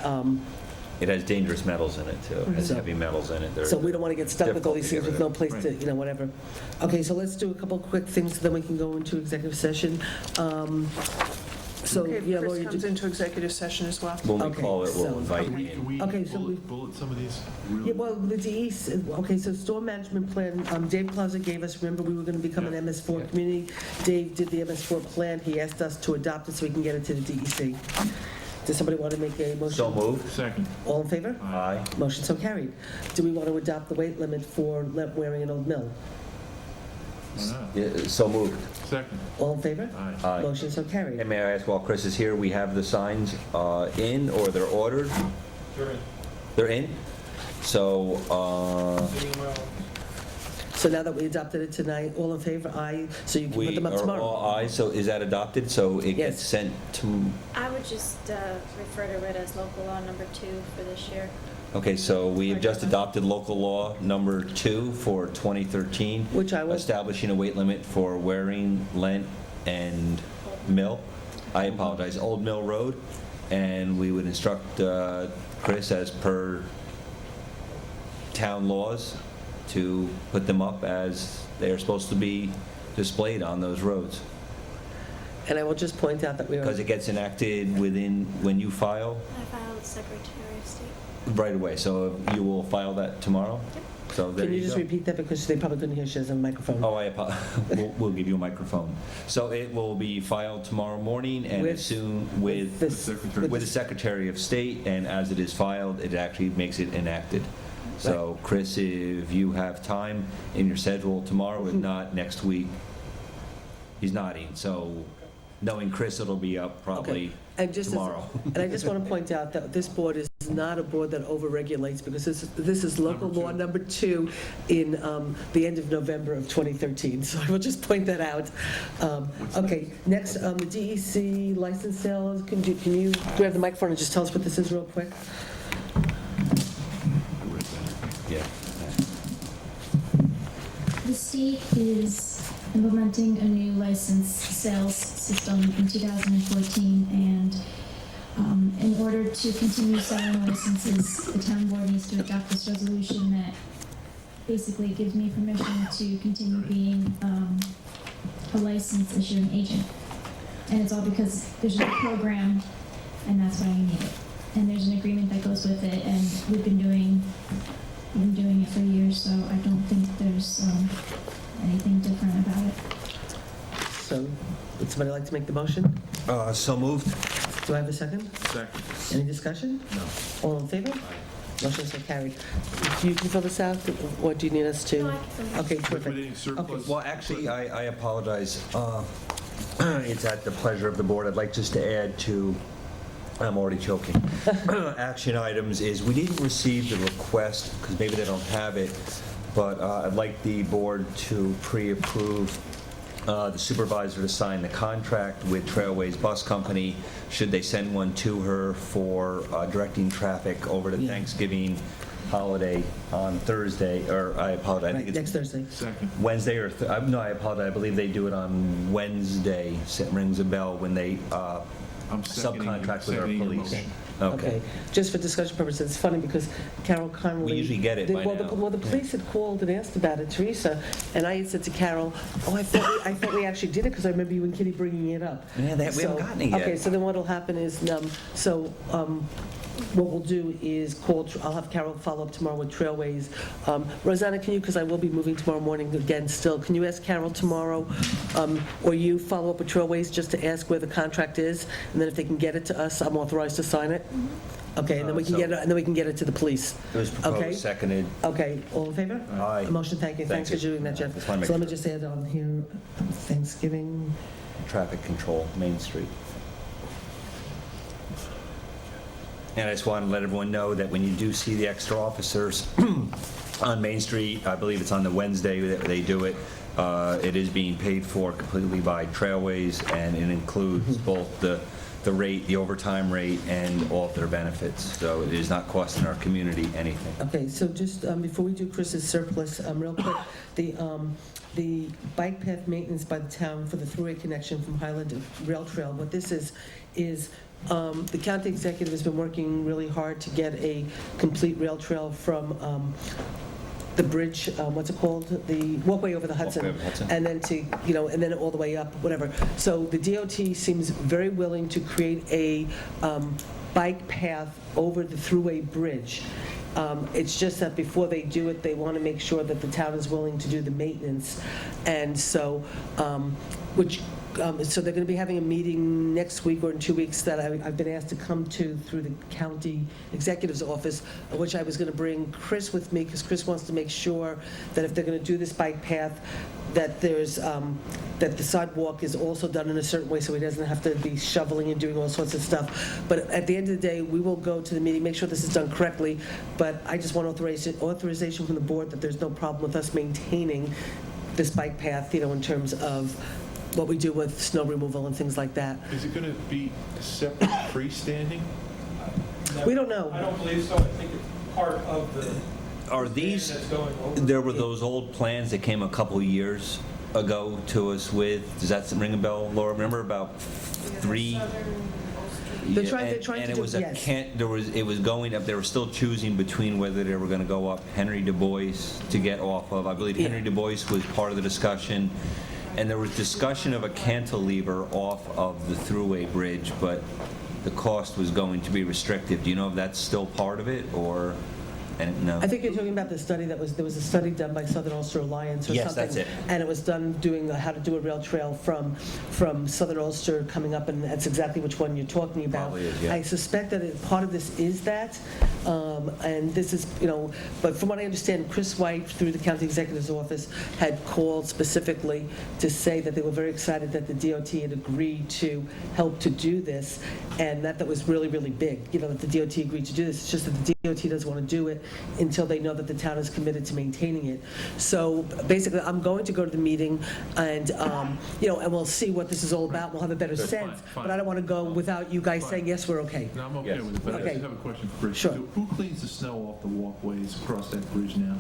It has dangerous metals in it, too. It has So- heavy metals in it. They're- So we don't want to get stuck with all these things difficult with to no get place rid to, whatever. Okay, so let's do a couple quick things, then we can go into executive session. So, Okay, yeah, Chris Laura, you comes do- into executive session as well. When we Okay, call it, we'll so- invite Can you we, in. can we Okay, so bullet some of these? Really? yeah, well, the DEC, okay, so storm management plan, Dave Plaza gave us, remember, we were going to become an Yeah. MS4 Yeah. community. Dave did the MS4 plan, he asked us to adopt it so we can get it to the DEC. Does somebody want to make a motion? So moved. Second. All in favor? Aye. Motion so carried. Do we want to adopt the weight limit for wearing an Old Mill? Why not? Yeah, so moved. Second. All in favor? Aye. Aye. Motion so carried. And may I ask, while Chris is here, we have the signs in, or they're ordered? They're in? So, So now that we adopted it tonight, all in favor? Aye, so you can put we them up are tomorrow. all ayes, so is that adopted? So it gets Yes. sent to, I would just refer to it as local law number 2 for this year. okay, so we have just adopted local law number 2 for 2013. Which I will- Establishing a weight limit for Waring, Lent, and Mill. I apologize, Old Mill Road. And we would instruct Chris, as per town laws, to put them up as they are supposed to be displayed on those roads. And I will just point out that we are, Because it gets enacted within, when you file, I filed with Secretary of State. right away. So you will file that tomorrow? So there can you you just go. repeat that because they probably couldn't hear, she doesn't have a microphone. Oh, we'll give you a microphone. So it will be filed tomorrow morning and With- as soon with This- Secretary. the Secretary of State, and as it is filed, it actually makes it enacted. So Chris, if you have time in your schedule tomorrow, if not, next week, he's nodding, so knowing Chris, it'll be up probably And just as- tomorrow. And I just want to point out that this board is not a board that overregulates, because this is local Number law two. number 2 in the end of November of 2013. So I will just point that out. Okay, next, the DEC license sales, can you grab the microphone and just tell us what this is real quick? Yeah. The state is implementing a new license sales system in 2014, and in order to continue selling licenses, the town board needs to adopt this resolution that basically gives me permission to continue being a license issuing agent. And it's all because there's a program, and that's why you need it. And there's an agreement that goes with it, and we've been doing it for years, so I don't think there's anything different about it. So, would somebody like to make the motion? So moved. Do I have a second? Second. Any discussion? No. All in favor? Motion so carried. You can fill this out, or do you need us to? No, I can fill it out. Okay, terrific. Liquidating surplus. Well, actually, I apologize. It's at the pleasure of the board. I'd like just to add to, I'm already choking. Action items is, we didn't receive the request, because maybe they don't have it, but I'd like the board to pre-approve the supervisor to sign the contract with Trailways Bus Company, should they send one to her for directing traffic over the Thanksgiving holiday on Thursday, or I apologize, I Right, think next it's Thursday. Second. Wednesday or, no, I apologize, I believe they do it on Wednesday, it rings a bell, when they I'm seconding- subcontract with our seconding your police. motion. Okay. Just for discussion purposes, it's funny because Carol Connolly... We usually get it by Well, now. well, the police had called and asked about it, Teresa, and I had said to Carol, oh, I thought we actually did it, because I remember you and Kitty bringing it up. Yeah, we So- haven't gotten it yet. Okay, so then what'll happen is, what we'll do is I'll have Carol follow up tomorrow with Trailways. Rosanna, can you, because I will be moving tomorrow morning again still, can you ask Carol tomorrow, or you follow up with Trailways just to ask where the contract is, and then if they can get it to us, I'm authorized to sign it? Okay, and then we can So- get it, and then we can get it to the police. It was Okay. proposed, seconded. Okay, all in favor? Aye. A motion, thank you. Thanks for Thank you. doing that, Jeff. Just wanna make So let me sure. just add on here, Thanksgiving. Traffic control, Main Street. And I just want to let everyone know that when you do see the extra officers on Main Street, I believe it's on the Wednesday that they do it, it is being paid for completely by Trailways, and it includes both the rate, the overtime rate, and all of their benefits. So it is not costing our community anything. Okay, so just before we do Chris's surplus, real quick, the bike path maintenance by the town for the thruway connection from Highland to Rail Trail, what this is The county executive has been working really hard to get a complete rail trail from the bridge, what's it called? The walkway over the Hudson. Walkway over the Hudson. And then to, and then all the way up, whatever. So the DOT seems very willing to create a bike path over the Thruway Bridge. It's just that before they do it, they want to make sure that the town is willing to do the maintenance. And so, so they're going to be having a meeting next week or in 2 weeks that I've been asked to come to through the county executive's office, which I was going to bring Chris with me, because Chris wants to make sure that if they're going to do this bike path, that there's, that the sidewalk is also done in a certain way so he doesn't have to be shoveling and doing all sorts of stuff. But at the end of the day, we will go to the meeting, make sure this is done correctly, but I just want authorization from the board that there's no problem with us maintaining this bike path, in terms of what we do with snow removal and things like that. Is it going to be separate freestanding? We don't know. I don't believe so. I think it's part of the Are these, that's going over. there were those old plans that came a couple years ago to us with, does that ring a bell, Laura? Remember about 3? They're Yeah, trying and- to and it do- was a yes. it was going up, they were still choosing between whether they were going to go up Henry Du Bois to get off of, I believe Yeah. Henry Du Bois was part of the discussion, and there was discussion of a cantilever off of the Thruway Bridge, but the cost was going to be restrictive. Do you know if that's still part of it, or, and no? I think you're talking about the study there was a study done by Southern Ulster Alliance or something. Yes, that's it. And it was done doing how to do a rail trail from Southern Ulster coming up, and that's exactly which one you're talking about. Probably is, yeah. I suspect that part of this is that, and this is, but from what I understand, Chris White, through the county executive's office, had called specifically to say that they were very excited that the DOT had agreed to help to do this, and that was really, really big, that the DOT agreed to do this. It's just that the DOT doesn't want to do it until they know that the town is committed to maintaining it. So basically, I'm going to go to the meeting, and, and we'll see what this is all about. We'll have a better That's fine, sense, fine. but I don't want to go without you guys Fine. saying, yes, we're okay. No, I'm okay Yes. with it, but I Okay. just have a question for Chris. Sure. Who cleans the snow off the walkways across that bridge now?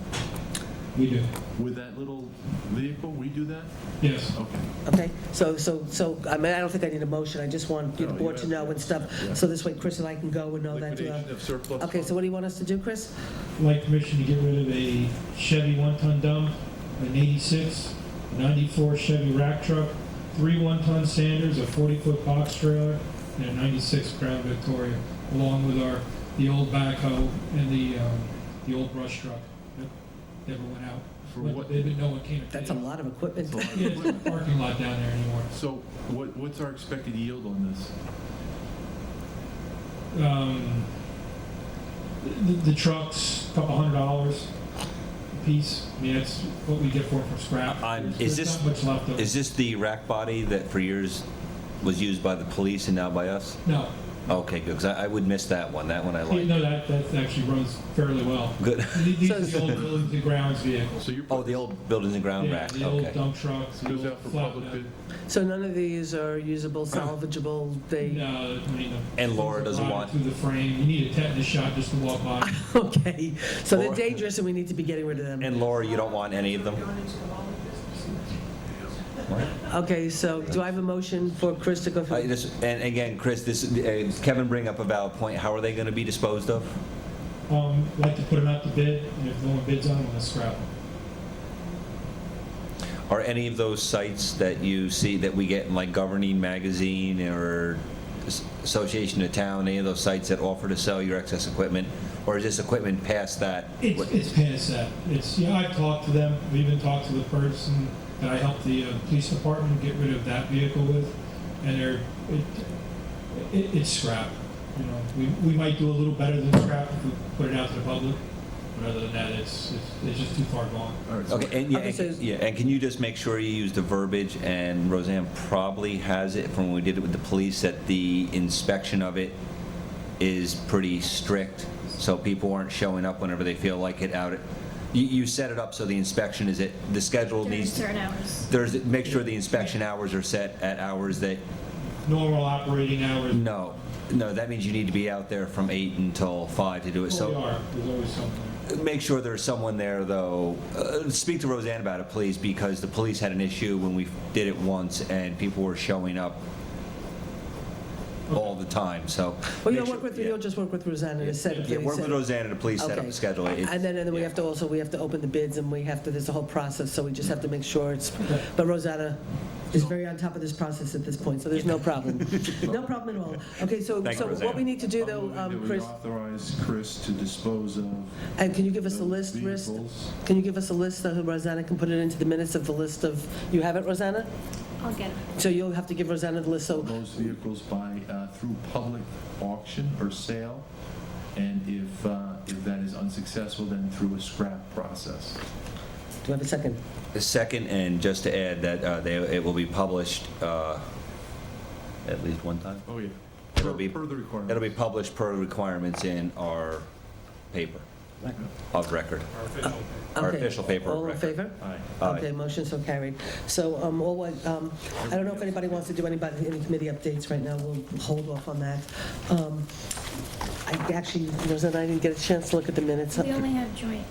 We do. With that little vehicle, we do that? Yes. Okay. Okay, so, I mean, I don't think I need a motion, I just want the No, board you to know and stuff, yeah. so this way Chris and I can go and know that. Liquidation of surplus Okay, so funds? what do you want us to do, Chris? I'd like permission to get rid of a Chevy one-ton dump, an 86, 94 Chevy rack truck, 3 one-ton Sanders, a 40-foot box trailer, and a 96 Crown Victoria, along with the old backhoe and the old brush truck that never went out. For Went to what- bid, but no one came to That's pay. a lot of equipment. That's a lot of Yeah, there's no equipment. parking lot down there anymore. So what's our expected yield on this? The truck's a couple $100 a piece. I mean, that's what we get for it from scrap. Is There's this- not much left of it. Is this the rack body that for years was used by the police and now by us? No. Okay, good, because I would miss that one I like. No, that actually runs fairly well. Good. These are the old buildings and grounds vehicles. So you're. Oh, the old buildings and ground Yeah, rack, the old okay. dump trucks, the Goes old out for public flatbed. bid? So none of these are usable, salvageable, they, No, I mean, And Laura things are doesn't rotted want- through the frame. You need a tetanus shot just to walk by. okay, so they're Or- dangerous and we need to be getting rid of them. And Laura, you don't want any of them? What? Okay, so do I have a motion for Chris to go through? And again, Chris, Kevin bring up a valid point. How are they going to be disposed of? Like to put them out to bid, and if no one bids on them, let's scrap them. Are any of those sites that you see that we get in like Governing Magazine or Association of Town, any of those sites that offer to sell your excess equipment? Or is this equipment past that? It's past that. I've talked to them. We even talked to the person that I helped the police department get rid of that vehicle with, and it's scrap. We might do a little better than scrap if we put it out to the public, but other than that, it's just too far gone. All right, so Okay, and Okay, so- and can you just make sure you use the verbiage, and Roseanne probably has it from when we did it with the police, that the inspection of it is pretty strict, so people aren't showing up whenever they feel like it out. You set it up so the inspection is the schedule During needs, certain hours. make sure the inspection hours are set at hours that, Normal operating hours. no, that means you need to be out there from 8 until 5 to do it, We so. are. There's always something. Make sure there's someone there, though. Speak to Roseanne about it, please, because the police had an issue when we did it once, and people were showing up all the time, so. Well, make sure- you'll just work with Rosanna to set up. Yeah, work with Rosanna to please set up Okay. a schedule. It- And then we have to also, we have to open the bids, and there's a whole process, so we just have to make sure it's, but Rosanna is very on top of this process at this point, so there's no problem. No problem at all. Okay, so Thank you, what Rosanna. we need to do, I'm though, moving that we Chris, authorize Chris to dispose of and can you give us a list, Chris? vehicles. Can you give us a list, so Rosanna can put it into the minutes of the list of, you have it, Rosanna? I'll get it. So you'll have to give Rosanna the list, so, Those vehicles through public auction or sale, and if that is unsuccessful, then through a scrap process. do I have a second? The second, and just to add that it will be published at least one time. Oh, yeah. It'll be- Per the requirement. It'll be published per requirements in our paper Right. of record. Our Okay. official paper of All in record. favor? Aye. Aye. Okay, motion so carried. So, I don't know if anybody wants to do any committee updates right now, we'll hold off on that. Rosanna, I didn't get a chance to look at the minutes. We only have joint.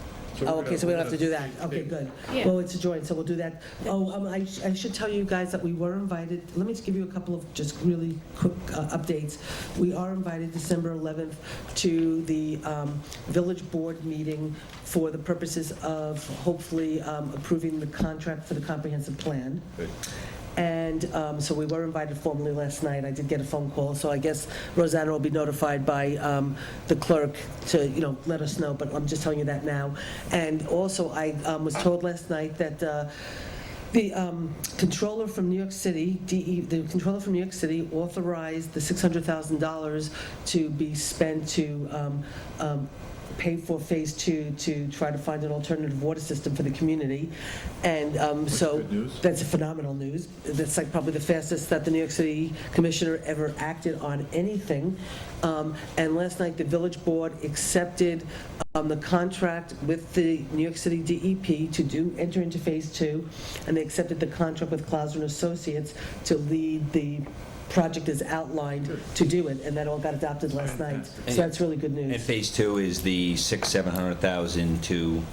Oh, okay, so we don't have to do that. Okay, good. Yeah. Well, it's a joint, so we'll do that. I should tell you guys that we were invited, let me just give you a couple of just really quick updates. We are invited December 11th to the village board meeting for the purposes of hopefully approving the contract for the comprehensive plan. Good. And so we were invited formally last night. I did get a phone call, so I guess Rosanna will be notified by the clerk to, let us know, but I'm just telling you that now. And also, I was told last night that the controller from New York City, the controller from New York City authorized the $600,000 to be spent to pay for Phase 2 to try to find an alternative water system for the community. And so good news. that's phenomenal news. That's like probably the fastest that the New York City Commissioner ever acted on anything. And last night, the village board accepted the contract with the New York City DEP to enter into Phase 2, and they accepted the contract with Clauser and Associates to lead the project as outlined to do it, and that all got adopted last night. So that's really good And news. Phase 2 is the $700,000 to.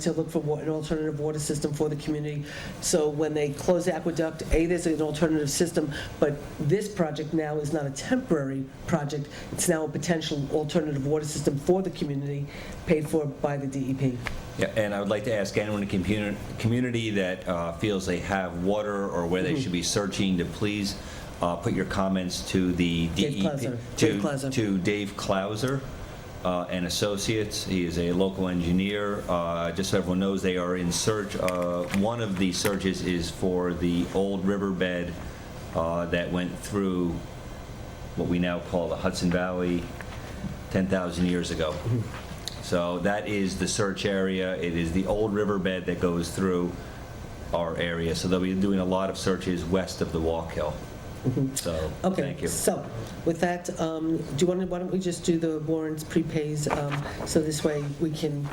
To look for an alternative water system for the community. So when they close the aqueduct, there's an alternative system, but this project now is not a temporary project. It's now a potential alternative water system for the community, paid for by the DEP. Yeah, and I would like to ask anyone in the community that feels they have water or where they should be searching to please put your comments to the Dave DEP. Clauser. Dave Clauser. To Dave Clauser and Associates. He is a local engineer. Just so everyone knows, they are in search. One of the searches is for the old riverbed that went through what we now call the Hudson Valley 10,000 years ago. So that is the search area. It is the old riverbed that goes through our area. So they'll be doing a lot of searches west of the Walk Hill. So, Okay, thank you. so with that, why don't we just do the warrants, prepays, so this way we can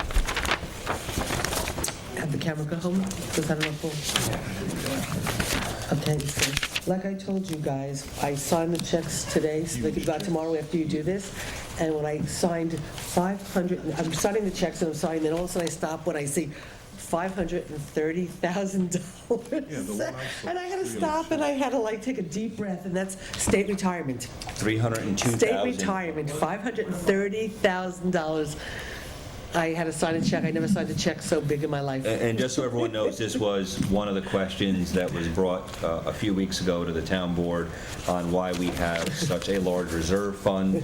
have the camera go home? Because I don't know if we'll... Okay, so like I told you guys, I signed the checks today, so they could go out tomorrow after you do this. And when I signed 500, I'm signing the checks and I'm signing, then all of a sudden I stop when I see $530,000. And I had to stop and I had to take a deep breath, and that's state retirement. 302,000. State retirement, $530,000. I had to sign a check. I never signed a check so big in my life. And just so everyone knows, this was one of the questions that was brought a few weeks ago to the town board on why we have such a large reserve fund.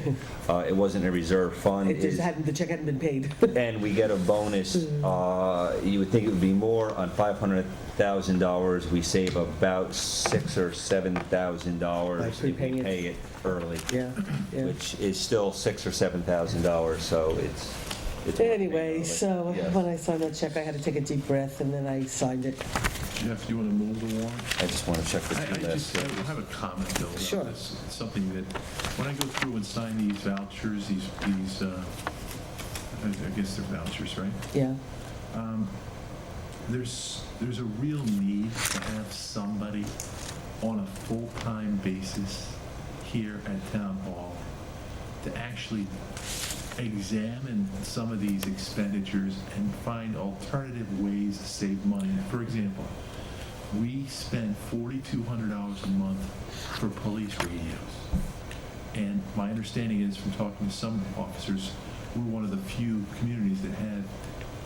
It wasn't a reserve fund. It just hadn't, the check hadn't been paid. And we get a bonus. You would think it would be more on $500,000. We save about $6,000 or $7,000 if we prepaying it. pay it early, Yeah, yeah. which is still $6,000 or $7,000. So it's. Anyway, so Yes. when I signed that check, I had to take a deep breath, and then I signed it. Jeff, do you want to move the warrant? I just want to check the I two lists. have a comment, though, about Sure. this. It's something that, when I go through and sign these vouchers, these I guess they're vouchers, right? Yeah. There's a real need to have somebody on a full-time basis here at Town Hall to actually examine some of these expenditures and find alternative ways to save money. For example, we spend $4,200 a month for police radios. And my understanding is, from talking to some officers, we're one of the few communities that have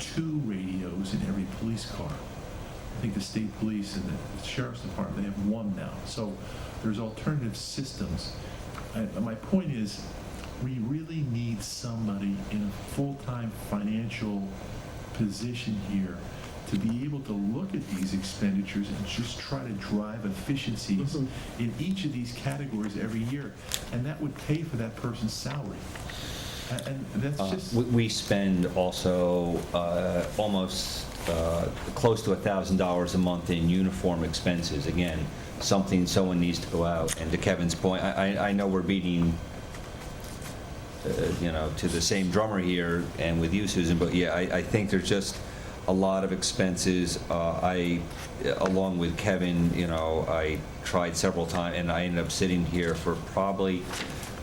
2 radios in every police car. I think the state police and the sheriff's department, they have 1 now. So there's alternative systems. My point is, we really need somebody in a full-time financial position here to be able to look at these expenditures and just try to drive efficiencies in each of these categories every year. And that would pay for that person's salary. And that's just... We spend also almost close to $1,000 a month in uniform expenses. Again, something someone needs to go out. And to Kevin's point, I know we're beating, to the same drummer here and with you, Susan, but yeah, I think there's just a lot of expenses. Along with Kevin, I tried several times, and I ended up sitting here for probably,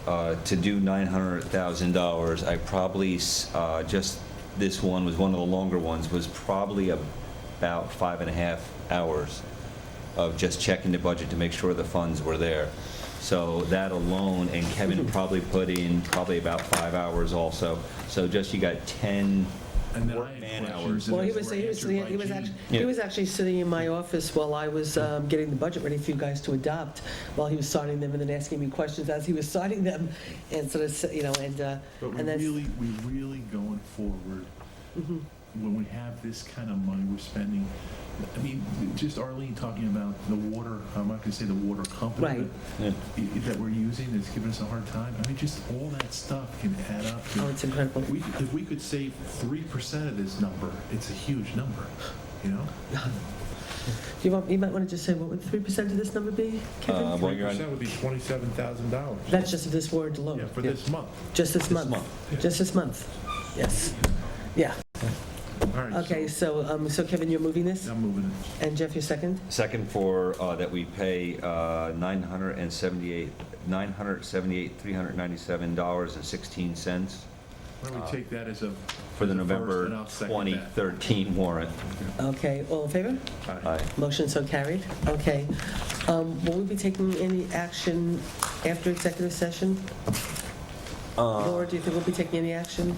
to do $900,000, I probably, just this one was one of the longer ones, was probably about 5.5 hours of just checking the budget to make sure the funds were there. So that alone, and Kevin probably put in probably about 5 hours also. So just you got 10 And then work I man had hours. questions, Well, and he those was, were he was, answered by he was Gene. actually, Yeah. he was actually sitting in my office while I was getting the budget ready for you guys to adopt, while he was signing them and then asking me questions as he was signing them, and sort of, But and that's... we really going forward, when we have this kind of money we're spending, I mean, just Arlene talking about the water, I'm not gonna say the water company Right. that we're using that's giving us a hard time. I mean, just all that stuff can add up. Oh, it's incredible. If we could save 3% of this number, it's a huge number, you know? You might want to just say, what would 3% of this number be, Kevin? Well, you're on- 3% would be $27,000. That's just if this weren't alone. Yeah, for this month. Just this month. month. Just this month. Yes. Yeah. All right. Okay, so Kevin, you're moving this? I'm moving it. And Jeff, you're second? Second for, that we pay $978,397.16 Why don't we take that as a... for the as a first, November and I'll second that. 2013 warrant. Okay, all in favor? Aye. Motion so carried. Okay. Will we be taking any action after executive session? Laura, do you think we'll be taking any action?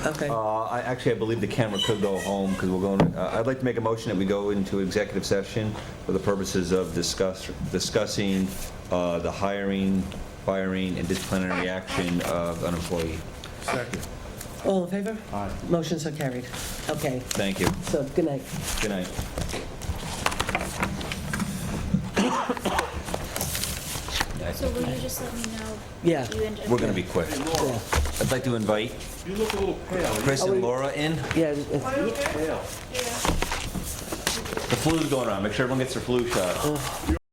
Okay. I believe the camera could go home because we're going, I'd like to make a motion that we go into executive session for the purposes of discussing the hiring, firing, and disciplinary action of an employee. Second. All in favor? Aye. Motion so carried. Okay, Thank you. so good night. Good night. So will you just let me know? Yeah. You and We're going to be quick. Yeah. I'd like to invite You look a little pale. Chris Oh, and wait. Laura in. Yeah. The flu's going around. Make sure everyone gets their flu shot.